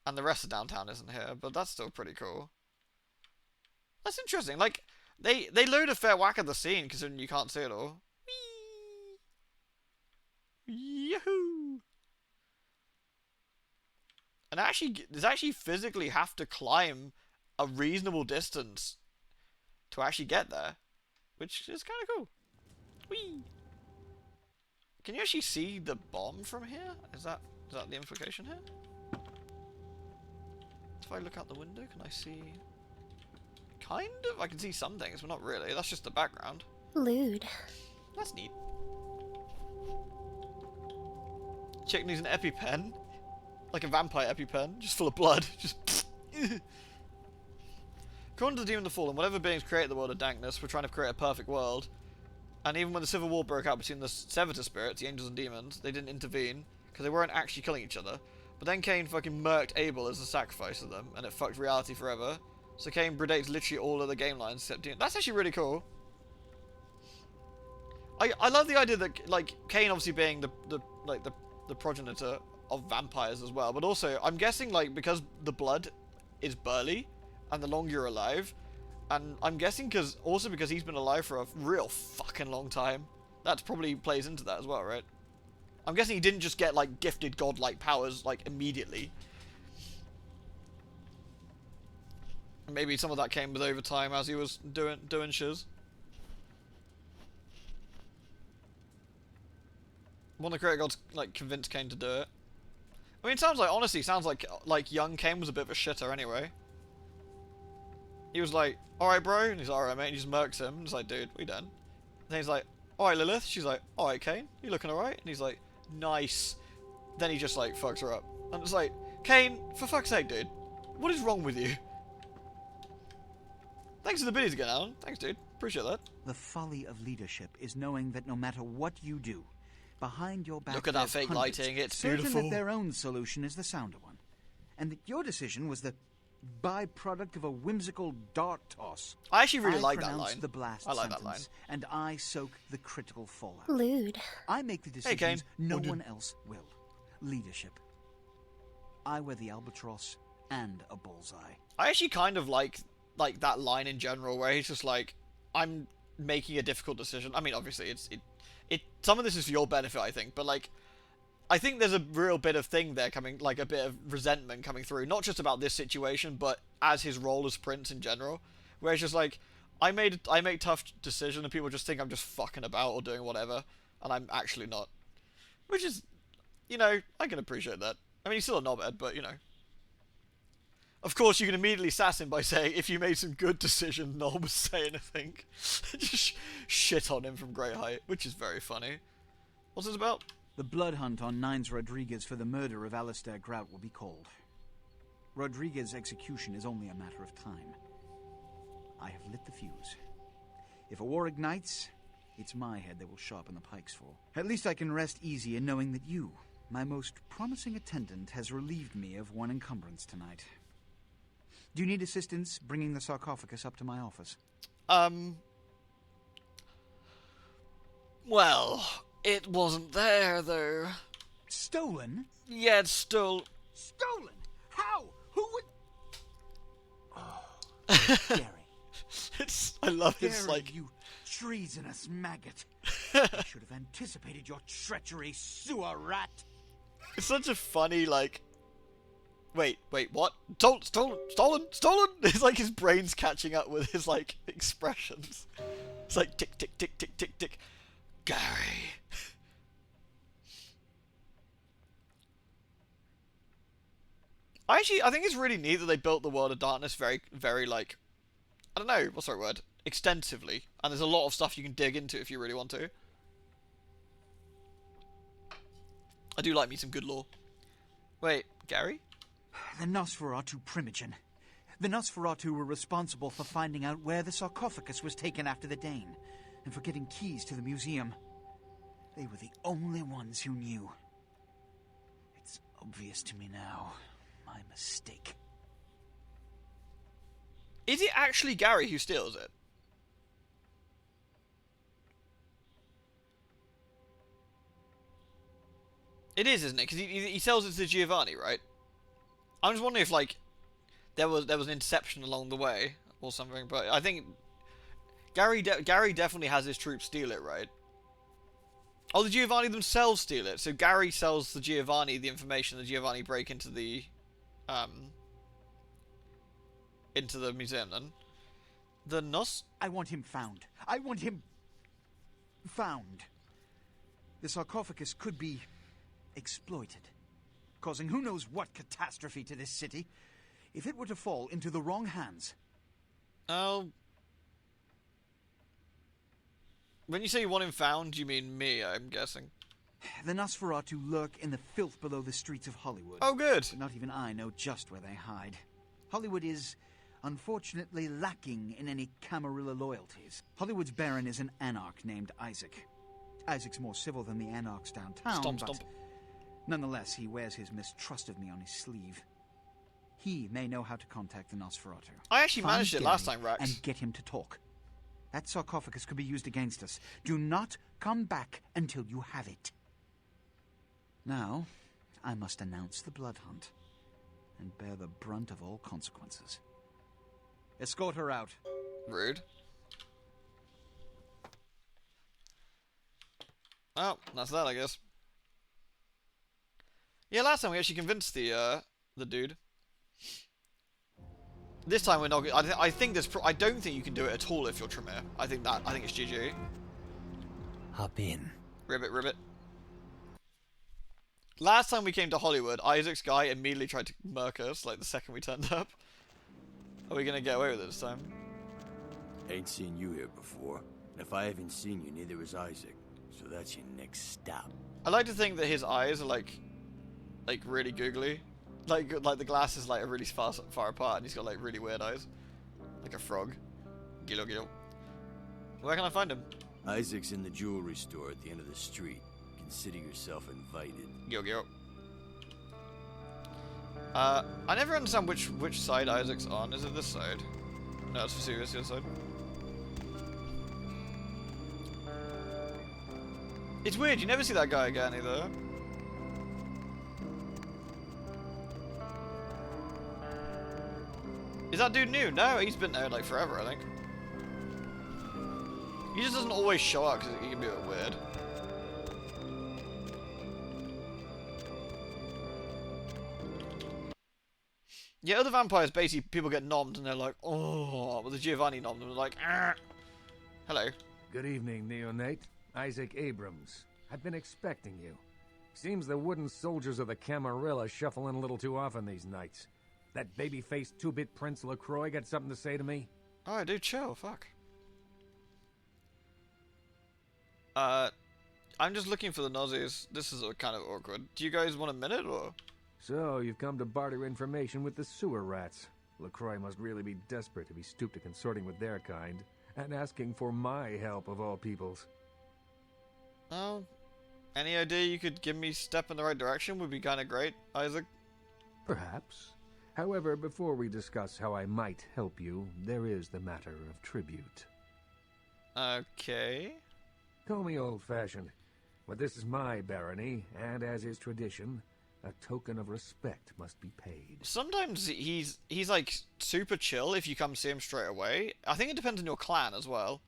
and the rest of downtown isn't here. But that's still pretty cool. That's interesting. Like they load a fair whack of the scene considering you can't see it all. Whee! Yahoo! And actually physically have to climb a reasonable distance to actually get there, which is kind of cool. Whee! Can you actually see the bomb from here? Is that the implication here? If I look out the window, can I see... Kind of? I can see some things, but not really. That's just the background. Lewd. That's neat. Chick needs an EpiPen. Like a vampire EpiPen. Just full of blood. Just... According to the Demon of the Fallen, whatever beings create the world of dankness, we're trying to create a perfect world. And even when the civil war broke out between the Servitor spirits, the angels and demons, they didn't intervene, because they weren't actually killing each other. But then Cain fucking murked Abel as a sacrifice of them, and it fucked reality forever. So Cain predates literally all of the game lines except demons. That's actually really cool. I love the idea that, like, Cain obviously being the progenitor of vampires as well, but also, I'm guessing, like, because the blood is burly, and the longer you're alive, and I'm guessing because he's been alive for a real fucking long time. That probably plays into that as well, right? I'm guessing he didn't just get, like, gifted godlike powers, like, immediately. Maybe some of that came with over time as he was doing shiz. One of the creator gods, like, convinced Cain to do it. I mean, it sounds like, honestly, sounds like young Cain was a bit of a shitter anyway. He was like, alright, bro. And he's like, alright, mate. And he just murks him. And he's like, dude, we done. And then he's like, alright, Lilith. She's like, alright, Cain. You looking alright? And he's like, nice. Then he just, like, fucks her up. And it's like, Cain, for fuck's sake, dude. What is wrong with you? Thanks for the biddies again, Alan. Thanks, dude. Appreciate that. The folly of leadership is knowing that no matter what you do, behind your back... Look at that fake lighting. It's certain beautiful. that their own solution is the sounder one. And that your decision was the byproduct of a whimsical dart toss. I actually really like that pronounce line. The blast I like that sentence, line. And I soak the critical fallout. Lewd. I make the Hey, Cain. decisions no one else will. Leadership. I wear the albatross and a bullseye. I actually kind of like that line in general, where he's just like, I'm making a difficult decision. I mean, obviously, it some of this is for your benefit, I think, but like, I think there's a real bit of thing there coming, like a bit of resentment coming through, not just about this situation, but as his role as prince in general, where it's just like, I make tough decisions and people just think I'm just fucking about or doing whatever, and I'm actually not. Which is, you know, I can appreciate that. I mean, he's still a knobhead, but, you know. Of course, you can immediately sass him by saying, if you made some good decision, no one would say anything. Just shit on him from great height, which is very funny. What's this about? The blood hunt on Nines Rodriguez for the murder of Alistair Grout will be called. Rodriguez's execution is only a matter of time. I have lit the fuse. If a war ignites, it's my head they will sharpen the pikes for. At least I can rest easy in knowing that you, my most promising attendant, has relieved me of one encumbrance tonight. Do you need assistance bringing the sarcophagus up to my office? Well, it wasn't there, though. Stolen? Yeah, it's still... Stolen? How? Who would... Oh, Gary. I love Gary, his, like... you treasonous maggot. I should have anticipated your treachery, sewer rat. It's such a funny, like... Wait, what? Stolen! It's like his brain's catching up with his, like, expressions. It's like, tick, tick, tick, tick, tick, tick. Gary. I think it's really neat that they built the World of Darkness very, very, like... I don't know, what's the right word? Extensively. And there's a lot of stuff you can dig into if you really want to. I do like me some good lore. Wait, Gary? The Nosferatu primogen. The Nosferatu were responsible for finding out where the sarcophagus was taken after the Dane, and for getting keys to the museum. They were the only ones who knew. It's obvious to me now. My mistake. Is it actually Gary who steals it? It is, isn't it? Because he sells it to Giovanni, right? I'm just wondering if, like, there was an interception along the way or something. But I think Gary definitely has his troops steal it, right? Oh, the Giovanni themselves steal it. So Gary sells the Giovanni the information. The Giovanni break into the museum. Then the Nos. I want him found. I want him found. The sarcophagus could be exploited, causing who knows what catastrophe to this city. If it were to fall into the wrong hands... Oh... When you say you want him found, you mean me, I'm guessing. The Nosferatu lurk in the filth below the streets of Hollywood. Oh, good. But not even I know just where they hide. Hollywood is, unfortunately, lacking in any Camarilla loyalties. Hollywood's baron is an anarch named Isaac. Isaac's more civil than the anarchs downtown, but... Nonetheless, he wears his mistrust of me on his sleeve. He may know how to contact the Nosferatu. I actually managed it last time, Rex. And get him to talk. That sarcophagus could be used against us. Do not come back until you have it. Now, I must announce the blood hunt and bear the brunt of all consequences. Escort her out. Rude. Oh, that's that, I guess. Yeah, last time we actually convinced the dude. This time we're not. I think there's. I don't think you can do it at all if you're Tremere. I think it's GG. Hop in. Ribbit. Last time we came to Hollywood, Isaac's guy immediately tried to murk us, like the second we turned up. Are we gonna get away with it this time? Ain't seen you here before. And if I haven't seen you, neither has Isaac. So that's your next stop. I like to think that his eyes are like really googly. Like the glasses are really far apart, and he's got like really weird eyes, like a frog. Gilo. Where can I find him? Isaac's in the jewelry store at the end of the street. Consider yourself invited. Gil. I never understand which side Isaac's on. Is it this side? No, it's Vesuvius, the other side. It's weird. You never see that guy again either. Is that dude new? No, he's been there like forever, I think. He just doesn't always show up because he can be a bit weird. Yeah, other vampires, basically, people get nommed and they're like, oh, but the Giovanni nommed them, they're like, ah. Hello. Good evening, neonate. Isaac Abrams. I've been expecting you. Seems the wooden soldiers of the Camarilla shuffle in a little too often these nights. That baby-faced two-bit Prince LaCroix got something to say to me? Alright, dude, chill, fuck. I'm just looking for the Nazis. This is kind of awkward. Do you guys want a minute, or...? So, you've come to barter information with the sewer rats. LaCroix must really be desperate if he stooped to consorting with their kind, and asking for my help of all peoples. Oh, any idea you could give me step in the right direction would be kind of great, Isaac? Perhaps. However, before we discuss how I might help you, there is the matter of tribute. Okay. Call me old-fashioned, but this is my barony, and as is tradition, a token of respect must be paid. Sometimes he's like super chill if you come see him straight away. I think it depends on your clan as well.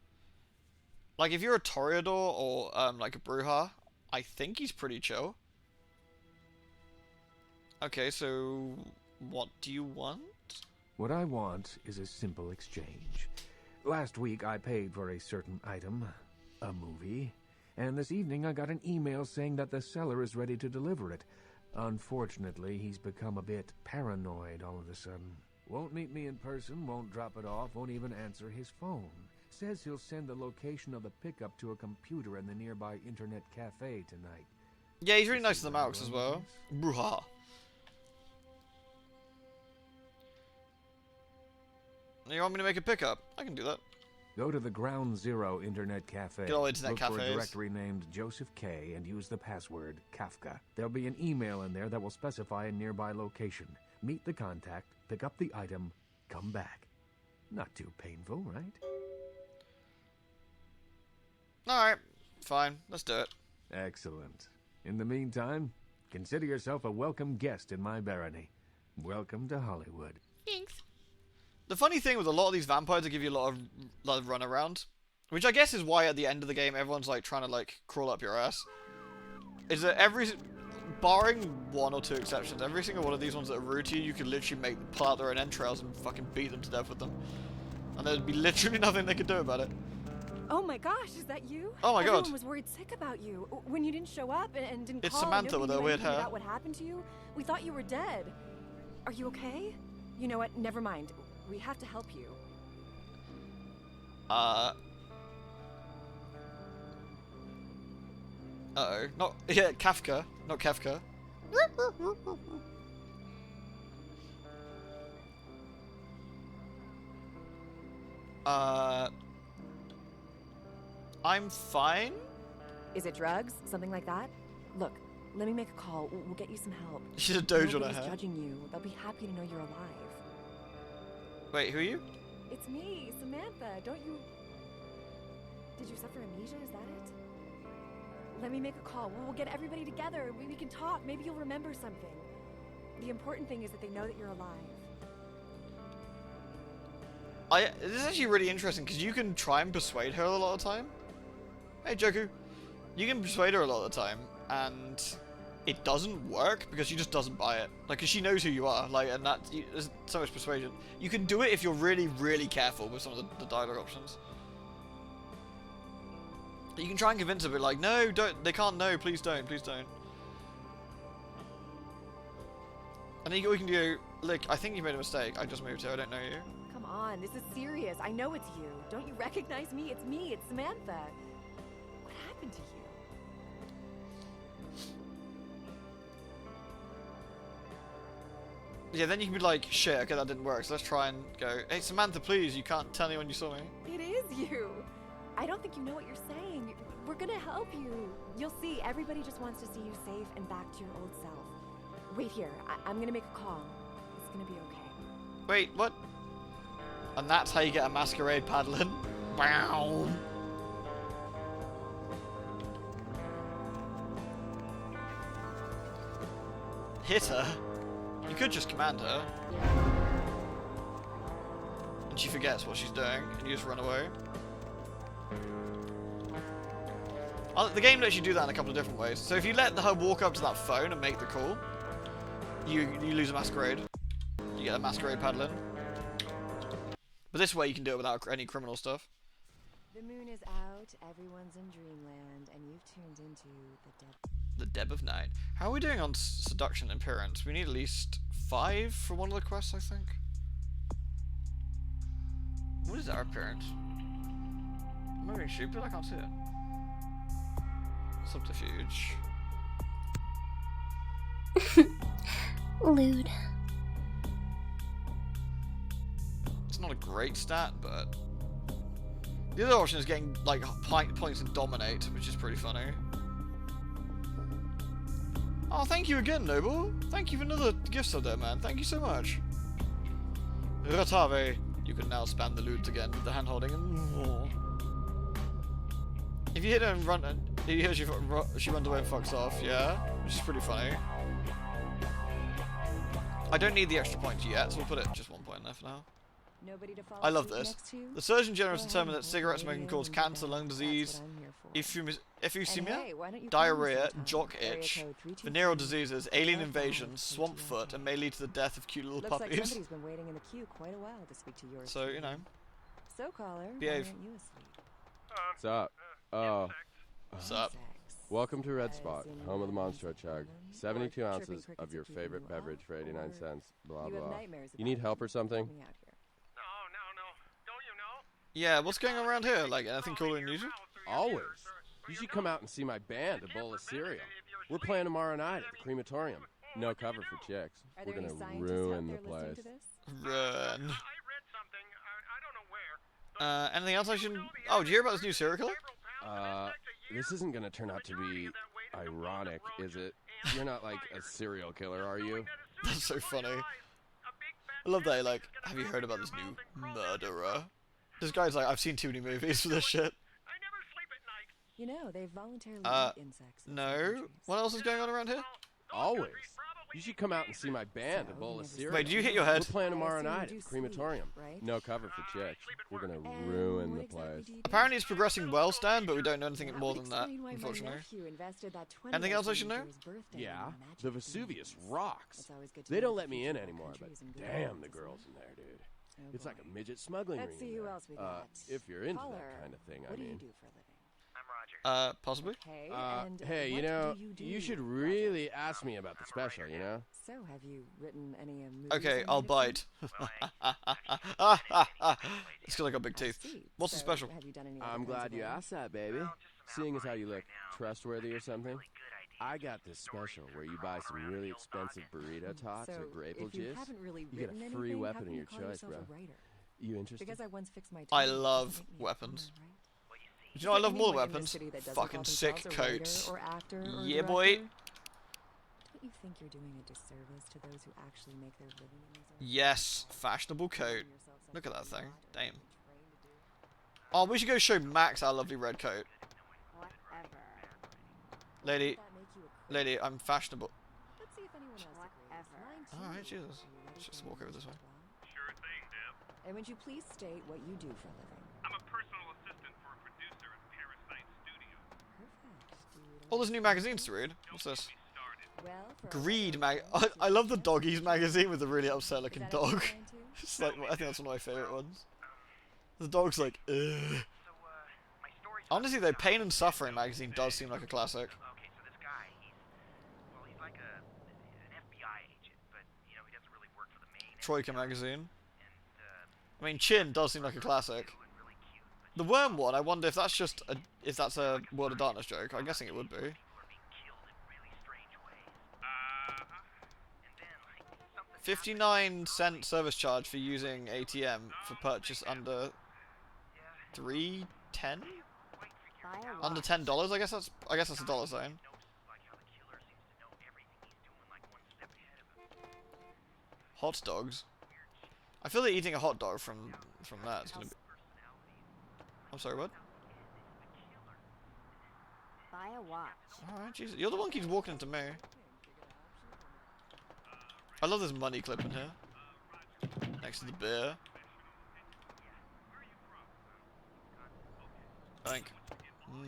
Like if you're a Toreador or like a Bruja, I think he's pretty chill. Okay, so what do you want? What I want is a simple exchange. Last week I paid for a certain item, a movie, and this evening I got an email saying that the seller is ready to deliver it. Unfortunately, he's become a bit paranoid all of a sudden. Won't meet me in person, won't drop it off, won't even answer his phone. Says he'll send the location of the pickup to a computer in the nearby internet cafe tonight. Yeah, he's really nice to the Malks as well. Bruja. You want me to make a pickup? I can do that. Go to the Ground Zero Internet Cafe. Good old internet Look for a cafes. directory named Joseph K. and use the password Kafka. There'll be an email in there that will specify a nearby location. Meet the contact, pick up the item, come back. Not too painful, right? Alright, fine. Let's do it. Excellent. In the meantime, consider yourself a welcome guest in my barony. Welcome to Hollywood. Thanks. The funny thing with a lot of these vampires, they give you a lot of run around, which I guess is why at the end of the game everyone's like trying to like crawl up your ass. Is that barring one or two exceptions, every single one of these ones that are rude to you, you could literally make them pull out their own entrails and fucking beat them to death with them, and there'd be literally nothing they could do about it. Oh my gosh, is that you? Oh my god. Everyone was worried sick about you when you didn't show up and didn't It's call. Samantha with her weird hair. About what happened to you? We thought you were dead. Are you okay? You know what? Never mind. We have to help you. Uh-oh. Not... Yeah, Kafka. Not Kafka. I'm fine? Is it drugs? Something like that? Look, let me make a call. We'll get you some help. She's a doge on her Nobody's hair. judging you. They'll be happy to know you're alive. Wait, who are you? It's me, Samantha. Don't you... Did you suffer amnesia? Is that it? Let me make a call. We'll get everybody together. We can talk. Maybe you'll remember something. The important thing is that they know that you're alive. This is actually really interesting, because you can try and persuade her a lot of the time. Hey, Joku. You can persuade her a lot of the time, and it doesn't work because she just doesn't buy it. Like, because she knows who you are, like, and there's so much persuasion. You can do it if you're really, really careful with some of the dialogue options. You can try and convince her, but like, no, don't, they can't know, please don't, please don't. And then you can do, look, I think you made a mistake, I just moved here, I don't know you. Come on, this is serious. I know it's you. Don't you recognize me? It's me, it's Samantha. What happened to you? Yeah, then you can be like, shit, okay, that didn't work, so let's try and go, hey, Samantha, please, you can't tell anyone you saw me. It is you. I don't think you know what you're saying. We're gonna help you. You'll see, everybody just wants to see you safe and back to your old self. Wait here, I'm gonna make a call. It's gonna be okay. Wait, what? And that's how you get a masquerade paddling. Wow. Hit her? You could just command her. and she forgets what she's doing, and you just run away. The game lets you do that in a couple of different ways. So if you let her walk up to that phone and make the call, you lose a Masquerade. You get a Masquerade paddling. But this way you can do it without any criminal stuff. The moon is out, everyone's in dreamland, and you've tuned into The Deb of Night. How are we doing on seduction and appearance? We need at least 5 for one of the quests, I think. What is our appearance? Am I being stupid? I can't see it. Subterfuge. Lewd. It's not a great stat, but the other option is getting like points in Dominate, which is pretty funny. Oh, thank you again, Noble. Thank you for another gift sub there, man. Thank you so much. Ratave. You can now spam the lewds again with the hand holding and more. If you hit her and run, and you hear she runs away and fucks off, yeah, which is pretty funny. I don't need the extra points yet, so we'll put it just 1 point there for now. I love this. The Surgeon General has determined that cigarette smoking causes cancer, lung disease, emphysema, diarrhea, jock itch, venereal diseases, alien invasions, swamp foot, and may lead to the death of cute little Looks like puppies. somebody's been waiting in the queue quite a while to speak to yours. So, you know. So, caller, behave. why aren't you asleep? What's up? Oh. What's up? Welcome to Red Spot, home of the Monstro Chug. 72 ounces of your favorite beverage for 89 cents. Blah, blah. You need help or something? Yeah, what's going on around here? Like, anything cool and unusual? Always. You should come out and see my band, A Bowl of Cereal. We're playing tomorrow night at the crematorium. No cover for chicks. We're gonna ruin the place. Run. Anything else I should... Oh, did you hear about this new serial killer? This isn't gonna turn out to be ironic, is it? You're not like a serial killer, are you? That's so funny. I love that, like, have you heard about this new murderer? This guy's like, I've seen too many movies for this shit. You know, they voluntarily eat insects. No? What else is going on around here? Always. You should come out and see my band, A Bowl of Cereal. Wait, did you hit your head? We're playing tomorrow night at the crematorium. No cover for chicks. We're gonna ruin the place. Apparently it's progressing well, Stan, but we don't know anything more than that, unfortunately. Anything else I should know? Yeah, the Vesuvius rocks. They don't let me in anymore, but damn the girls in there, dude. It's like a midget smuggling ring. Let's see who else we got. If you're into that kind of thing, I mean. Possibly. Hey, you know, you should really ask me about the special, you know? So, have you written any movies? Okay, I'll bite. It's because I got big teeth. What's the special? I'm glad you asked that, baby. Seeing as how you look trustworthy or something, I got this special where you buy some really expensive burrito tots or grape juice. You get a free weapon of your choice, bro. You interested? Because I once fixed my I love weapons. Do you know I love more weapons? Fucking sick coats. Yeah, boy. Don't you think you're doing a disservice to those who actually make their living in these areas? Yes, fashionable coat. Look at that thing. Damn. Oh, we should go show Max our lovely red coat. Lady, I'm fashionable. Let's see if anyone else agrees. Alright, Jesus. Let's just walk over this way. Sure thing, Deb. And would you please state what you do for a living? I'm a personal assistant for a producer at Parasite Studio. Oh, there's new magazines to read. What's this? Well, Greed mag. I love the doggies magazine with the really upset looking dog. It's like, I think that's one of my favorite ones. The dog's like, ugh. Honestly, though, Pain and Suffering magazine does seem like a classic. Okay, so this guy, he's like an FBI agent, but you know he doesn't really work for the main. Troika magazine. I mean, Chin does seem like a classic. The Worm one, I wonder if that's just a World of Darkness joke. I'm guessing it would be. 59-cent service charge for using ATM for purchase under $3.10? Under $10, I guess that's a dollar sign. Hot dogs. I feel like eating a hot dog from that is gonna be. I'm sorry, what? Buy a watch. Alright, Jesus. You're the one who keeps walking into me. I love this money clip in here. Next to the beer. I think.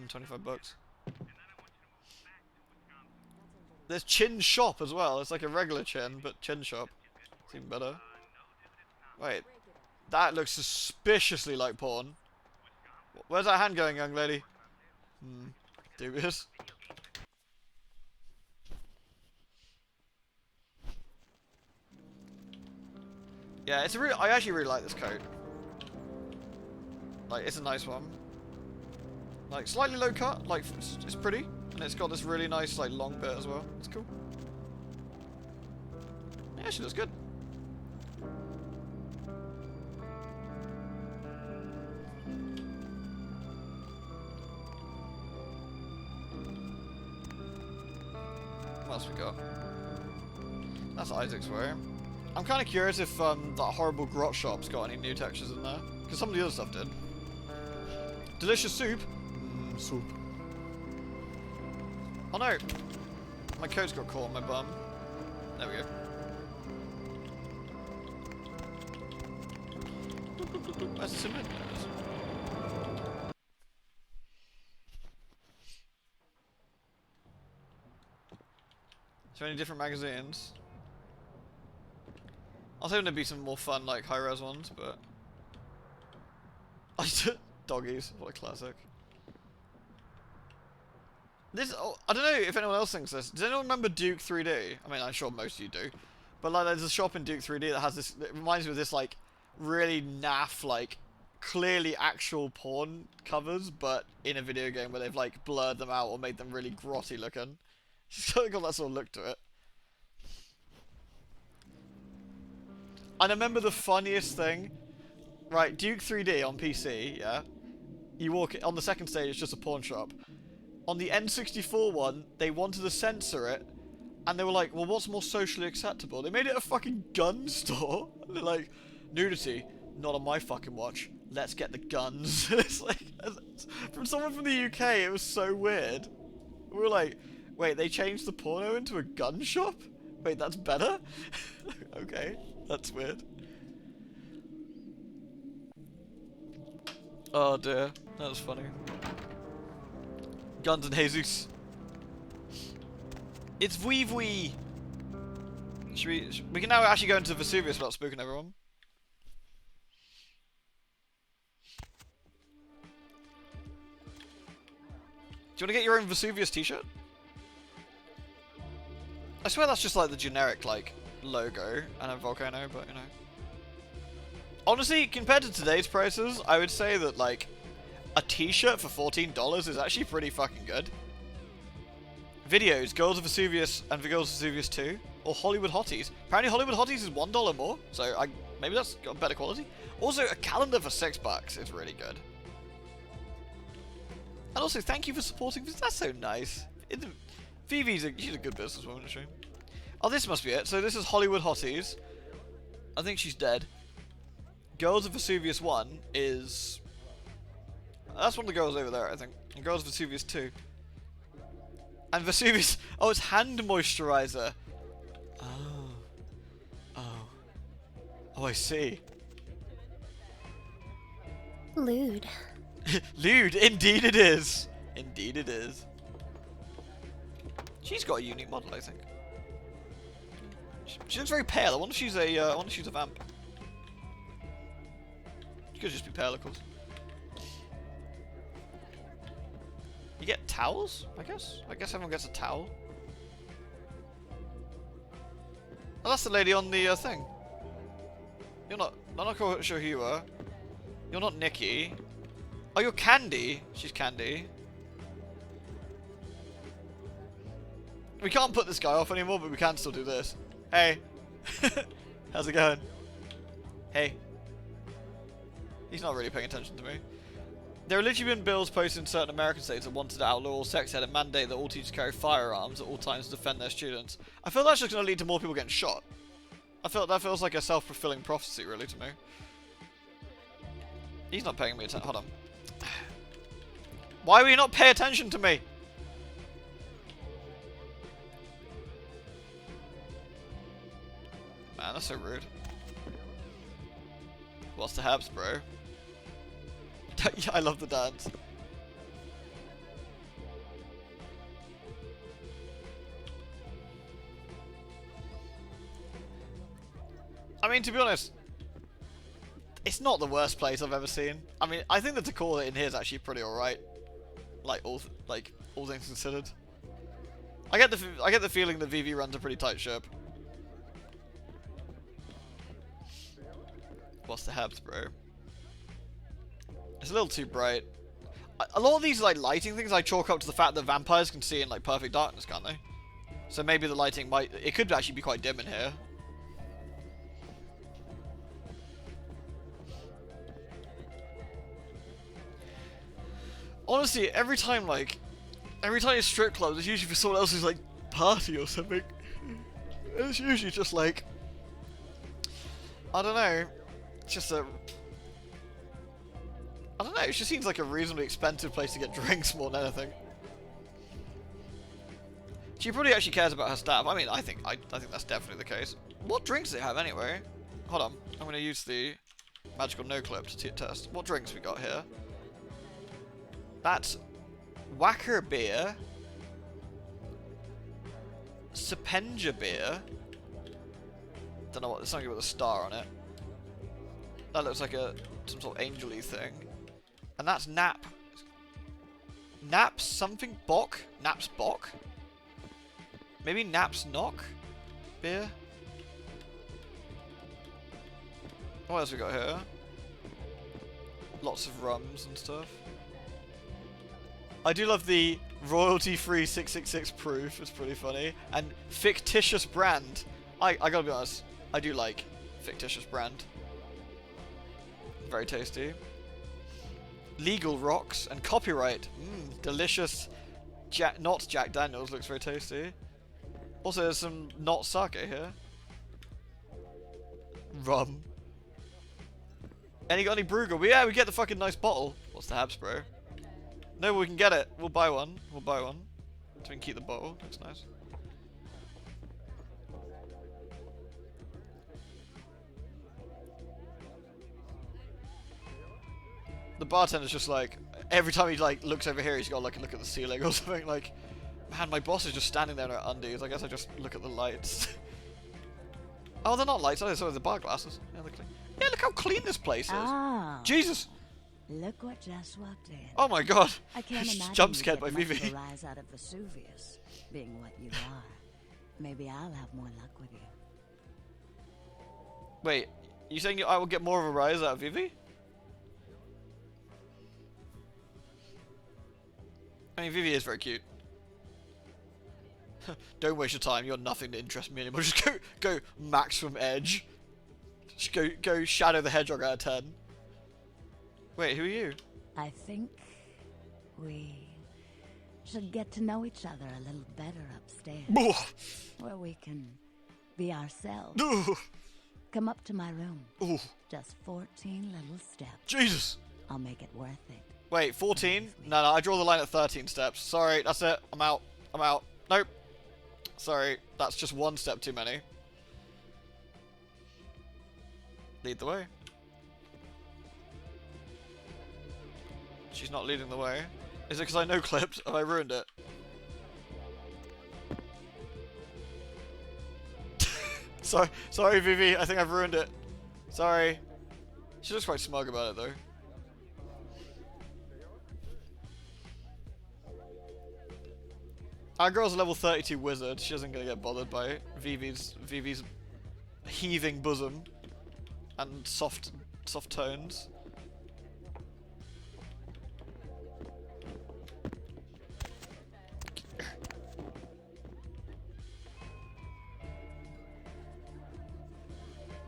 25 bucks. There's Chin Shop as well. It's like a regular Chin, but Chin Shop. It's even better. Wait. That looks suspiciously like porn. Where's that hand going, young lady? Dubious. Yeah, it's a really. I actually really like this coat. Like, it's a nice one. Like, slightly low cut. Like, it's pretty, and it's got this really nice like long bit as well. It's cool. Yeah, she looks good. What else we got? That's Isaac's way. I'm kind of curious if that horrible grot shop's got any new textures in there. Because some of the other stuff did. Delicious soup. Soup. Oh no! My coat's got caught on my bum. There we go. Where's the cement? There it is. Is there any different magazines? I was hoping there'd be some more fun, like, high-res ones, but... Doggies, what a classic. This, oh, I don't know if anyone else thinks this. Does anyone remember Duke 3D? I mean, I'm sure most of you do. But, like, there's a shop in Duke 3D that has this... It reminds me of this, like, really naff, like, clearly actual porn covers, but in a video game where they've, like, blurred them out or made them really grotty looking. It's kind of got that sort of look to it. And I remember the funniest thing. Right, Duke 3D on PC, yeah? You walk... On the second stage, it's just a pawn shop. On the N64 one, they wanted to censor it. And they were like, well, what's more socially acceptable? They made it a fucking gun store. And they're like, nudity, not on my fucking watch. Let's get the guns. It's like... From someone from the UK, it was so weird. We were like, wait, they changed the porno into a gun shop? Wait, that's better? Okay, that's weird. Oh dear, that was funny. Guns and Jesus. It's Vui. We can now actually go into Vesuvius without spooking everyone. Do you want to get your own Vesuvius t-shirt? I swear that's just like the generic like logo and a volcano, but you know. Honestly, compared to today's prices, I would say that like a t-shirt for $14 is actually pretty fucking good. Videos, Girls of Vesuvius and the Girls of Vesuvius 2, or Hollywood Hotties. Apparently Hollywood Hotties is $1 more, so maybe that's got better quality. Also, a calendar for $6 is really good. And also, thank you for supporting this. That's so nice. Phoebe's she's a good businesswoman, isn't she? Oh, this must be it. So this is Hollywood Hotties. I think she's dead. Girls of Vesuvius 1 is... That's one of the girls over there, I think. And Girls of Vesuvius 2. And Vesuvius... Oh, it's hand moisturizer. Oh. Oh. Oh, I see. Lewd. Lewd, indeed it is. Indeed it is. She's got a unique model, I think. She looks very pale. I wonder if she's a vamp. She could just be pale, of course. You get towels, I guess? I guess everyone gets a towel. Oh, that's the lady on the thing. I'm not quite sure who you are. You're not Nikki. Oh, you're Candy. She's Candy. We can't put this guy off anymore, but we can still do this. Hey. How's it going? Hey. He's not really paying attention to me. There have literally been bills posted in certain American states that wanted to outlaw all sex ed and mandate that all teachers carry firearms at all times to defend their students. I feel that's just going to lead to more people getting shot. I feel that feels like a self-fulfilling prophecy, really, to me. He's not paying me attention. Hold on. Why will you not pay attention to me? Man, that's so rude. What's the haps, bro? I love the dance. I mean, to be honest, it's not the worst place I've ever seen. I mean, I think the decor in here is actually pretty alright. Like all things considered. I get the feeling that VV runs a pretty tight ship. What's the hebs, bro? It's a little too bright. A lot of these like lighting things I chalk up to the fact that vampires can see in like perfect darkness, can't they? So maybe the lighting it could actually be quite dim in here. Honestly, every time it's strip clubs, it's usually for someone else's like party or something. It's usually just like, I don't know, just a, I don't know, it just seems like a reasonably expensive place to get drinks more than anything. She probably actually cares about her staff. I mean, I think that's definitely the case. What drinks do they have anyway? Hold on, I'm gonna use the magical no clip to test. What drinks we got here? That's Whacker beer, Serpengia beer. Don't know what. There's something with a star on it. That looks like some sort of angel-y thing. And that's Nap. Naps something Bach. Naps Bach. Maybe Naps Knock beer. What else we got here? Lots of rums and stuff. I do love the royalty-free 666 proof. It's pretty funny. And fictitious brand. I gotta be honest. I do like fictitious brand. Very tasty. Legal rocks and copyright. Delicious. Not Jack Daniels. Looks very tasty. Also, there's some not sake here. Rum. And you got any Brugger? Well, yeah, we get the fucking nice bottle. What's the Habs, bro? No, we can get it. We'll buy one. We'll buy one. So we can keep the bottle. Looks nice. The bartender's just like, every time he like looks over here, he's got like a look at the ceiling or something. Like, man, my boss is just standing there in her undies. I guess I just look at the lights. Oh, they're not lights. Oh, they're bar glasses. Yeah, they're clean. Yeah, look how clean this place is. Oh, Jesus. Look what just walked in. Oh my god. I can't Just imagine jump scared by you get much Vivi. of a rise out of Vesuvius, being what you are. Maybe I'll have more luck with you. Wait, you saying I will get more of a rise out of Vivi? I mean, Vivi is very cute. Don't waste your time. You're nothing to interest me anymore. Just go max from edge. Just go Shadow the Hedgehog out of 10. Wait, who are you? I think we should get to know each other a little better upstairs, where we can be ourselves. Come up to my room. Just 14 little steps. Jesus. I'll make it worth it. Wait, 14? No, I draw the line at 13 steps. Sorry, that's it. I'm out. Nope. Sorry, that's just one step too many. Lead the way. She's not leading the way. Is it because I no clipped? Have I ruined it? Sorry, Vivi. I think I've ruined it. Sorry. She looks quite smug about it, though. Our girl's a level 32 wizard. She isn't gonna get bothered by Vivi's heaving bosom and soft tones.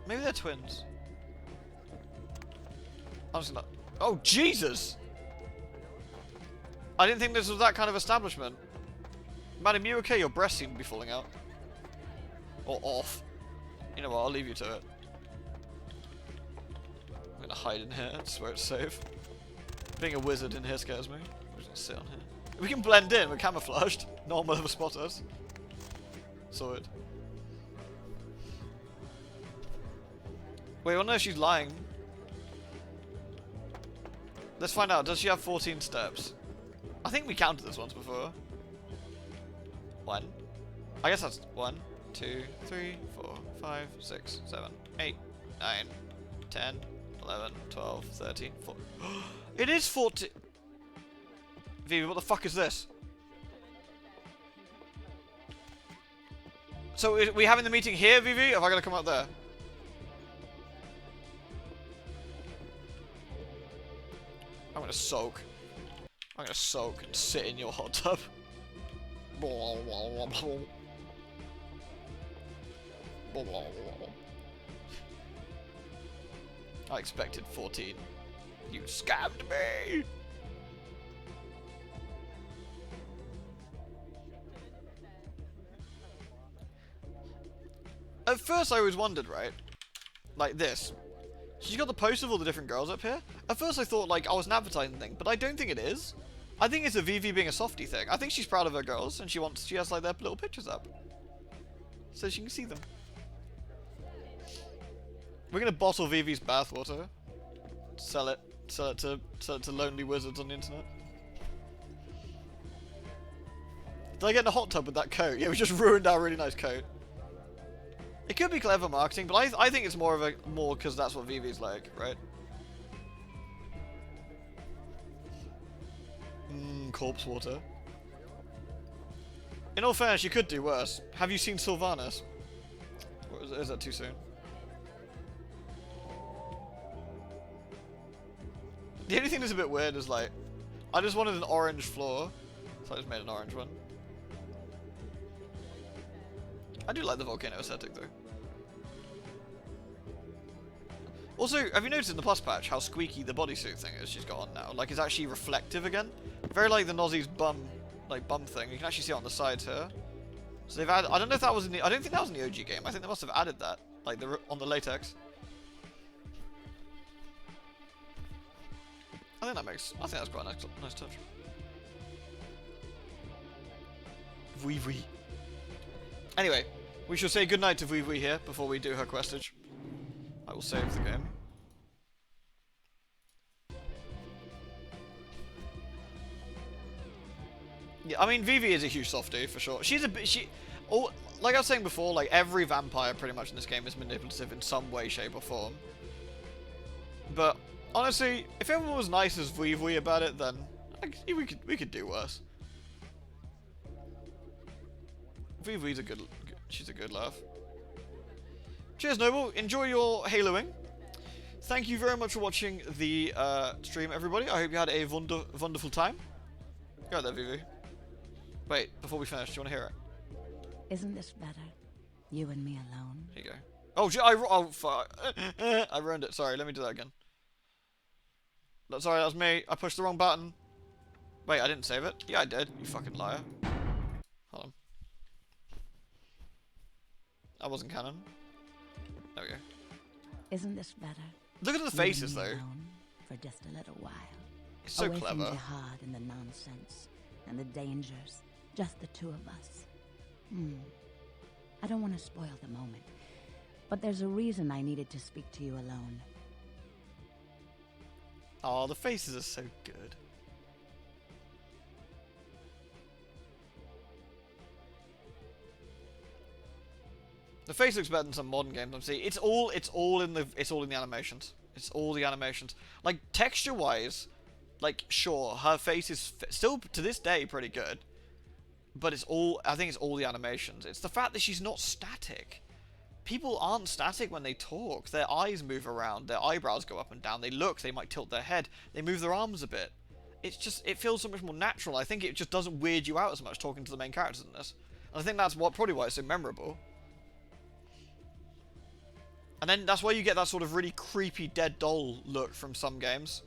Maybe they're twins. I'm just gonna... Oh, Jesus! I didn't think this was that kind of establishment. Madam, you okay? Your breasts seem to be falling out. Or off. You know what, I'll leave you to it. I'm gonna hide in here, that's where it's safe. Being a wizard in here scares me. I'm just gonna sit on here. We can blend in, we're camouflaged. No one will ever spot us. Sorted. Wait, I wonder if she's lying. Let's find out. Does she have 14 steps? I think we counted this once before. 1. I guess that's 1, 2, 3, 4, 5, 6, 7, 8, 9, 10, 11, 12, 13, 14. It is 14. Vivi, what the fuck is this? So are we having the meeting here, Vivi? Or have I got to come up there? I'm gonna soak. I'm gonna soak and sit in your hot tub. I expected 14. You scammed me! At first I always wondered, right? Like this. She's got the poster of all the different girls up here. At first I thought like I was an advertising thing, but I don't think it is. I think it's a Vivi being a softie thing. I think she's proud of her girls and she has like their little pictures up. So she can see them. We're gonna bottle Vivi's bathwater. Sell it to lonely wizards on the internet. Did I get in a hot tub with that coat? Yeah, we just ruined our really nice coat. It could be clever marketing, but I think it's more because that's what Vivi's like, right? Corpse water. In all fairness, you could do worse. Have you seen Sylvanas? Or is that too soon? The only thing that's a bit weird is like, I just wanted an orange floor, so I just made an orange one. I do like the volcano aesthetic though. Also, have you noticed in the plus patch how squeaky the bodysuit thing is she's got on now? Like, it's actually reflective again. Very like the Nozzy's bum thing. You can actually see it on the sides here. So they've added. I don't know if that was in the. I don't think that was in the OG game. I think they must have added that, like on the latex. I think that's quite a nice touch. Vui Vui. Anyway, we shall say goodnight to Vui Vui here before we do her questage. I will save the game. Yeah, I mean Vivi is a huge softie for sure. Like I was saying before, like every vampire pretty much in this game is manipulative in some way, shape, or form. But honestly, if everyone was nice as Vui Vui about it, then we could do worse. Vui Vui's she's a good laugh. Cheers, Noble. Enjoy your Haloing. Thank you very much for watching the stream, everybody. I hope you had a wonderful time. Go there, Vivi. Wait, before we finish, do you want to hear it? Isn't this better? You and me alone. Here you go. Oh, fuck. I ruined it. Sorry, let me do that again. Sorry, that was me. I pushed the wrong button. Wait, I didn't save it? Yeah, I did. You fucking liar. Hold on. That wasn't canon. There we go. Isn't this better? Look at the faces, though. For just a little while. It's so away clever. From jihad and the nonsense and the dangers. Just the two of us. I don't want to spoil the moment, but there's a reason I needed to speak to you alone. Oh, the faces are so good. The face looks better than some modern games I'm seeing. It's all in the animations. It's all the animations. Like texture wise, like sure, her face is still to this day pretty good. But I think it's all the animations. It's the fact that she's not static. People aren't static when they talk. Their eyes move around, their eyebrows go up and down, they look, they might tilt their head, they move their arms a bit. It feels so much more natural. I think it just doesn't weird you out as much talking to the main characters in this. And I think that's probably why it's so memorable. And then that's why you get that sort of really creepy dead doll look from some games,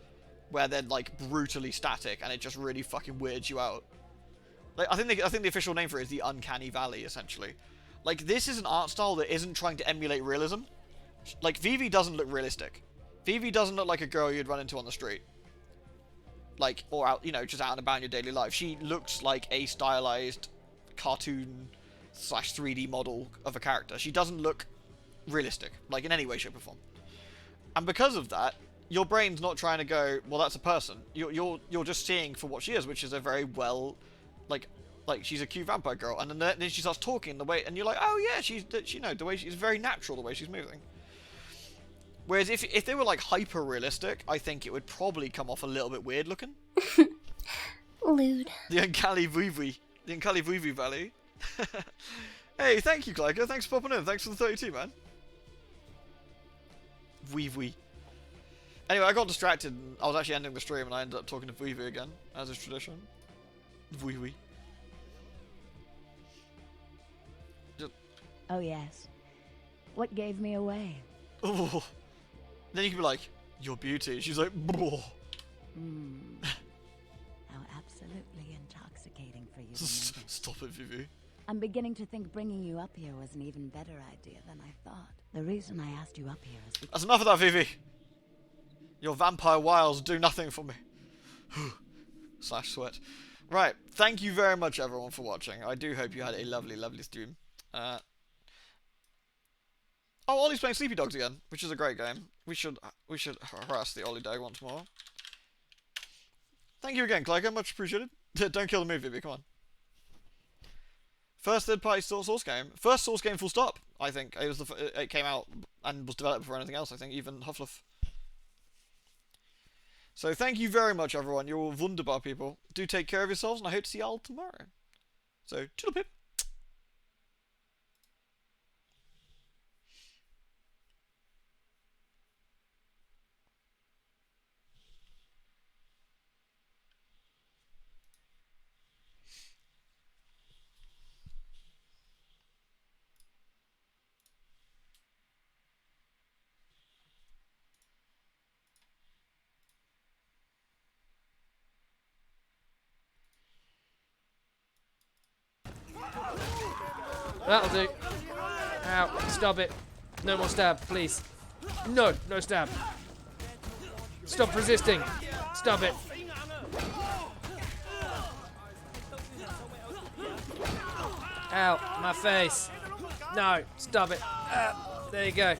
where they're like brutally static and it just really fucking weirds you out. Like I think the official name for it is the Uncanny Valley, essentially. Like this is an art style that isn't trying to emulate realism. Like Vivi doesn't look realistic. Vivi doesn't look like a girl you'd run into on the street. Like or out, just out and about in your daily life. She looks like a stylized cartoon / 3D model of a character. She doesn't look realistic, like in any way, shape, or form. And because of that, your brain's not trying to go, well, that's a person. You're just seeing for what she is, which is a very well, like she's a cute vampire girl. And then she starts talking the way, and you're like, oh yeah, the way she's very natural, the way she's moving. Whereas if they were like hyper realistic, I think it would probably come off a little bit weird looking. Lewd. The Uncanny Vuivui. The Uncanny Vuivui Valley. Hey, thank you, Glyco. Thanks for popping in. Thanks for the 32, man. Vuivui. Anyway, I got distracted. I was actually ending the stream and I ended up talking to Vuivui again, as is tradition. Vuivui. Oh, yes. What gave me away? Oh. Then you can be like, your beauty. She's like, "Blah." How absolutely intoxicating for you to notice. Stop it, Vivi. I'm beginning to think bringing you up here was an even better idea than I thought. The reason I asked you up here is because... That's enough of that, Vivi. Your vampire wiles do nothing for me. / sweat. Right, thank you very much, everyone, for watching. I do hope you had a lovely, lovely stream. Oh, Ollie's playing Sleepy Dogs again, which is a great game. We should harass the Ollie Dog once more. Thank you again, Clyco. Much appreciated. Don't kill the movie, Vivi. Come on. First third-party source game. First source game, full stop. I think it was it came out and was developed before anything else. I think even Hufflepuff. So thank you very much, everyone. You're all wunderbar people. Do take care of yourselves, and I hope to see you all tomorrow. So, toodle pip. That'll do. Ow, stop it. No more stab, please. No, no stab. Stop resisting. Stop it. Ow, my face. No, stop it. There you go.